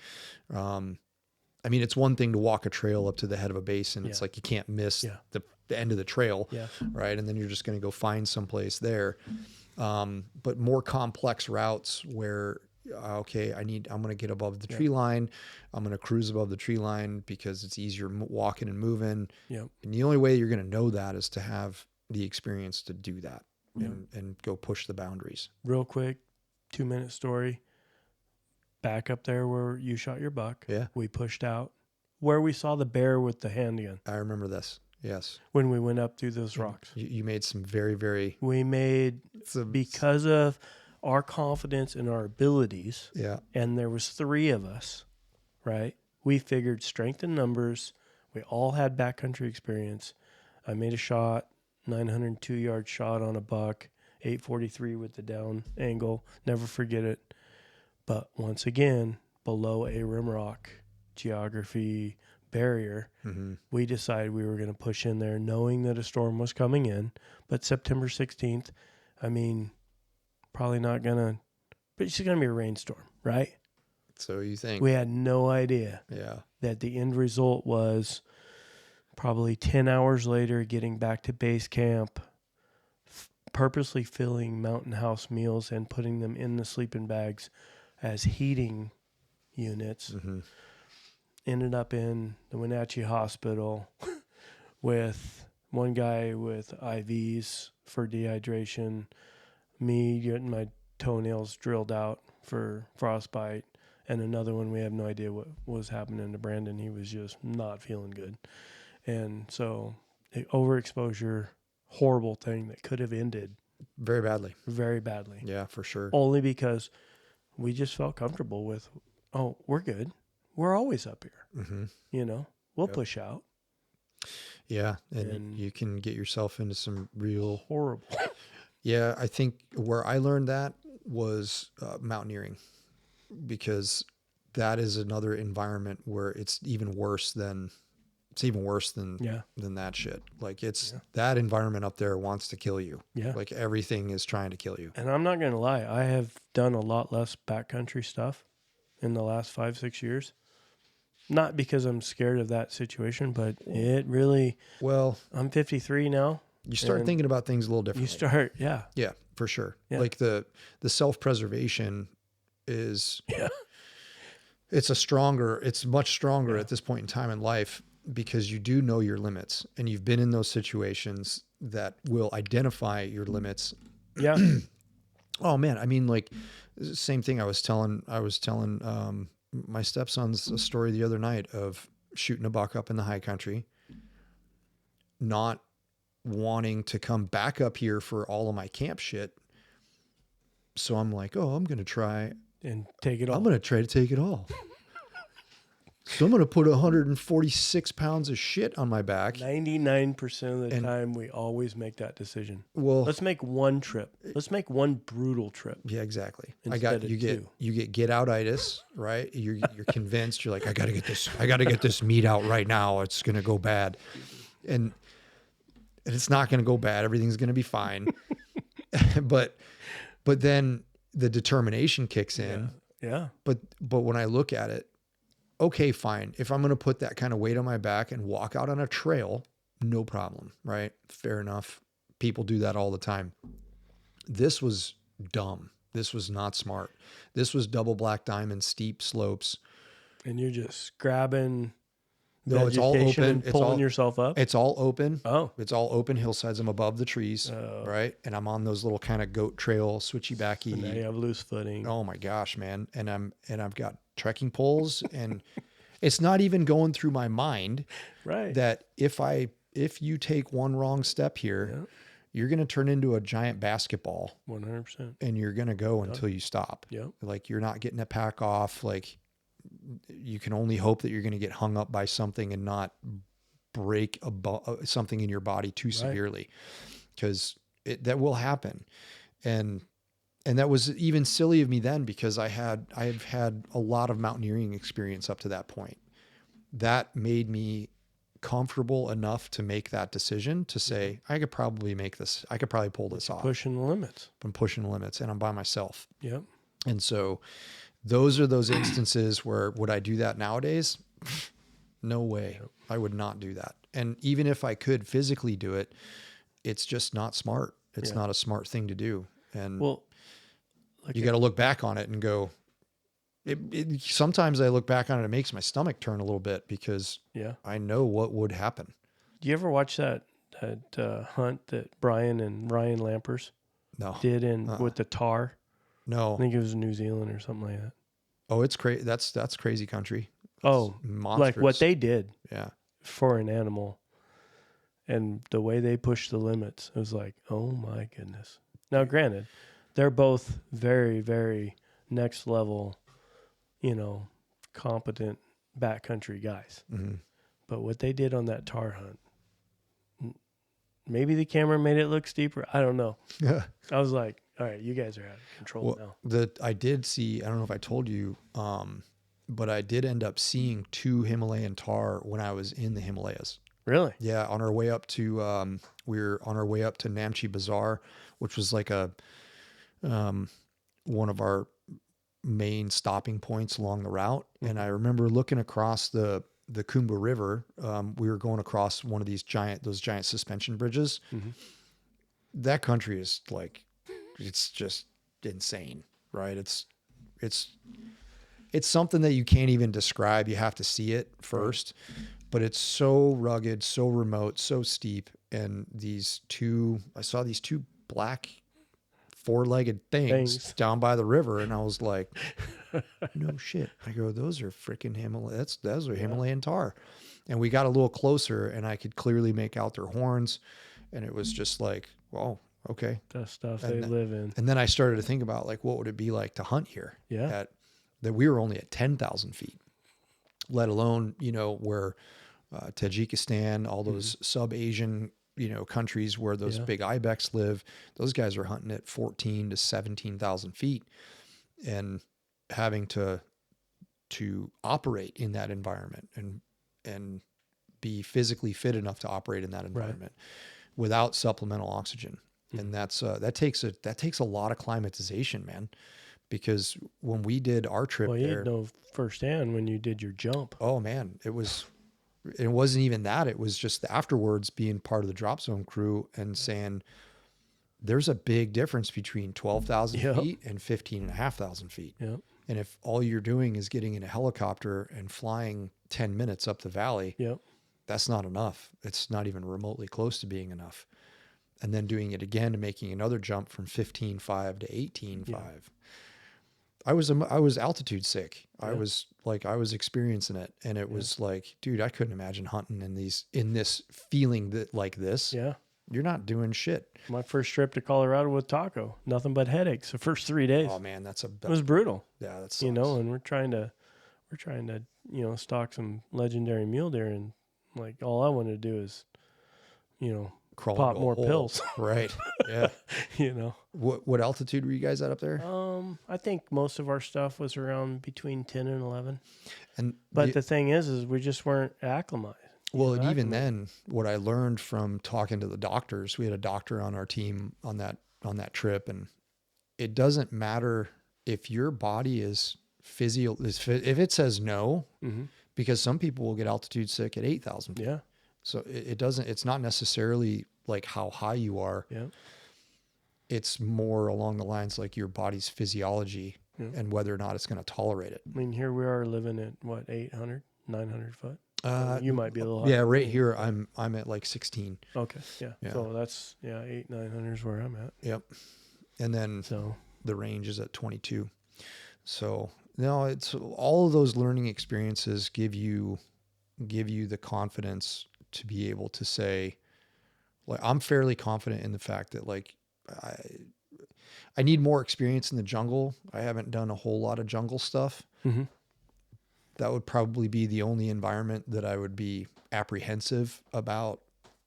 I mean, it's one thing to walk a trail up to the head of a basin. It's like you can't miss the end of the trail, right? And then you're just going to go find someplace there. But more complex routes where, okay, I'm going to get above the tree line. I'm going to cruise above the tree line because it's easier walking and moving. And the only way you're going to know that is to have the experience to do that and go push the boundaries. Real quick, 2-minute story. Back up there where you shot your buck. Yeah. We pushed out where we saw the bear with the handgun. I remember this. Yes. When we went up through those rocks. You made some very, very... We made, because of our confidence in our abilities, and there was 3 of us, right? We figured strength in numbers. We all had backcountry experience. I made a shot, 902-yard shot on a buck, 843 with the down angle. Never forget it. But once again, below a rim rock, geography, barrier, we decided we were going to push in there knowing that a storm was coming in. But September 16th, I mean, probably not going to, but it's going to be a rainstorm, right? So you think. We had no idea Yeah. that the end result was probably 10 hours later getting back to base camp, purposely filling Mountain House meals and putting them in the sleeping bags as heating units. Ended up in the Wenatchee Hospital with one guy with IVs for dehydration, me getting my toenails drilled out for frostbite, and another one, we have no idea what was happening to Brandon. He was just not feeling good. And so the overexposure, horrible thing that could have ended Very badly. very badly. Yeah, for sure. Only because we just felt comfortable with, oh, we're good. We're always up here. You know, we'll push out. Yeah. And you can get yourself into some real Horrible. Yeah. I think where I learned that was mountaineering, because that is another environment where it's even worse than that shit. Like that environment up there wants to kill you. Yeah. Like everything is trying to kill you. And I'm not going to lie. I have done a lot less backcountry stuff in the last 5-6 years. Not because I'm scared of that situation, but it really, I'm 53 now. You start thinking about things a little differently. You start, Yeah, for sure. Yeah. Like the self-preservation is, it's much stronger at this point in time in life, because you do know your limits and you've been in those situations that will identify your limits. Yeah. Oh man. I mean, like, same thing I was telling my stepson's a story the other night of shooting a buck up in the high country, not wanting to come back up here for all of my camp shit. So I'm like, oh, I'm going to try and take it all. I'm going to try to take it all. So I'm going to put 146 pounds of shit on my back. 99% of the time, we always make that decision. Well, let's make one trip. Let's make one brutal trip. Yeah, exactly. You get out-itis, right? You're convinced. You're like, I got to get this meat out right now. It's going to go bad. And it's not going to go bad. Everything's going to be fine. but then the determination kicks in. Yeah. But when I look at it, okay, fine. If I'm going to put that kind of weight on my back and walk out on a trail, no problem, right? Fair enough. People do that all the time. This was dumb. This was not smart. This was double black diamond, steep slopes. And you're just grabbing No, it's all open. And pulling yourself up? It's all open. Oh. It's all open hillsides. I'm above the trees, right? And I'm on those little kind of goat trail, switchy backy. And now you have loose footing. Oh my gosh, man. And I've got trekking poles, and it's not even going through my mind right. that if you take one wrong step here, you're going to turn into a giant basketball. 100%. And you're going to go until you stop. Yep. Like, you're not getting a pack off. Like, you can only hope that you're going to get hung up by something and not break something in your body too severely, because that will happen. And that was even silly of me then, because I've had a lot of mountaineering experience up to that point. That made me comfortable enough to make that decision to say, I could probably make this. I could probably pull this off. Pushing the limits. I'm pushing the limits, and I'm by myself. Yep. And so those are those instances where, would I do that nowadays? No way. Yep. I would not do that. And even if I could physically do it, it's just not smart. It's not a smart thing to do. And you got to look back on it and go, sometimes I look back on it, it makes my stomach turn a little bit, because I know what would happen. Do you ever watch that hunt that Brian and Ryan Lampers did with the tar? No. I think it was New Zealand or something like that. Oh, it's crazy. That's crazy country. That's like what they did for an animal, and the way they pushed the limits, it was like, oh my goodness. Now, granted, they're both very, very next level, competent backcountry guys. Mm-hmm. But what they did on that tar hunt, maybe the camera made it look steeper. I don't know. Yeah. I was like, all right, you guys are out of control now. I did see, I don't know if I told you, but I did end up seeing 2 Himalayan tahr when I was in the Himalayas. Really? Yeah, on our way up to we were on our way up to Namche Bazaar, which was like a one of our main stopping points along the route. And I remember looking across the Kumbh River. We were going across one of those giant suspension bridges. That country is like, it's just insane, right? It's something that you can't even describe. You have to see it first, but it's so rugged, so remote, so steep. And I saw these 2 black 4-legged things down by the river. And I was like, no shit. I go, those are freaking those are Himalayan tahr. And we got a little closer and I could clearly make out their horns. And it was just like, well, okay. The stuff they live in. And then I started to think about like, what would it be like to hunt here? Yeah. That we were only at 10,000 feet, let alone, where Tajikistan, all those sub-Asian, countries where those big ibex live, those guys are hunting at 14 to 17,000 feet and having to operate in that environment and be physically fit enough to operate in that environment without supplemental oxygen. And that takes a lot of climatization, man, because when we did our trip you there, know firsthand when you did your jump. Oh man, it wasn't even that. It was just afterwards being part of the drop zone crew and saying there's a big difference between 12,000 feet and 15,500 feet. Yep. And if all you're doing is getting in a helicopter and flying 10 minutes up the valley, that's not enough. It's not even remotely close to being enough. And then doing it again and making another jump from 15.5 to 18.5. Yeah. I was altitude sick. Yeah. I was experiencing it, and it was like, dude, I couldn't imagine hunting in this feeling that like this. Yeah. You're not doing shit. My first trip to Colorado with Taco, nothing but headaches the first 3 days. Oh man, it was brutal. Yeah, that's and we're trying to stock some legendary mule deer, and like all I want to do is, pop more pills. Right. Yeah. What altitude were you guys at up there? I think most of our stuff was around between 10 and 11. But the thing is we just weren't acclimated. Well, and even then, what I learned from talking to the doctors, we had a doctor on our team on that trip, and it doesn't matter if your body is if it says no, because some people will get altitude sick at 8,000 feet. Yeah. So it's not necessarily like how high you are. Yeah. It's more along the lines like your body's physiology and whether or not it's going to tolerate it. I mean, here we are living at what, 800, 900 foot? You might be a little higher. Yeah, right here I'm at like 16. Okay. Yeah. So that's 800-900 is where I'm at. Yep. And then the range is at 22. So no, it's all of those learning experiences give you the confidence to be able to say, like, I'm fairly confident in the fact that like I need more experience in the jungle. I haven't done a whole lot of jungle stuff. Mm-hmm. That would probably be the only environment that I would be apprehensive about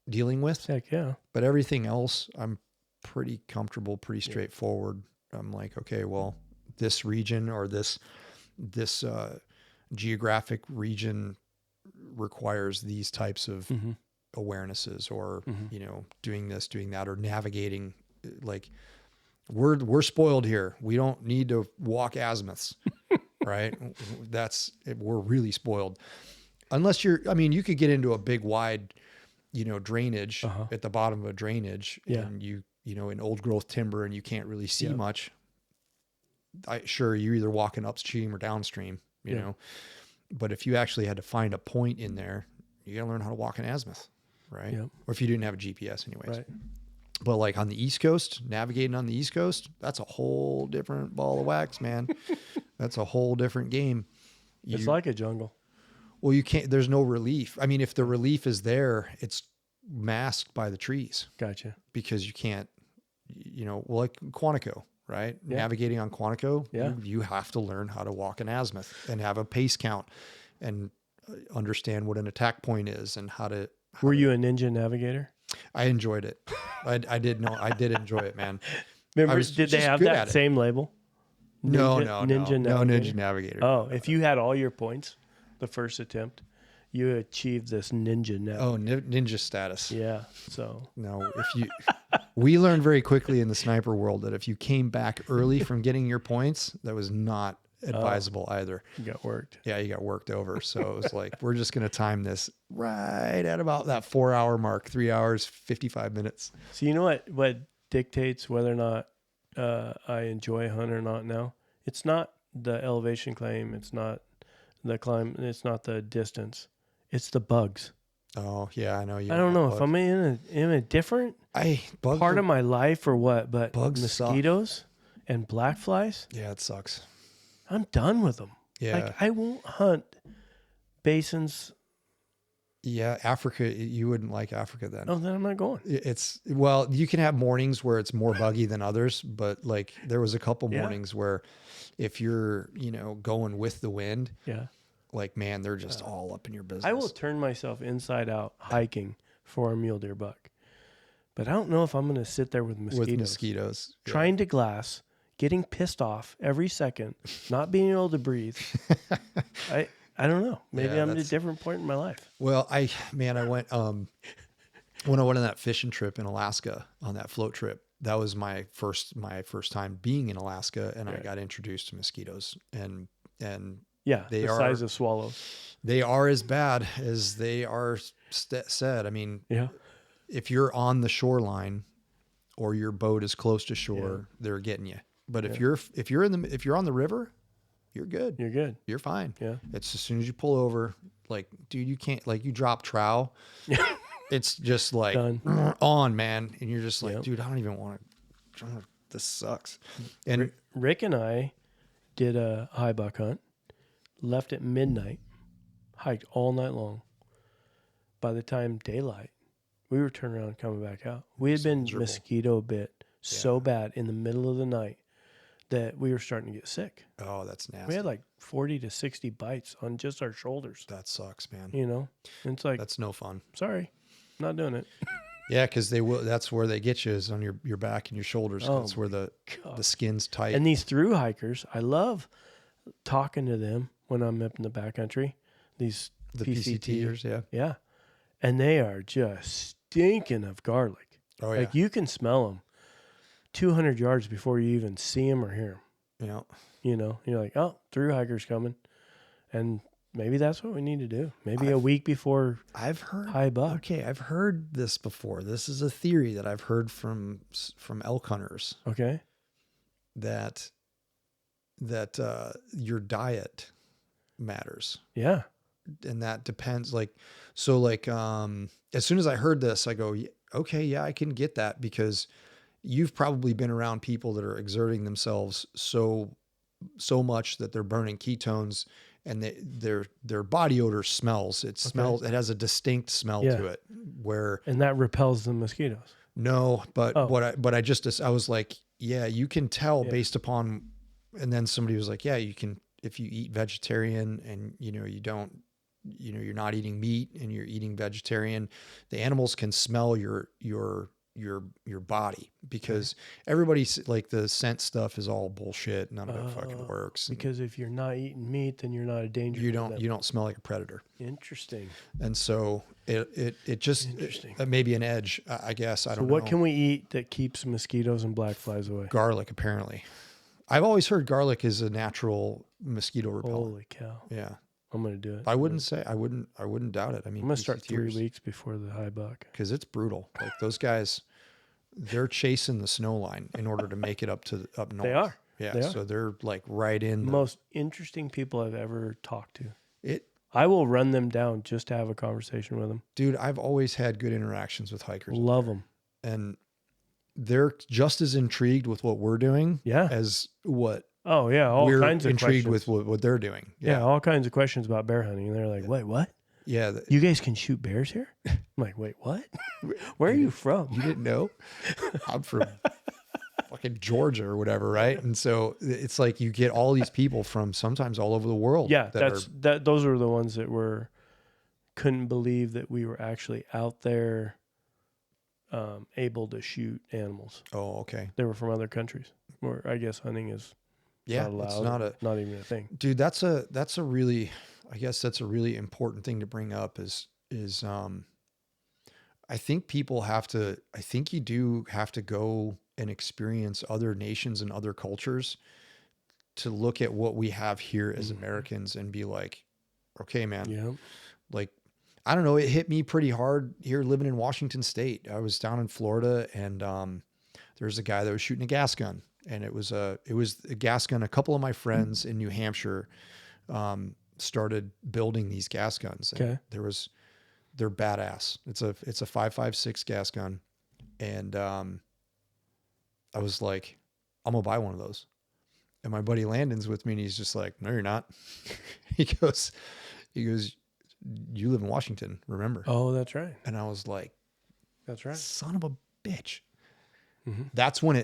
dealing with. Heck yeah. But everything else, I'm pretty comfortable, pretty straightforward. I'm like, okay, well, this region or this geographic region requires these types of awarenesses or, doing this, doing that, or navigating. Like we're spoiled here. We don't need to walk azimuths, right? We're really spoiled. Unless you could get into a big, wide, drainage at the bottom of a drainage and in old growth timber and you can't really see much. You're either walking upstream or downstream, you know, but if you actually had to find a point in there, you got to learn how to walk an azimuth, right? Yep. Or if you didn't have a GPS anyways. Right. But like on the East Coast, navigating on the East Coast, that's a whole different ball of wax, man. That's a whole different game. It's like a jungle. Well, there's no relief. I mean, if the relief is there, it's masked by the trees. Gotcha. Because you can't, like Quantico, right? Yeah. Navigating on Quantico, you have to learn how to walk an azimuth and have a pace count and understand what an attack point is and how to. Were you a ninja navigator? I enjoyed it. I did enjoy it, man. Remember, did they have that same label? No, Ninja no Navigator? Ninja Navigator. Oh, if you had all your points the first attempt, you achieved this Ninja Navigator. Oh, ninja status. Yeah, so. No, we learned very quickly in the sniper world that if you came back early from getting your points, that was not advisable either. You got worked. Yeah, you got worked over. So it was like, we're just going to time this right at about that 4 hour mark, 3 hours, 55 minutes. So you know what dictates whether or not I enjoy a hunt or not now? It's not the elevation claim. It's not the climb. It's not the distance. It's the bugs. Oh yeah, I know you. I don't know if I'm in a different part of my life or what, but bugs mosquitoes and black flies. Yeah, it sucks. I'm done with them. Yeah. Like I won't hunt basins. Yeah, Africa, you wouldn't like Africa then. Oh, then I'm not going. Well, you can have mornings where it's more buggy than others, but like there was a couple mornings where if you're, going with the wind, like, man, they're just all up in your business. I will turn myself inside out hiking for a mule deer buck, but I don't know if I'm going to sit there with mosquitoes. Trying to glass, getting pissed off every second, not being able to breathe. I don't know. Maybe I'm at a different point in my life. Well, I went, when I went on that fishing trip in Alaska on that float trip, that was my first time being in Alaska, and I got introduced to mosquitoes, and they are size of swallows. They are as bad as they are said. I mean, if you're on the shoreline or your boat is close to shore, they're getting you. But if you're on the river, you're good. You're good. You're fine. Yeah. It's as soon as you pull over, like, dude, you can't, like, you drop trow. It's just like on, man. And you're just like, dude, I don't even want to, this sucks. And Rick and I did a high buck hunt, left at midnight, hiked all night long. By the time daylight, we were turning around and coming back out. We had been mosquito bit so bad in the middle of the night that we were starting to get sick. Oh, that's nasty. We had like 40 to 60 bites on just our shoulders. That sucks, man. And it's like, that's no fun. Sorry, not doing it. Yeah, because that's where they get you, is on your back and your shoulders. That's where the skin's tight. And these through hikers, I love talking to them when I'm up in the backcountry. The PCTers, yeah, and they are just stinking of garlic. Oh yeah, like you can smell them 200 yards before you even see them or hear them. Yeah, you're like, oh, through hikers coming, and maybe that's what we need to do. Maybe a week before I've heard high buck. Okay, I've heard this before. This is a theory that I've heard from elk hunters. Okay, that your diet matters. Yeah. And that depends. As soon as I heard this, I go, okay, yeah, I can get that, because you've probably been around people that are exerting themselves so much that they're burning ketones, and their body odor smells. It smells. It has a distinct smell to it. And that repels the mosquitoes. No, but I was like, yeah, you can tell based upon. And then somebody was like, yeah, you can, if you eat vegetarian and you're not eating meat and you're eating vegetarian, the animals can smell your body, because everybody's like, the scent stuff is all bullshit. None of it fucking works. Because if you're not eating meat, then you're not a danger. You don't smell like a predator. Interesting. And so it just, may be an edge, I guess. I don't know. So what can we eat that keeps mosquitoes and black flies away? Garlic, apparently. I've always heard garlic is a natural mosquito repellent. Holy cow. Yeah. I'm going to do it. I wouldn't doubt it. I mean, I'm going to start 3 weeks before the high buck. Because it's brutal. Like, those guys, they're chasing the snow line in order to make it up north. They are. Yeah. So they're like right in. The most interesting people I've ever talked to. I will run them down just to have a conversation with them. Dude, I've always had good interactions with hikers. Love them. And they're just as intrigued with what we're doing as what all kinds of intrigued questions. with what they're doing. Yeah, all kinds of questions about bear hunting. And they're like, wait, what? Yeah. You guys can shoot bears here? I'm like, wait, what? Where are you from? You didn't know? I'm from fucking Georgia or whatever, right? And so it's like you get all these people from sometimes all over the world. Yeah, those are the ones that couldn't believe that we were actually out there able to shoot animals. Oh, okay. They were from other countries where I guess hunting is Yeah, not allowed. it's not not even a thing. dude, that's a really, I guess that's a really important thing to bring up is I think you do have to go and experience other nations and other cultures to look at what we have here as Americans and be like, okay, man, Yeah. like, I don't know. It hit me pretty hard here living in Washington State. I was down in Florida and, there's a guy that was shooting a gas gun, and it was a gas gun. A couple of my friends in New Hampshire, started building these gas guns. And Okay. they're badass. It's a 5.56 gas gun. And, I was like, I'm gonna buy one of those. And my buddy Landon's with me and he's just like, no, you're not. he goes, you live in Washington, remember? Oh, that's right. And I was like, That's right. son of a bitch. Mm-hmm. That's when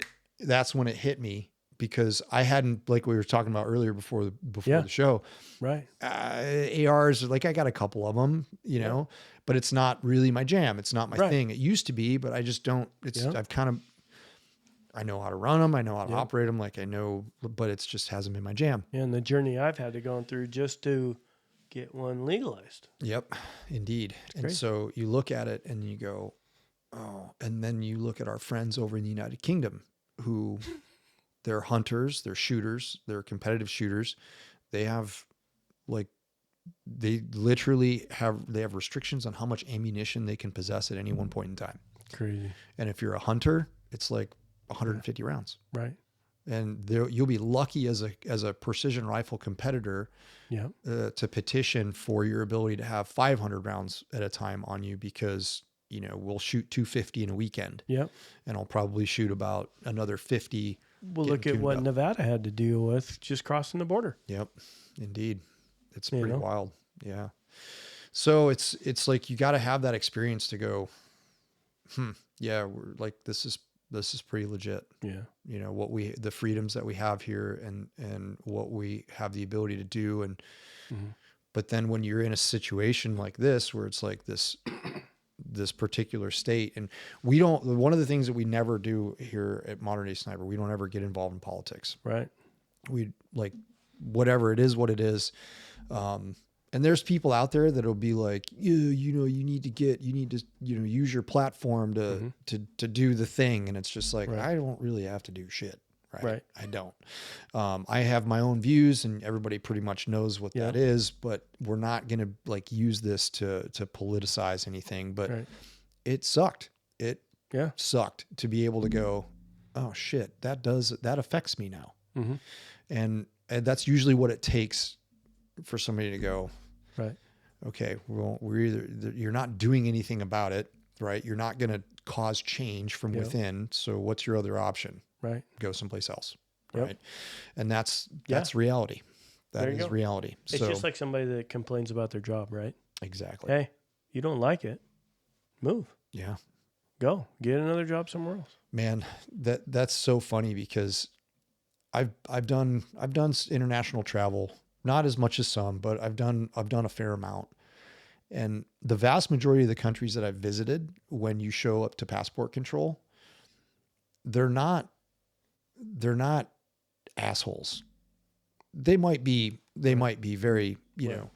it hit me, because I hadn't, like we were talking about earlier before Yeah. the show, Right. ARs, like I got a couple of them, you know, but it's not really my jam. It's not my Right. thing. It used to be, but I just don't, I know how to run them. I know how to operate them. Like I know, but it's just hasn't been my jam. And the journey I've had to go through just to get one legalized. Yep, indeed. And crazy. so you look at it and you go, oh, and then you look at our friends over in the United Kingdom who they're hunters, they're shooters, they're competitive shooters. They have they literally have restrictions on how much ammunition they can possess at any one point in time. Crazy. And if you're a hunter, it's like 150 rounds. Right. And you'll be lucky as a precision rifle competitor Yeah. to petition for your ability to have 500 rounds at a time on you, because, you know, we'll shoot 250 in a weekend. Yep. And I'll probably shoot about another 50. Well, look at what Nevada had to deal with just crossing the border. Yep. Indeed. It's You pretty know? wild. Yeah. So it's like, you got to have that experience to go, yeah, we're like, this is pretty legit. Yeah. You know, the freedoms that we have here and what we have the ability to do. And, but then when you're in a situation like this, where it's like this particular state, and one of the things that we never do here at Modern Day Sniper, we don't ever get involved in politics. Right. We like, whatever it is, what it is. And there's people out there that'll be like, you know, you need to, you know, use your platform to do the thing. And it's just like, Right. I don't really have to do shit. Right. I don't. I have my own views, and everybody pretty much knows what that is, but we're not going to like use this to politicize anything, but it sucked. It sucked to be able to go, oh shit, that affects me now. And that's usually what it takes for somebody to go, right. Okay, well, you're not doing anything about it, right? You're not going to cause change from within. So what's your other option? Right. Go someplace else. Yep. Right. And that's reality. That is reality. It's just like somebody that complains about their job, right? Exactly. Hey, you don't like it, move. Yeah. Go get another job somewhere else. Man, that's so funny, because I've done international travel, not as much as some, but I've done a fair amount. And the vast majority of the countries that I've visited, when you show up to passport control, they're not assholes. They might be very, you know,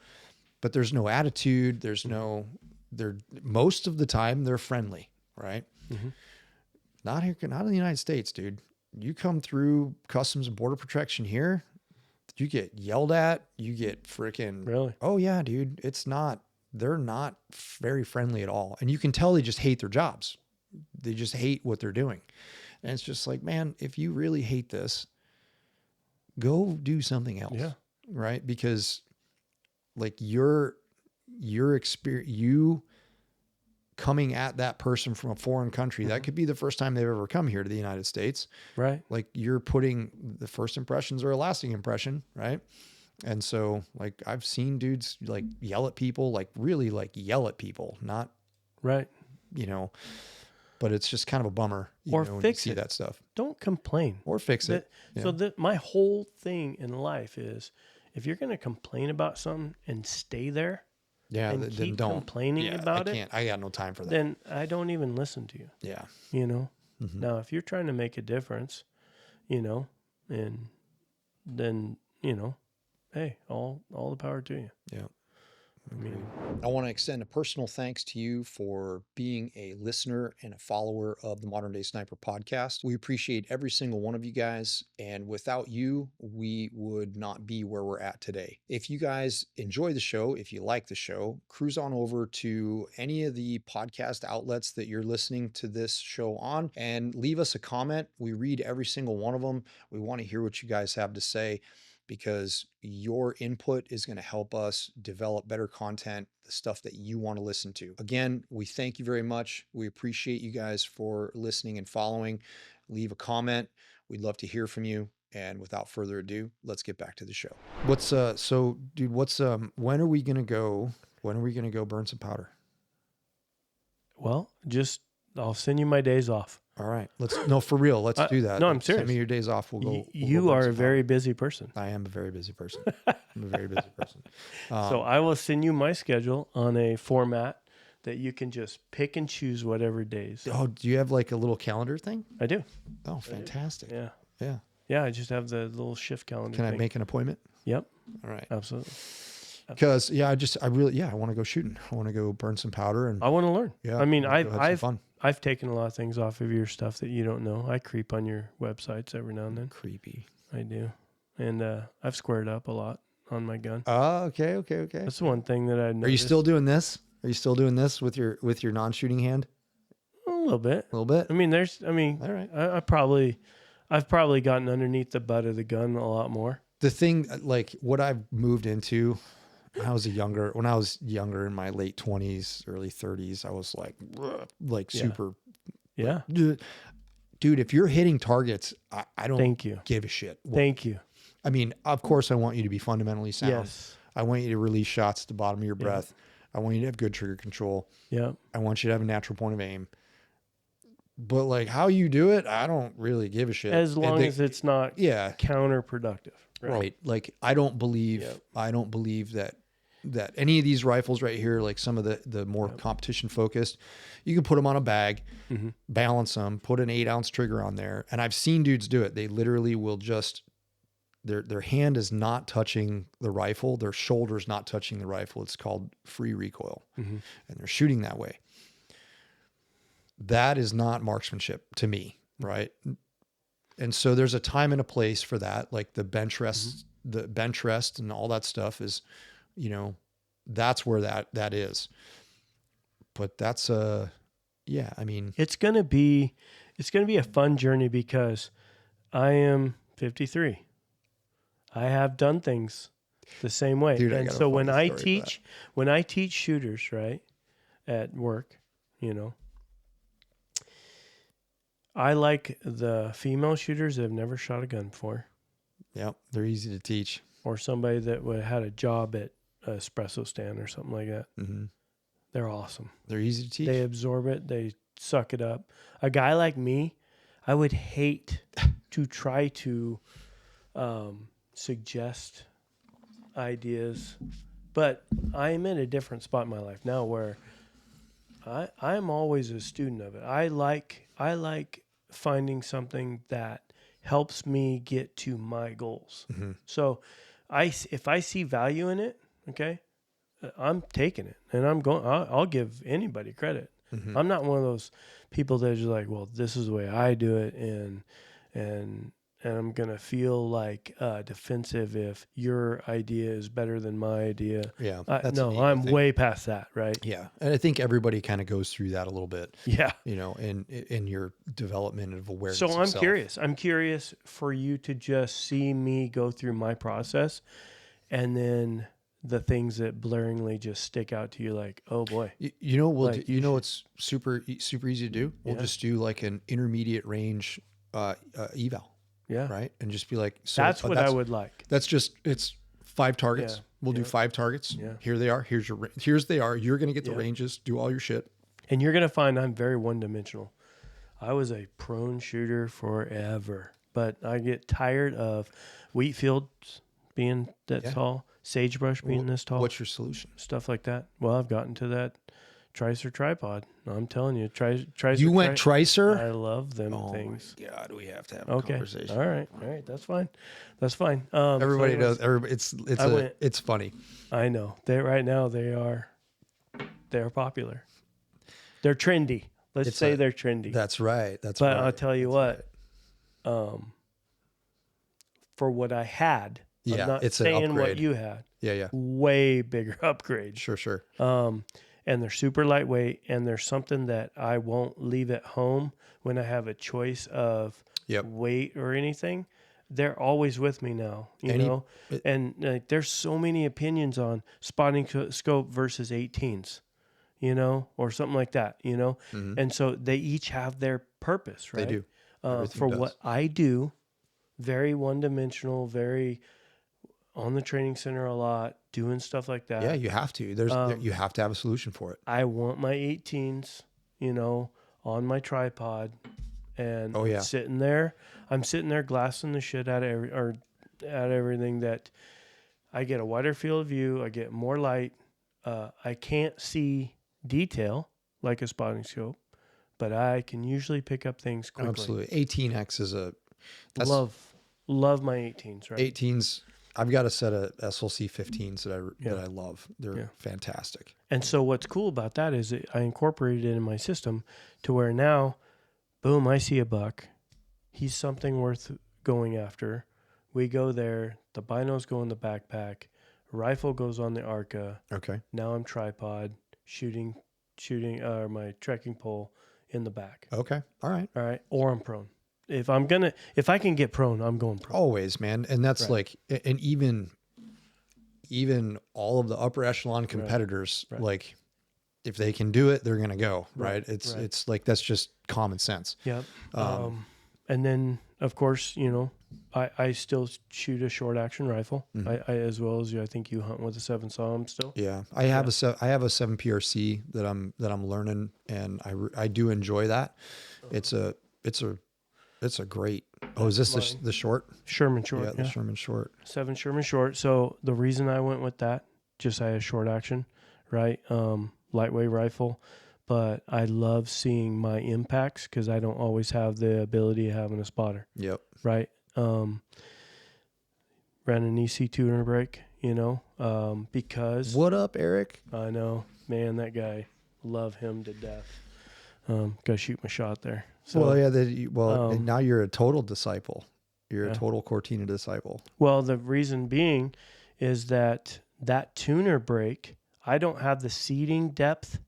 but there's no attitude. There's most of the time they're friendly, right? Not here, not in the United States, dude. You come through Customs and Border Protection here, you get yelled at, you get freaking, Really? oh yeah, dude. They're not very friendly at all. And you can tell they just hate their jobs. They just hate what they're doing. And it's just like, man, if you really hate this, go do something else. Yeah. Right. Because like your experience, you coming at that person from a foreign country, that could be the first time they've ever come here to the United States. Right. Like, you're putting the first impressions are a lasting impression. Right. And so like, I've seen dudes like yell at people, like really like yell at people, not, right. you know, but it's just kind of a bummer, Or when you fix see it. that stuff. Don't complain. Or fix it. So my whole thing in life is, if you're going to complain about something and stay there, and then keep don't complaining about it, I got no time for that. then I don't even listen to you. Yeah. You know. Now, if you're trying to make a difference, you know, and then, hey, all the power to you. Yeah. I mean, I want to extend a personal thanks to you for being a listener and a follower of the Modern Day Sniper podcast. We appreciate every single one of you guys. And without you, we would not be where we're at today. If you guys enjoy the show, if you like the show, cruise on over to any of the podcast outlets that you're listening to this show on and leave us a comment. We read every single one of them. We want to hear what you guys have to say, because your input is going to help us develop better content, the stuff that you want to listen to. Again, we thank you very much. We appreciate you guys for listening and following. Leave a comment. We'd love to hear from you. And without further ado, let's get back to the show. When are we going to go burn some powder? well, I'll send you my days off. All right. For real. Let's do that. No, I'm serious. Send me your days off. You are a very busy person. I am a very busy person. I'm a very busy person. So I will send you my schedule on a format that you can just pick and choose whatever days. Oh, do you have like a little calendar thing? I do. Oh, fantastic. Yeah. Yeah. Yeah, I just have the little shift calendar. Can I make an appointment? Yep. All right. Absolutely. Because I want to go shooting. I want to go burn some powder and I want to learn. yeah. I mean, go have some fun. I've taken a lot of things off of your stuff that you don't know. I creep on your websites every now and then. Creepy. I do. And I've squared up a lot on my gun. Oh, okay. That's one thing that I noticed. Are you still doing this? Are you still doing this with your non-shooting hand? A little bit. A little bit. I mean, All right. I've probably gotten underneath the butt of the gun a lot more. The thing, like what I've moved into, when I was younger in my late 20s, early 30s, I was like super. Yeah. Dude, if you're hitting targets, I don't Thank you. give a shit. Thank you. I mean, of course I want you to be fundamentally sound. Yes. I want you to release shots at the bottom of your breath. I want you to have good trigger control. Yeah. I want you to have a natural point of aim. But like how you do it, I don't really give a shit. As long as it's not counterproductive. Right. Like I don't believe that any of these rifles right here, like some of the more competition focused, you can put them on a bag, balance them, put an 8-ounce trigger on there. And I've seen dudes do it. They literally will just, their hand is not touching the rifle. Their shoulder's not touching the rifle. It's called free recoil. And they're shooting that way. That is not marksmanship to me. Right. And so there's a time and a place for that. Like the bench rest, and all that stuff is, that's where that is. But that's I mean, it's going to be a fun journey because I am 53. I have done things the same way. Dude, and so when I teach shooters, right, at work, I like the female shooters that have never shot a gun before. Yep. They're easy to teach. Or somebody that had a job at an espresso stand or something like that. Mm-hmm. They're awesome. They're easy to teach. They absorb it. They suck it up. A guy like me, I would hate to try to suggest ideas, but I am in a different spot in my life now where I'm always a student of it. I like finding something that helps me get to my goals. Mm-hmm. So if I see value in it, okay, I'm taking it and I'll give anybody credit. Mm-hmm. I'm not one of those people that are just like, well, this is the way I do it. And I'm going to feel like defensive if your idea is better than my idea. Yeah. I'm way past that. Right. Yeah. And I think everybody kind of goes through that a little bit. Yeah. In your development of awareness. So I'm curious for you to just see me go through my process and then the things that blaringly just stick out to you like, oh boy. It's super easy to do. We'll just do like an intermediate range eval. Yeah. Right. And just be like, so that's what I would like. It's 5 targets. Yeah. We'll do 5 targets. Yeah. Here they are. Here's they are. You're going to get the ranges, do all your shit. And you're going to find I'm very one-dimensional. I was a prone shooter forever, but I get tired of wheat fields being that tall, sagebrush being this tall. What's your solution? Stuff like that. Well, I've gotten to that Tricer tripod. I'm telling you, Tricer. You went Tricer? I love them things. Oh my God, we have to have a conversation. All right. That's fine. Everybody knows. Everybody, it's funny. I know. Right now they're popular. They're trendy. Let's say they're trendy. That's right. But I'll tell you what. Right. For what I had, I'm not it's saying an upgrade. what you had. Yeah. Way bigger upgrade. Sure. And they're super lightweight, and there's something that I won't leave at home when I have a choice of weight or anything. They're always with me now, you know? And there's so many opinions on spotting scope versus 18s, you know, or something like that, you know? Mm-hmm. And so they each have their purpose, right? They do. For what I do, very one-dimensional, very on the training center a lot, doing stuff like that. Yeah, you have to. You have to have a solution for it. I want my 18s, you know, on my tripod, and I'm sitting there glassing the shit out of everything, that I get a wider field of view, I get more light. I can't see detail like a spotting scope, but I can usually pick up things quickly. Absolutely. 18X is love my 18s, right? 18s. I've got a set of SLC 15s that I love. They're fantastic. And so what's cool about that is that I incorporated it in my system to where now, boom, I see a buck. He's something worth going after. We go there. The binos go in the backpack. Rifle goes on the ARCA. Okay. Now I'm tripod shooting my trekking pole in the back. Okay. All right. Or I'm prone. If I can get prone, I'm going prone. Always, man. And that's like, and even all of the upper echelon competitors, like if they can do it, they're going to go, right? It's like, that's just common sense. Yep. And then of course, you know, I still shoot a short action rifle. I as well as you. I think you hunt with a 7 SAUM still. Yeah. I have a 7 PRC that I'm learning, and I do enjoy that. It's a great. Oh, is this the short? Sherman short. Yeah, the Sherman short. 7 Sherman short. So the reason I went with that, just I had short action, right? Lightweight rifle, but I love seeing my impacts because I don't always have the ability of having a spotter. Yep. Right. Ran an EC tuner break, you know, because. What up, Eric? I know, man, that guy, love him to death. Got to shoot my shot there. So, now you're a total disciple. You're a total Cortina disciple. Well, the reason being is that tuner break, I don't have the seating depth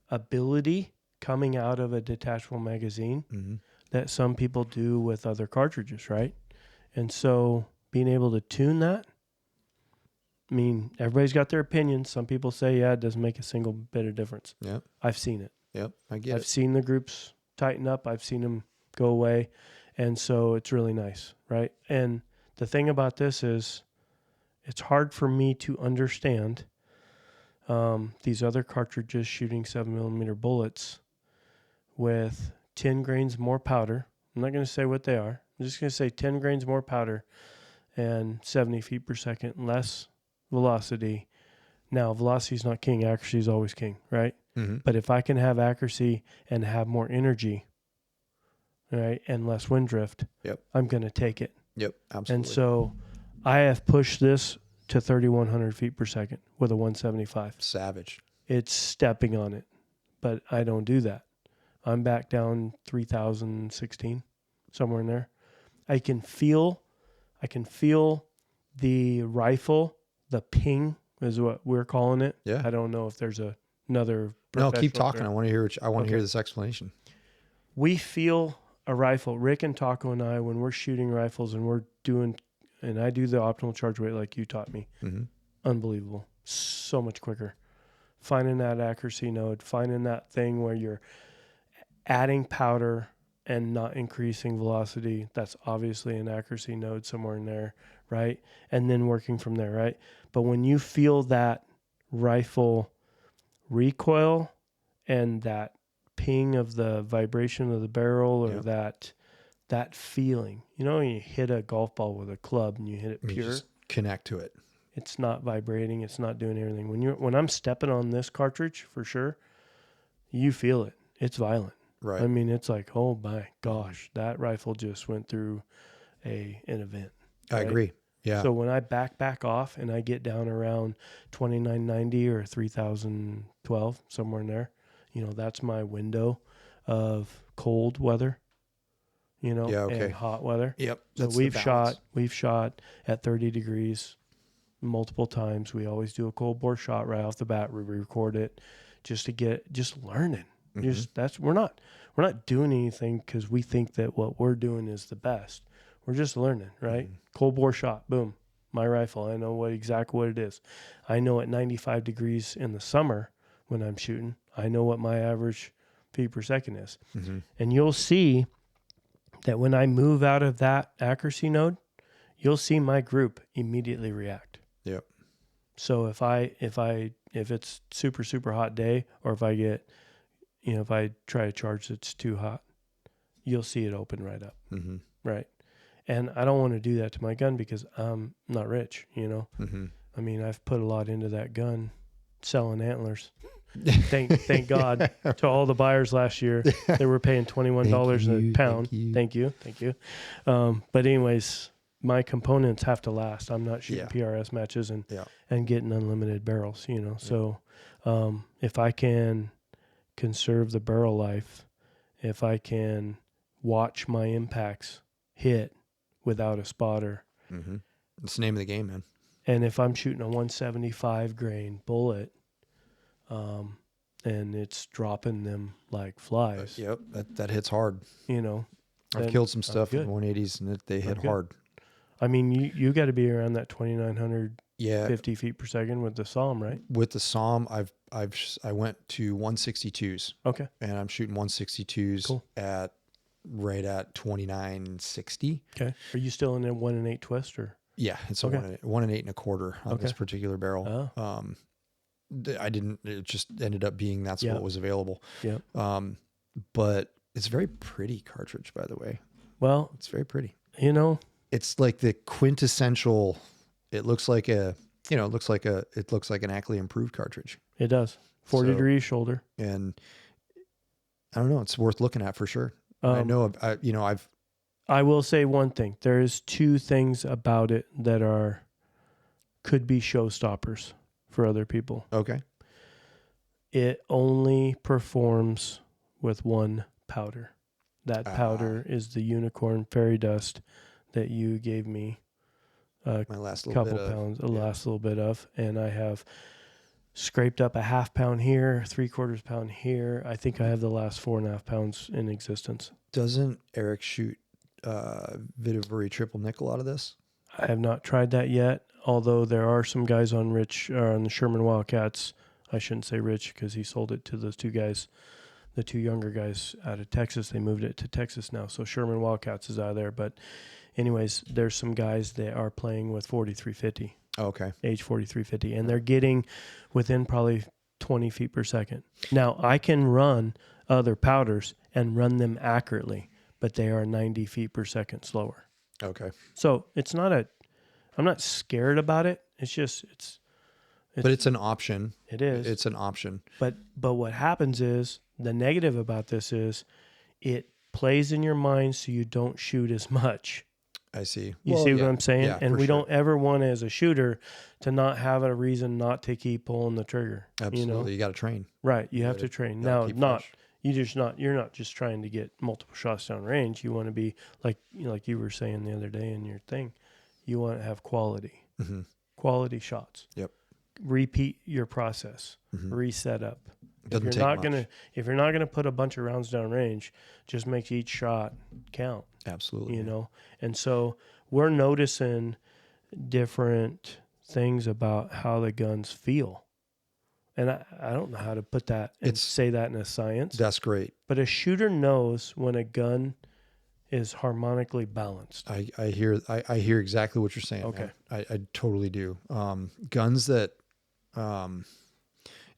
ability coming out of a detachable magazine that some people do with other cartridges, right? And so being able to tune that, I mean, everybody's got their opinions. Some people say, it doesn't make a single bit of difference. Yep. I've seen it. Yep, I get it. I've seen the groups tighten up. I've seen them go away. And so it's really nice, right? And the thing about this is it's hard for me to understand these other cartridges shooting 7mm bullets with 10 grains more powder. I'm not going to say what they are. I'm just going to say 10 grains more powder and 70 feet per second less velocity. Now, velocity is not king. Accuracy is always king, right? Mm-hmm. But if I can have accuracy and have more energy, right, and less wind drift, I'm going to take it. Yep, absolutely. And so I have pushed this to 3,100 feet per second with a 175. Savage. It's stepping on it, but I don't do that. I'm back down 3,016, somewhere in there. I can feel the rifle, the ping is what we're calling it. Yeah. I don't know if there's another. No, keep talking. I want to hear. I want to hear this explanation. We feel a rifle. Rick and Taco and I, when we're shooting rifles and we're doing, and I do the optimal charge weight like you taught me. Mm-hmm. Unbelievable. So much quicker. Finding that accuracy node, finding that thing where you're adding powder and not increasing velocity. That's obviously an accuracy node somewhere in there, right? And then working from there, right? But when you feel that rifle recoil and that ping of the vibration of the barrel, or that feeling, you know, when you hit a golf ball with a club and you hit it pure, you just connect to it. It's not vibrating. It's not doing anything. When I'm stepping on this cartridge, for sure, you feel it. It's violent. Right. I mean, it's like, oh my gosh, that rifle just went through an event. I agree. Yeah. So when I back off and I get down around 2990 or 3012, somewhere in there, that's my window of cold weather, and hot weather. Yep. So we've shot at 30 degrees multiple times. We always do a cold bore shot right off the bat. We record it just learning. We're not doing anything because we think that what we're doing is the best. We're just learning, right? Cold bore shot, boom, my rifle. I know exactly what it is. I know at 95 degrees in the summer when I'm shooting, I know what my average feet per second is. And you'll see that when I move out of that accuracy node, you'll see my group immediately react. Yep. So if it's super, super hot day, or if I get, if I try to charge that's too hot, you'll see it open right up. Right. And I don't want to do that to my gun because I'm not rich, I mean, I've put a lot into that gun selling antlers. Thank God to all the buyers last year. They were paying $21 a pound. Thank you. But anyways, my components have to last. I'm not shooting PRS matches and getting unlimited barrels, So if I can conserve the barrel life, if I can watch my impacts hit without a spotter. It's the name of the game, man. And if I'm shooting a 175 grain bullet, and it's dropping them like flies. Yep, that hits hard. I've killed some stuff with 180s and they hit hard. I mean, you got to be around that 2,950 feet per second with the SAUM, right? With the SAUM, I went to 162s. Okay. And I'm shooting 162s right at 2960. Okay. Are you still in a 1 and 8 twist or? Yeah, it's a 1 and 8 1/4 on this particular barrel. Oh. It just ended up being that's what was available. Yeah. But it's very pretty cartridge, by the way. Well, it's very pretty. It's like the quintessential. It looks like an actually improved cartridge. It does. 40 degrees shoulder. And I don't know. It's worth looking at for sure. I know. I will say one thing. There is 2 things about it that could be showstoppers for other people. Okay. It only performs with 1 powder. That powder is the unicorn fairy dust that you gave me my last little couple pounds, last little bit of, and I have scraped up a 1/2 pound here, 3/4 pound here. I think I have the last 4.5 pounds in existence. Doesn't Eric shoot Vitivery triple nickel out of this? I have not tried that yet, although there are some guys on the Sherman Wildcats. I shouldn't say Rich because he sold it to those 2 guys, the 2 younger guys out of Texas. They moved it to Texas now, so Sherman Wildcats is out of there. But anyways, there's some guys that are playing with 4350. Okay. Age 4350, and they're getting within probably 20 feet per second. Now, I can run other powders and run them accurately, but they are 90 feet per second slower. Okay. So I'm not scared about it. But it's an option. It is. It's an option. But what happens is, the negative about this is it plays in your mind so you don't shoot as much. I see. You see what I'm saying? Yeah, and we don't ever want, as a shooter, to not have a reason not to keep pulling the trigger. Absolutely. You got to train. Right. You have to train. Now, you're not just trying to get multiple shots down range. You want to be like you were saying the other day in your thing. You want to have quality. Quality shots. Yep. Repeat your process. Reset up. Doesn't if you're not gonna put a bunch of rounds down range, just make each shot count. Absolutely. And so we're noticing different things about how the guns feel. And I don't know how to put that and say that in a science. That's great. But a shooter knows when a gun is harmonically balanced. I hear exactly what you're saying. Okay. Man. I totally do. Guns that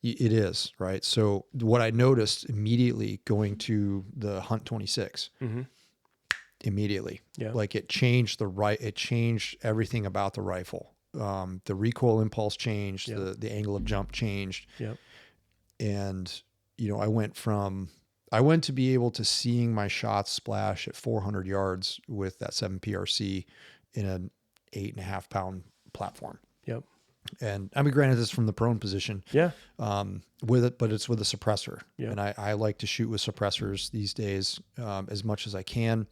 it is, right? So what I noticed immediately going to the Hunt 26, immediately, like it changed everything about the rifle. The recoil impulse changed, the angle of jump changed. And I went to be able to seeing my shots splash at 400 yards with that 7 PRC in an 8.5 pound platform. Yep. And I mean, granted, this is from the prone position. Yeah. With it, but it's with a suppressor. Yeah. And I like to shoot with suppressors these days as much as I can.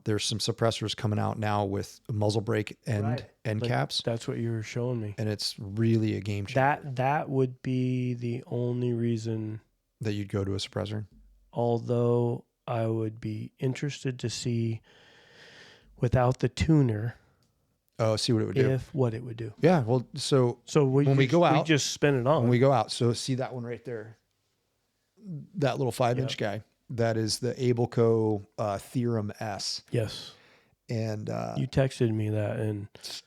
There's some suppressors coming out now with muzzle brake end caps. That's what you were showing me. And it's really a game changer. That would be the only reason that you'd go to a suppressor. Although I would be interested to see without the tuner. Oh, see what it would do. What it would do. Yeah. Well, so when we go out, we just spin it on. When we go out. So see that one right there, that little 5-inch guy. That is the Ableco Theorem S. Yes. And you texted me that, and it's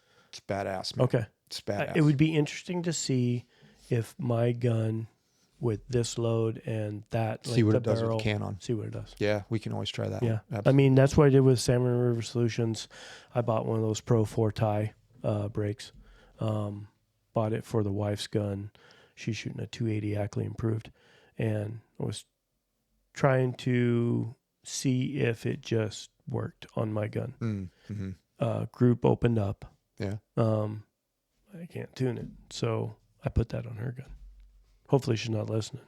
badass, man. Okay. It's badass. It would be interesting to see if my gun with this load and that, see what it does barrel, with the Canon. see what it does. Yeah, we can always try that. Yeah. Absolutely. I mean, that's what I did with Salmon River Solutions. I bought one of those Pro 4-tie brakes. Bought it for the wife's gun. She's shooting a 280 Ackley improved, and I was trying to see if it just worked on my gun. Mm-hmm. Group opened up. Yeah. I can't tune it, so I put that on her gun. Hopefully she's not listening.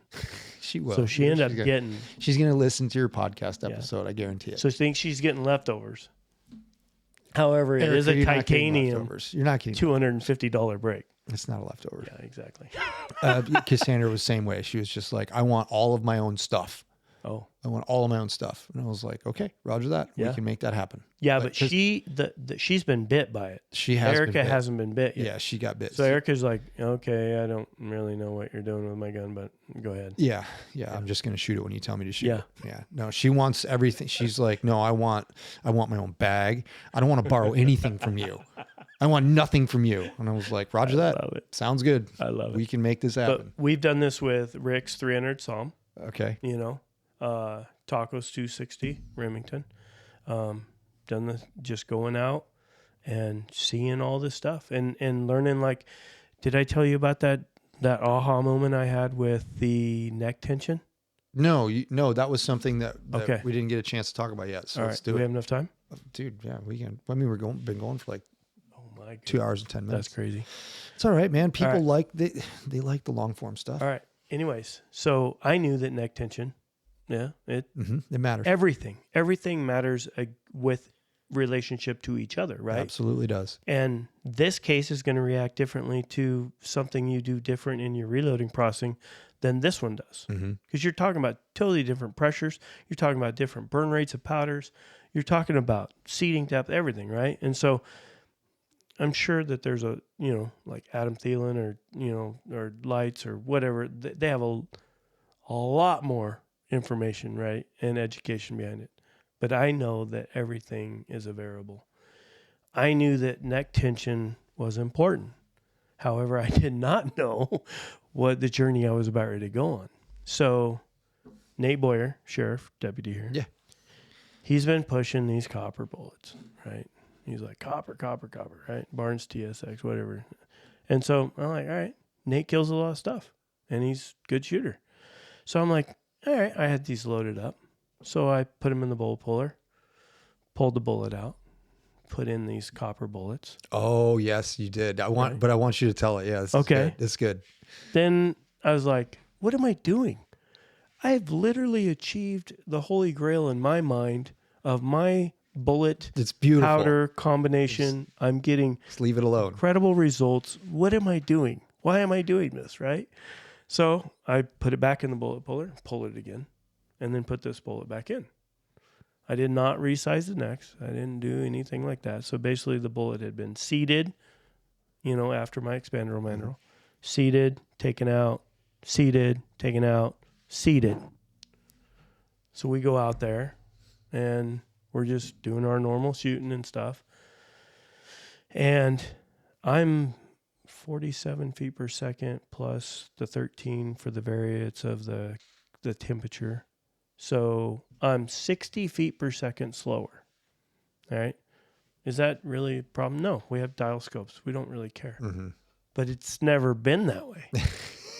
She will. So she ended up getting... She's going to listen to your podcast episode, I guarantee it. So she thinks she's getting leftovers. However, it is a you're not getting titanium leftovers. You're not getting $250 brake. It's not a leftover. Yeah, exactly. Cassandra was the same way. She was just like, I want all of my own stuff. Oh. I want all of my own stuff. And I was like, okay, roger that. Yeah. We can make that happen. Yeah, but she's been bit by it. She has Erica been bit. hasn't been bit yet. Yeah, she got bit. So Erica's like, okay, I don't really know what you're doing with my gun, but go ahead. Yeah. I'm just going to shoot it when you tell me to shoot Yeah. it. Yeah. No, she wants everything. She's like, no, I want my own bag. I don't want to borrow anything from you. I want nothing from you. And I was like, roger that. Love it. Sounds good. I love it. We can make this happen. But we've done this with Rick's 300 Psalm. Okay. Tacos 260 Remington. Done the just going out and seeing all this stuff and learning. Like, did I tell you about that aha moment I had with the neck tension? No, that was something that Okay. we didn't get a chance to talk about yet. So all let's right. do we it. have enough time? Dude, yeah, we can. I mean, been going for like 2 hours and 10 minutes. That's crazy. It's all right, man. People right. they like the long form stuff. All right. Anyways, so I knew that neck tension, it matters. Everything matters with relationship to each other, right? Absolutely does. And this case is going to react differently to something you do different in your reloading processing than this one does. Because you're talking about totally different pressures. You're talking about different burn rates of powders. You're talking about seating depth, everything, right? And so I'm sure that there's a, like Adam Thielen or Lights or whatever, they have a lot more information, right? And education behind it. But I know that everything is a variable. I knew that neck tension was important. However, I did not know what the journey I was about ready to go on. So Nate Boyer, sheriff, deputy here. Yeah. He's been pushing these copper bullets, right? He's like, copper, right? Barnes TSX, whatever. And so I'm like, all right, Nate kills a lot of stuff, and he's a good shooter. So I'm like, all right, I had these loaded up. So I put them in the bullet puller, pulled the bullet out, put in these copper bullets. Oh, yes, you did. I want you to tell it. Yeah, okay. It's good. Then I was like, what am I doing? I have literally achieved the holy grail in my mind of my bullet it's beautiful powder combination. I'm getting just leave it alone. Incredible results. What am I doing? Why am I doing this, right? So I put it back in the bullet puller, pull it again, and then put this bullet back in. I did not resize the necks. I didn't do anything like that. So basically the bullet had been seated, after my expander mandrel. Seated, taken out, seated, taken out, seated. So we go out there and we're just doing our normal shooting and stuff. And I'm 47 feet per second plus the 13 for the variance of the temperature. So I'm 60 feet per second slower. All right. Is that really a problem? No, we have dial scopes. We don't really care. But it's never been that way.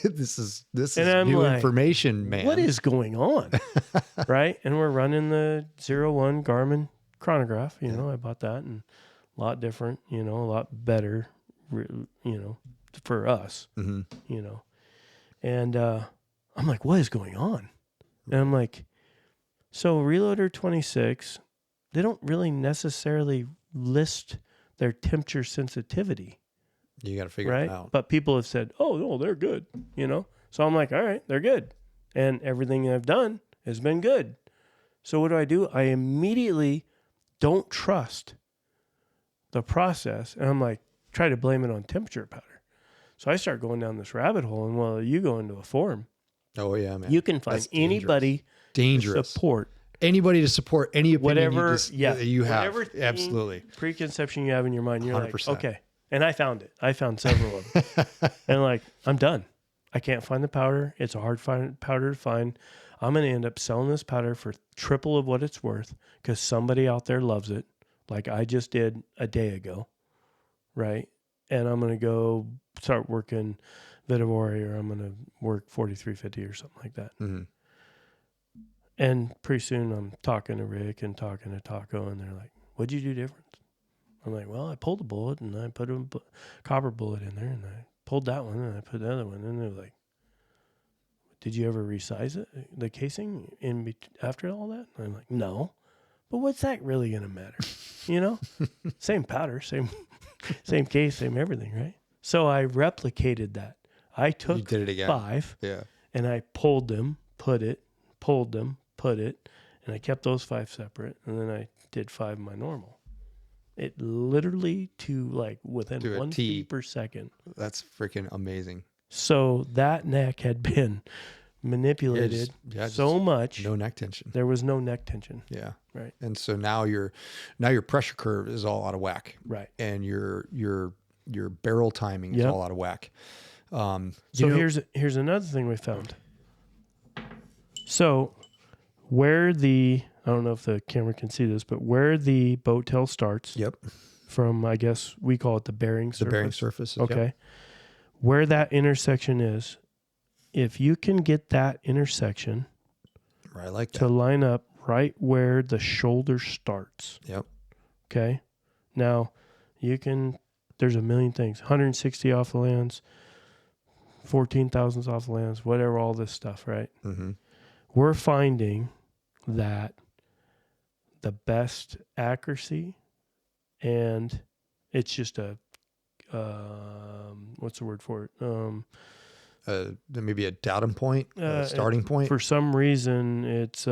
this is And I'm new like, information, man. what is going on? Right? And we're running the 01 Garmin chronograph. You know, I bought that, and a lot different, a lot better, for us, And I'm like, what is going on? And I'm like, so Reloader 26, they don't really necessarily list their temperature sensitivity. You got to figure right? it out. But people have said, oh, no, they're good, So I'm like, all right, they're good. And everything I've done has been good. So what do? I immediately don't trust the process. And I'm like, try to blame it on temperature powder. So I start going down this rabbit hole. And while you go into a forum, Oh, yeah, man. you can find anybody dangerous. to support. Anybody to support any opinion whatever, that you have. Whatever Absolutely. Preconception you have in your mind. You're 100%. like, okay. And I found it. I found several of them. And like, I'm done. I can't find the powder. It's a hard powder to find. I'm going to end up selling this powder for triple of what it's worth because somebody out there loves it, like I just did a day ago, right? And I'm going to go start working Vitavore, or I'm going to work 4350 or something like that. Mm-hmm. And pretty soon I'm talking to Rick and talking to Taco, and they're like, what'd you do different? I'm like, well, I pulled a bullet and I put a copper bullet in there, and I pulled that one and I put the other one. And they're like, did you ever resize it, the casing after all that? And I'm like, no. But what's that really going to matter? Same powder, same case, same everything, right? So I replicated that. I took You did it again. 5 Yeah. and I pulled them, put it, and I kept those 5 separate. And then I did 5 my normal. It literally to like within 1 feet per second. That's freaking amazing. So that neck had been manipulated so much. No neck tension. There was no neck tension. Yeah. Right. And so now your pressure curve is all out of whack. Right. And your barrel timing is all out of whack. So here's another thing we found. So where I don't know if the camera can see this, but where the boat tail starts. Yep. From, I guess we call it the bearing surface. The bearing surface. Okay. Yep. Where that intersection is, if you can get that intersection right, like that, to line up right where the shoulder starts. Yep. Okay. Now there's a million things. 160 off the lands, 14 thousandths off the lands, whatever, all this stuff, right? Mm-hmm. We're finding that the best accuracy, and it's just a what's the word for it? Maybe a datum point, starting point. For some reason, it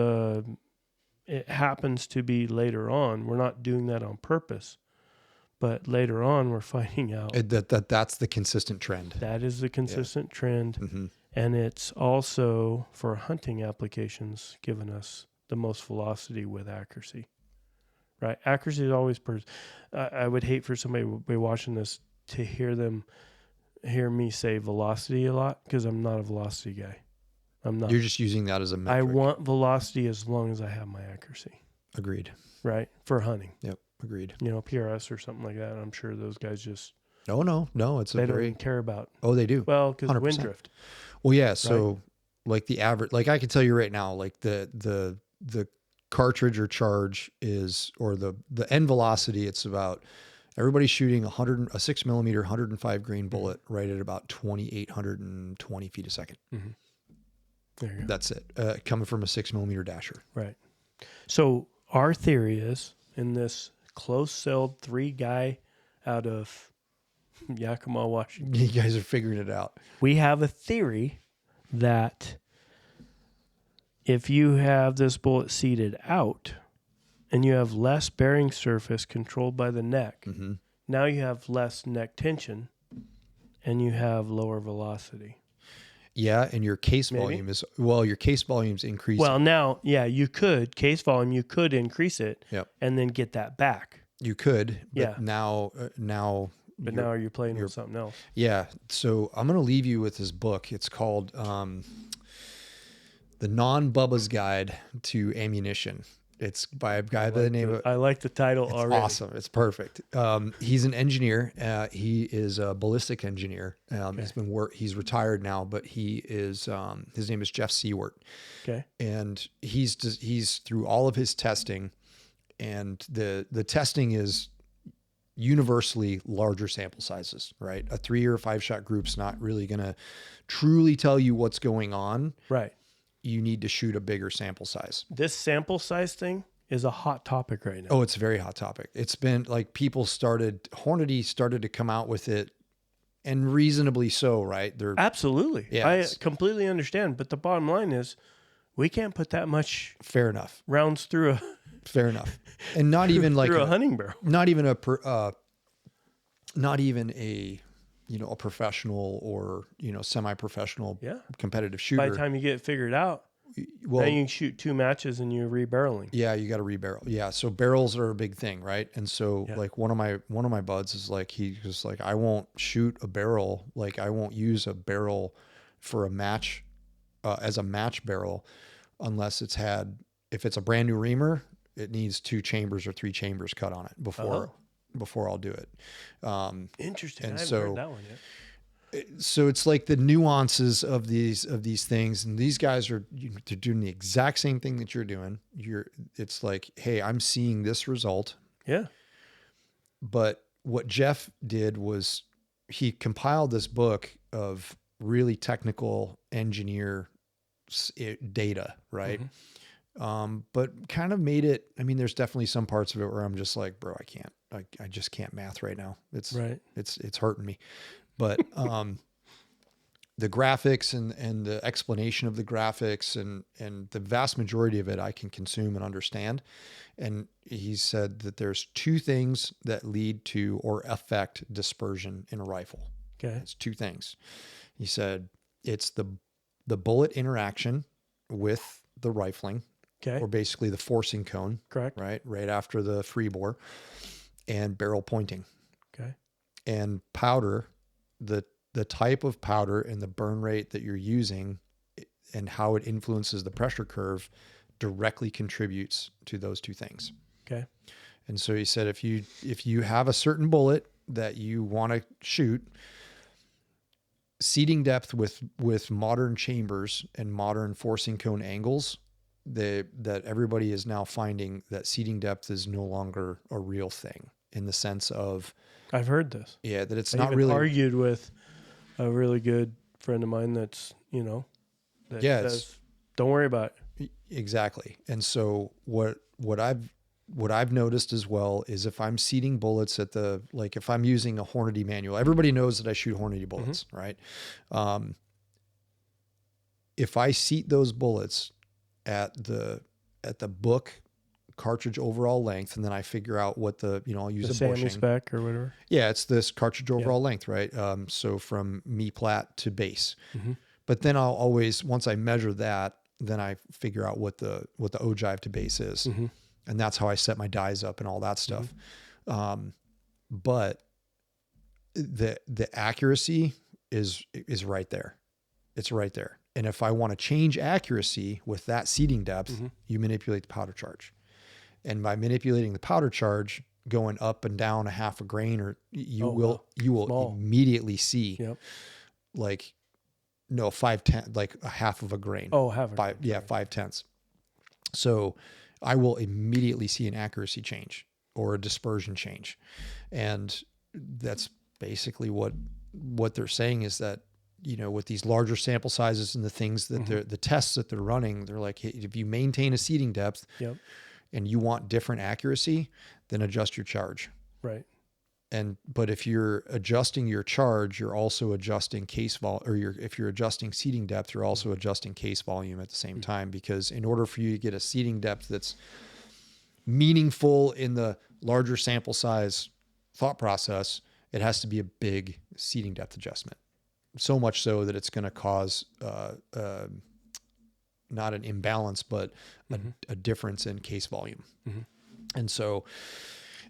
happens to be later on. We're not doing that on purpose, but later on, we're finding out that's the consistent trend. That is the consistent trend, mm-hmm. And it's also for hunting applications given us the most velocity with accuracy. Right, accuracy is always. I would hate for somebody be watching this to hear me say velocity a lot, because I'm not a velocity guy. I'm not. You're just using that as a metric. I want velocity as long as I have my accuracy. Agreed. Right? For hunting. Yep. Agreed. PRS or something like that. I'm sure those guys just. No. They don't even care about. Oh, they do. Well, because wind drift. Well, yeah. So, right? Like the average, like I can tell you right now, like the cartridge or charge is, or the end velocity, it's about. Everybody's shooting a 6mm 105 grain bullet right at about 2,820 feet a second. Mm-hmm. There you go. That's it. Coming from a 6mm dasher. Right. So our theory is, in this close-celled 3-guy out of Yakima, Washington. You guys are figuring it out. We have a theory that if you have this bullet seated out, and you have less bearing surface controlled by the neck, mm-hmm. Now you have less neck tension, and you have lower velocity. Yeah, and your case volume your case volume's increasing. Well, now, yeah, you could, case volume, you could increase it, and then get that back. You could, but yeah. Now you're playing with something else. Yeah, so I'm going to leave you with this book. It's called The Non-Bubba's Guide to Ammunition. It's by a guy by the name of. I like the title It's already. awesome. It's perfect. He's an engineer. He is a ballistic engineer. He's retired now, but he is. His name is Jeff Sewart. Okay. And he's through all of his testing, and the testing is universally larger sample sizes, right? A 3 or 5 shot group's not really going to truly tell you what's going on. Right. You need to shoot a bigger sample size. This sample size thing is a hot topic right now. Oh, it's a very hot topic. It's been like Hornady started to come out with it, and reasonably so, right? They're Absolutely. Yeah, I it's- completely understand. But the bottom line is we can't put that much fair enough. rounds through Fair enough. And not even like a hunting barrel. not even a a professional or semi-professional Yeah. competitive By shooter. the time you get it figured out, Well, then you can shoot 2 matches and you're rebarreling. yeah, you got to rebarrel. Yeah, so barrels are a big thing, right? And so Yeah. like one of my buds is like, he was like, I won't shoot a barrel, like I won't use a barrel for a match as a match barrel unless if it's a brand new reamer, it needs 2 chambers or 3 chambers cut on it before I'll do it. Interesting. And I haven't so- heard that one yet. So it's like the nuances of these things, and these guys they're doing the exact same thing that you're doing. It's like, hey, I'm seeing this result. Yeah. But what Jeff did was he compiled this book of really technical engineer data, right? But kind of made it, I mean, there's definitely some parts of it where I'm just like, bro, I just can't math right now. It's hurting me. But the graphics and the explanation of the graphics and the vast majority of it I can consume and understand. And he said that there's 2 things that lead to or affect dispersion in a rifle. Okay. It's 2 things. He said it's the bullet interaction with the rifling, Okay. or basically the forcing cone, Correct. right after the free bore, and barrel pointing. Okay. And powder, the type of powder and the burn rate that you're using and how it influences the pressure curve directly contributes to those 2 things. Okay. And so he said, if you have a certain bullet that you want to shoot, seating depth with modern chambers and modern forcing cone angles, that everybody is now finding that seating depth is no longer a real thing, in the sense of, I've heard this. yeah, that it's I not even really argued with a really good friend of mine that's, that says, don't worry about it. exactly. And so what I've noticed as well is if I'm seating bullets if I'm using a Hornady manual, everybody knows that I shoot Hornady bullets, right? If I seat those bullets at the book cartridge overall length, and then I figure out what I'll use The a SAMI bushing. spec or whatever. Yeah, it's this cartridge overall length, right? So from plat to base. But then I'll always, once I measure that, then I figure out what the ogive to base is. And that's how I set my dies up and all that stuff. But the accuracy is right there. It's right there. And if I want to change accuracy with that seating depth, you manipulate the powder charge. And by manipulating the powder charge, going up and down a half a grain, or you will Small. immediately see Yep. 5/10, like a half of a grain. Oh, have it. 5/10. So I will immediately see an accuracy change or a dispersion change. And that's basically what they're saying, is that, with these larger sample sizes and the things that the tests that they're running, they're like, hey, if you maintain a seating depth Yep. and you want different accuracy, then adjust your charge. Right. But if you're adjusting your charge, you're also adjusting case volume, or if you're adjusting seating depth, you're also adjusting case volume at the same time, because in order for you to get a seating depth that's meaningful in the larger sample size thought process, it has to be a big seating depth adjustment. So much so that it's going to cause not an imbalance, but a difference in case volume. And so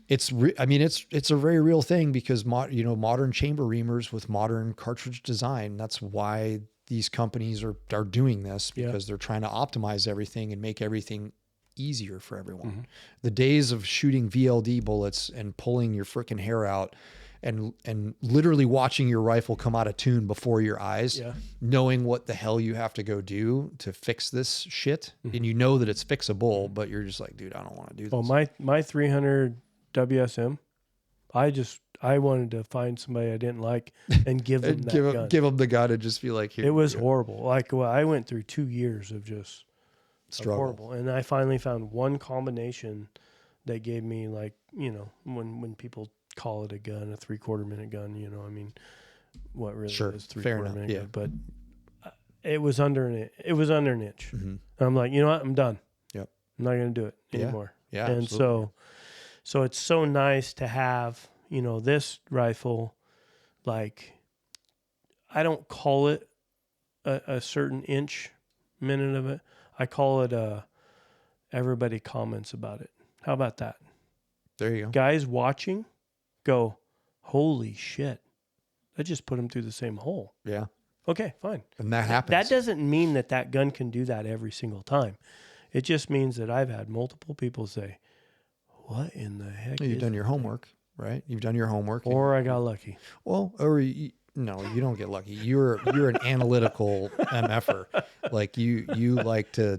it's a very real thing, because modern chamber reamers with modern cartridge design, that's why these companies are doing this, because they're trying to optimize everything and make everything easier for everyone. Mm-hmm. The days of shooting VLD bullets and pulling your freaking hair out and literally watching your rifle come out of tune before your eyes, Yeah. knowing what the hell you have to go do to fix this shit. Mm-hmm. And you know that it's fixable, but you're just like, dude, I don't want to do this. Well, my 300 WSM, I wanted to find somebody I didn't like and give them that gun. Give them the gun and just be like, here. It was horrible. Like, well, I went through 2 years of just struggle. Horrible. And I finally found one combination that gave me, like, you know, when people call it a gun, a 3/4 minute gun, you know, I mean, what really is 3/4 minute gun, but it was under an inch. Mm-hmm. And I'm like, you know what? I'm done. Yep. I'm not going to do it anymore. Yeah. And absolutely. so it's so nice to have, you know, this rifle, like, I don't call it a certain inch minute of it. I call it everybody comments about it. How about that? There you go. Guys watching go, holy shit. I just put them through the same hole. Yeah. Okay, fine. And that happens. That doesn't mean that gun can do that every single time. It just means that I've had multiple people say, what in the heck? You've done your homework, right? You've done your homework. Or I got lucky. Well, no, you don't get lucky. You're an analytical MFer. Like you like to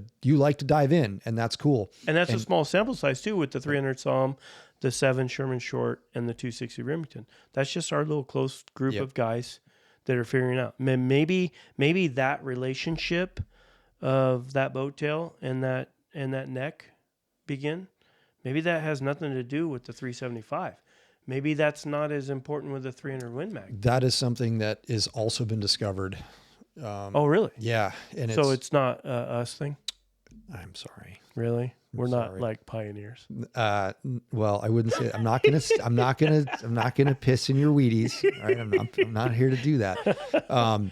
dive in, and that's cool. And that's a small sample size too, with the 300 SAUM, the 7 Sherman Short, and the 260 Remington. That's just our little close group of guys that are figuring out. Maybe that relationship of that boat tail and that neck begin. Maybe that has nothing to do with the 375. Maybe that's not as important with the 300 Win Mag. That is something that has also been discovered. Oh, really? Yeah, and so it's not a us thing. I'm sorry. We're sorry. not like pioneers. Well, I wouldn't say. I'm not gonna piss in your Wheaties. All right, I'm not here to do that.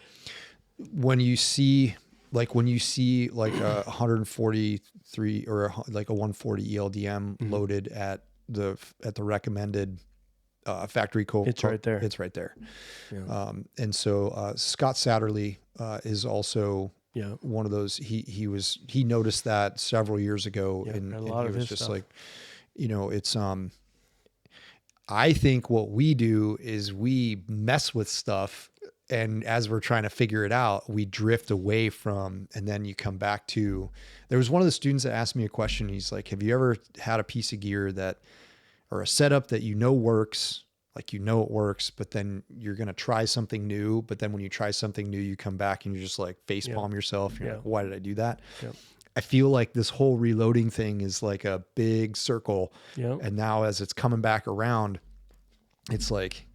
When you see like a 143 or like a 140 ELDM loaded at the recommended factory code, it's right there. It's right there. Yeah. And so Scott Satterley is also one of those. He noticed that several years ago, and a lot he of was his just stuff. like, you know, it's I think what we do is we mess with stuff, and as we're trying to figure it out, we drift away from, and then you come back to. There was one of the students that asked me a question. He's like, have you ever had a piece of gear or a setup that you know works, like you know it works, but then you're going to try something new, but then when you try something new, you come back and you're just like facepalm yourself. You're like, why did I do that? Yep. I feel like this whole reloading thing is like a big circle. Yep. And now as it's coming back around, it's like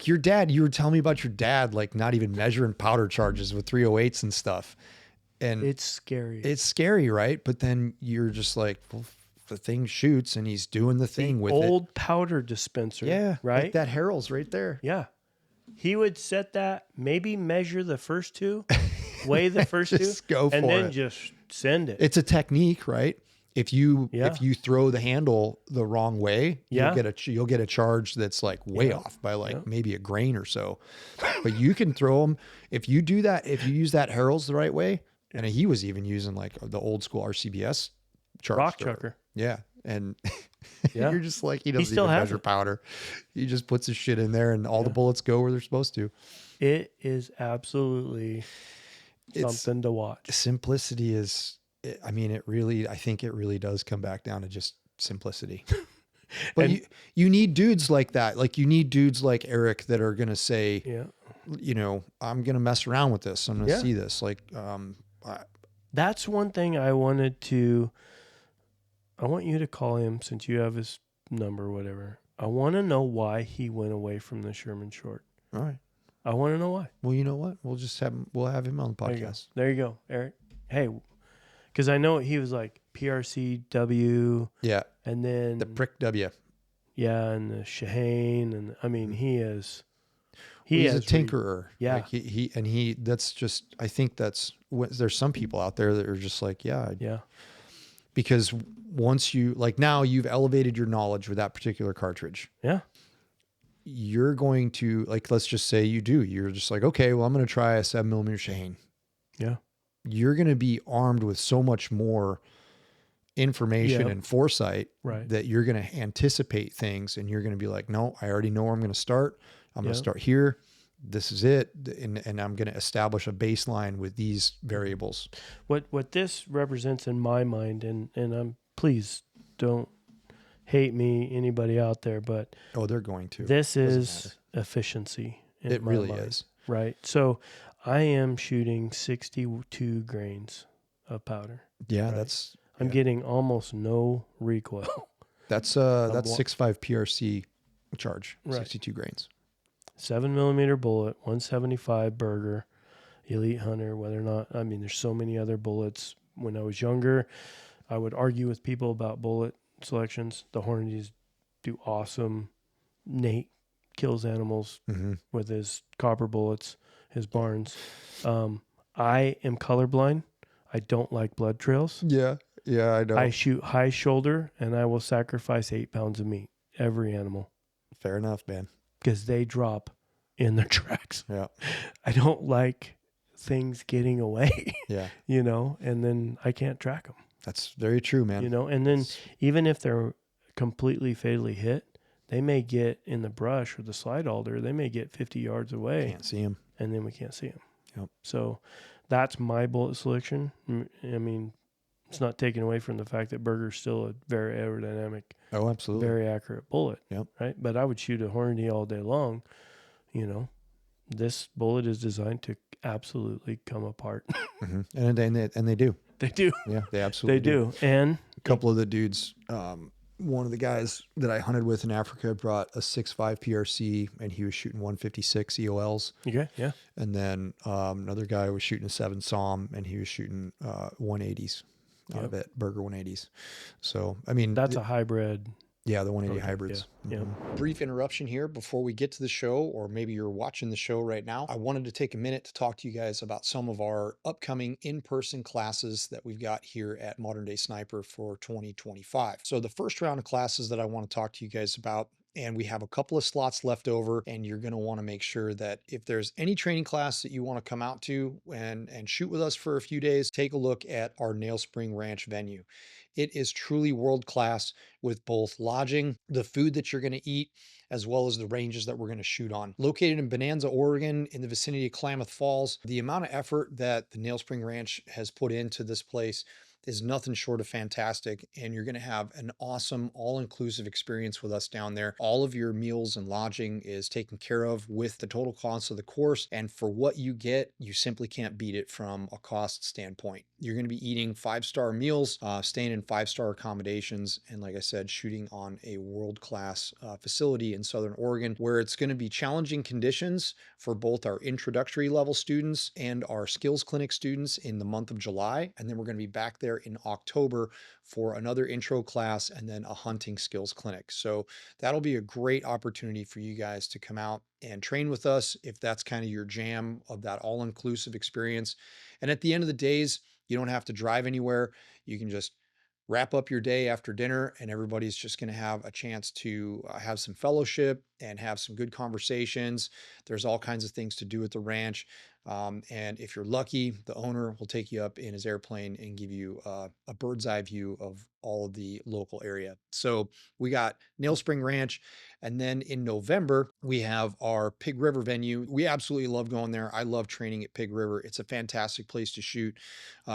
your dad, you were telling me about your dad, like not even measuring powder charges with 308s and stuff. And it's scary. It's scary, right? But then you're just like, well, the thing shoots and he's doing the thing with old powder dispenser. Yeah. Right. Like that Harrell's right there. Yeah. He would set that, maybe measure the first two, weigh the first just two, go for and then it. just send it. It's a technique, right? If you throw the handle the wrong way, you'll get a charge that's like way off by like maybe a grain or so. But you can throw them if you do that. If you use that Harrell's the right way, and he was even using like the old school RCBS charge rock thrower. chucker. Yeah, and you're just like he doesn't still even has measure it. powder. He just puts his shit in there, and all the bullets go where they're supposed to. It is absolutely something to watch. Simplicity is. I mean, I think it really does come back down to just simplicity. But you need dudes like that. Like you need dudes like Eric that are going to say, you know, I'm going to mess around with this. I'm going to see this. Like, that's one thing I want you to call him since you have his number or whatever. I want to know why he went away from the Sherman Short. All right. I want to know why. Well, you know what? We'll have him on the podcast. There you go, Eric. Hey, because I know he was like PRCW. Yeah. And then the Prick W. Yeah, and the Shahane, and I mean he's a tinkerer. Yeah. Like that's just, I think there's some people out there that are just like, because once you, like now you've elevated your knowledge with that particular cartridge. Yeah. You're going to, like, let's just say you're just like, okay, well, I'm going to try a 7mm Shahane. Yeah. You're going to be armed with so much more information Yep. and foresight Right. that you're going to anticipate things, and you're going to be like, no, I already know where I'm going to start. I'm going to Yep. start here. This is it. And I'm going to establish a baseline with these variables. What this represents in my mind, and please don't hate me, anybody out there, but Oh, they're going to. this Doesn't is efficiency in It my really mind, is. right? So I am shooting 62 grains of powder. Yeah, Right. I'm getting almost no recoil. that's wa- 6.5 PRC charge, Right. 62 grains. 7mm bullet, 175 Burger, Elite Hunter. Whether or not, I mean, there's so many other bullets. When I was younger, I would argue with people about bullet selections. The Hornadies do awesome. Nate kills animals Mm-hmm. with his copper bullets, his Barnes. I am colorblind. I don't like blood trails. Yeah, I know. I shoot high shoulder, and I will sacrifice 8 pounds of meat every animal Fair enough, man. because they drop in their tracks. Yeah, I don't like things getting away, yeah. and then I can't track them, That's very true, man. and then even if they're completely fatally hit, they may get in the brush or the slide alder, they may get 50 yards away, Can't see him. and then we can't see them. Yep. So that's my bullet selection. I mean, it's not taken away from the fact that Burger's still a very aerodynamic, Oh, absolutely. very accurate bullet. Yep. Right. But I would shoot a Hornady all day long. This bullet is designed to absolutely come apart. Mm-hmm. And they do. They do. Yeah, they absolutely They do. And A couple of the dudes, one of the guys that I hunted with in Africa brought a 6.5 PRC, and he was shooting 156 EOLs. okay, yeah. And then another guy was shooting a 7 SOM, and he was shooting 180s out of it, Burger 180s. So, I mean, That's a hybrid. yeah, the 180 Okay, hybrids. yeah. Brief interruption here before we get to the show, or maybe you're watching the show right now. I wanted to take a minute to talk to you guys about some of our upcoming in-person classes that we've got here at Modern Day Sniper for 2025. So the first round of classes that I want to talk to you guys about, and we have a couple of slots left over, and you're going to want to make sure that if there's any training class that you want to come out to and shoot with us for a few days, take a look at our Nail Spring Ranch venue. It is truly world-class with both lodging, the food that you're going to eat, as well as the ranges that we're going to shoot on. Located in Bonanza, Oregon, in the vicinity of Klamath Falls, the amount of effort that the Nail Spring Ranch has put into this place is nothing short of fantastic, and you're going to have an awesome all-inclusive experience with us down there. All of your meals and lodging is taken care of with the total cost of the course, and for what you get, you simply can't beat it from a cost standpoint. You're going to be eating 5-star meals, staying in 5-star accommodations, and like I said, shooting on a world-class facility in Southern Oregon, where it's going to be challenging conditions for both our introductory level students and our skills clinic students in the month of July, and then we're going to be back there in October for another intro class and then a hunting skills clinic. So that'll be a great opportunity for you guys to come out and train with us if that's kind of your jam of that all-inclusive experience. And at the end of the days, you don't have to drive anywhere. You can just wrap up your day after dinner, and everybody's just going to have a chance to have some fellowship and have some good conversations. There's all kinds of things to do at the ranch. And if you're lucky, the owner will take you up in his airplane and give you a bird's eye view of all of the local area. So we got Nail Spring Ranch. And then in November, we have our Pig River venue. We absolutely love going there. I love training at Pig River. It's a fantastic place to shoot.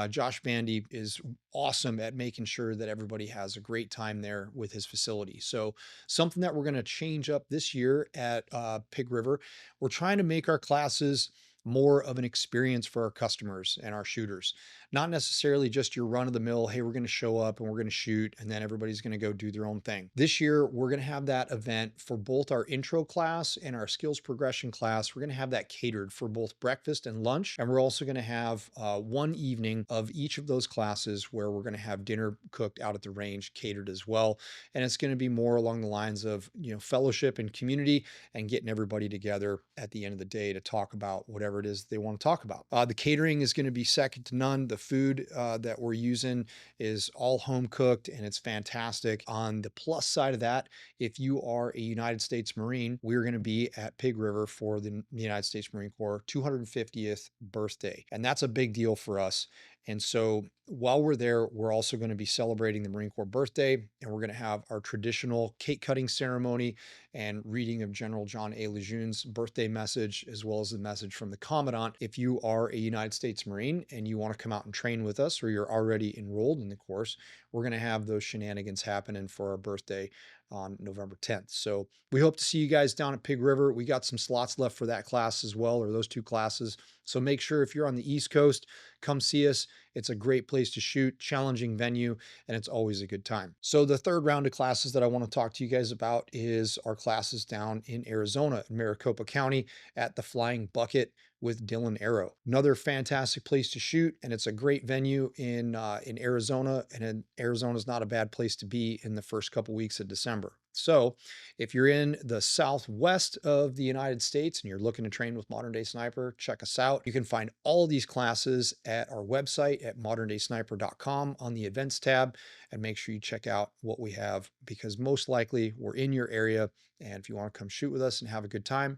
Josh Bandy is awesome at making sure that everybody has a great time there with his facility. So something that we're going to change up this year at Pig River, we're trying to make our classes more of an experience for our customers and our shooters. Not necessarily just your run of the mill, hey, we're going to show up and we're going to shoot and then everybody's going to go do their own thing. This year, we're going to have that event for both our intro class and our skills progression class. We're going to have that catered for both breakfast and lunch. And we're also going to have one evening of each of those classes where we're going to have dinner cooked out at the range catered as well. And it's going to be more along the lines of, fellowship and community and getting everybody together at the end of the day to talk about whatever it is they want to talk about. The catering is going to be second to none. The food that we're using is all home cooked and it's fantastic. On the plus side of that, if you are a United States Marine, we're going to be at Pig River for the United States Marine Corps 250th birthday. And that's a big deal for us. And so while we're there, we're also going to be celebrating the Marine Corps birthday, and we're going to have our traditional cake cutting ceremony and reading of General John A. Lejeune's birthday message, as well as the message from the Commandant. If you are a United States Marine and you want to come out and train with us, or you're already enrolled in the course, we're going to have those shenanigans happening for our birthday on November 10th. So we hope to see you guys down at Pig River. We got some slots left for that class as well, or those two classes. So make sure if you're on the East Coast, come see us. It's a great place to shoot, challenging venue, and it's always a good time. So the third round of classes that I want to talk to you guys about is our classes down in Arizona, in Maricopa County at the Flying Bucket with Dylan Arrow. Another fantastic place to shoot, and it's a great venue in Arizona, and Arizona is not a bad place to be in the first couple weeks of December. So if you're in the southwest of the United States and you're looking to train with Modern Day Sniper, check us out. You can find all of these classes at our website at moderndaysniper.com on the events tab, and make sure you check out what we have, because most likely we're in your area. And if you want to come shoot with us and have a good time,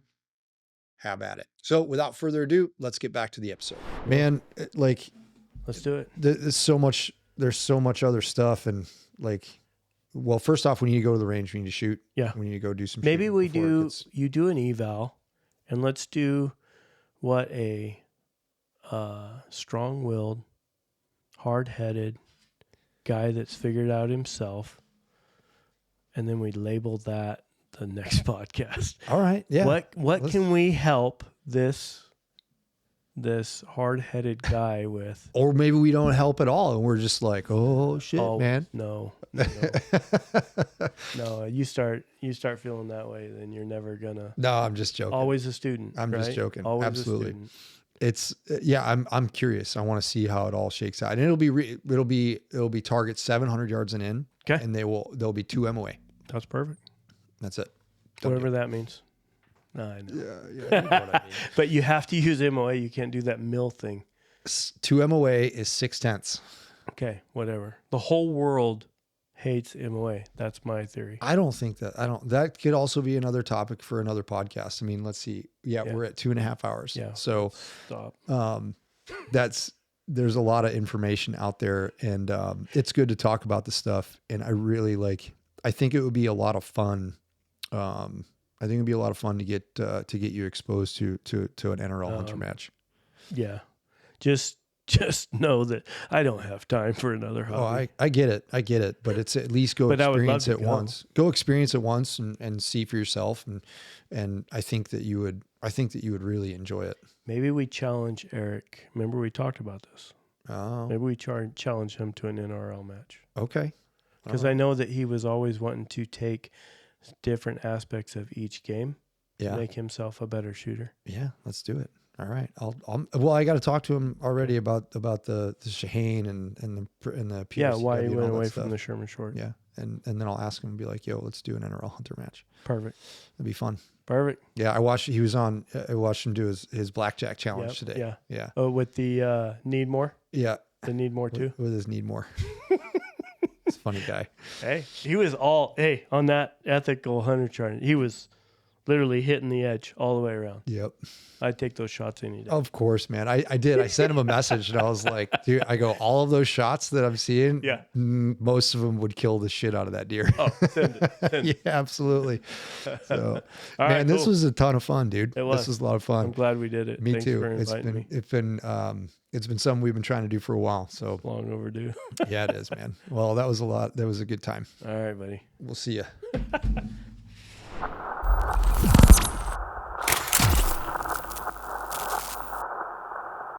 have at it. So without further ado, let's get back to the episode. Man, like, Let's do it. there's so much other stuff. And like, well, first off, we need to go to the range. We need to shoot. Yeah. We need to go do some Maybe shooting we before it do, gets- you do an eval, and let's do what a strong-willed, hard-headed guy that's figured out himself, and then we label that the next podcast. All right. Yeah. What can we help this hard-headed guy with? Or maybe we don't help at all, and we're just like, oh shit, man. No. No, you start feeling that way, then you're never gonna. No, I'm just joking. Always a student. I'm just right? joking. Always Absolutely. a student. It's yeah. I'm curious. I want to see how it all shakes out, and it'll be target 700 yards and in. Okay. And there'll be 2 MOA. That's perfect. That's it. Whatever that means. No, I know. Yeah. You know what I mean. But you have to use MOA. You can't do that mill thing. 2 MOA is 6/10. Okay, whatever. The whole world hates MOA. That's my theory. I don't think that could also be another topic for another podcast. I mean, let's see. Yeah. We're at 2.5 hours. Yeah. So, Stop. there's a lot of information out there, and it's good to talk about the stuff. And I think it would be a lot of fun. I think it'd be a lot of fun to get you exposed to an NRL hunter match. Yeah. Just know that I don't have time for another hobby. Oh, I get it. But it's at least go experience it once. Go experience it once and see for yourself. And I think that you would really enjoy it. Maybe we challenge Eric. Remember we talked about this. Oh, Maybe we challenge him to an NRL match. okay. Because I know that he was always wanting to take different aspects of each game to make himself a better shooter. Yeah, let's do it. All right. Well, I got to talk to him already about the Shahane and the PRCW. Yeah, why he and went all that away stuff. from the Sherman Short. Yeah, and then I'll ask him and be like, "Yo, let's do an NRL hunter match. Perfect. It'd be fun." Perfect. Yeah, I watched him do his blackjack challenge today. Yeah. Yeah. Oh, with the need more? Yeah. The need more too? With his need more. He's a funny guy. Hey, he was on that ethical hunter chart. He was literally hitting the edge all the way around. Yep. I'd take those shots any day. Of course, man. I did. I sent him a message and I was like, dude, all of those shots that I'm seeing, most of them would kill the shit out of that deer. Oh, send it. Yeah, absolutely. So, All right, this cool. was a ton of fun, dude. It was. This was a lot of fun. I'm glad we did it. Me Thanks too. for inviting me. It's been something we've been trying to do for a while. So Long overdue. yeah, it is, man. Well, that was a lot. That was a good time. All right, buddy. We'll see you.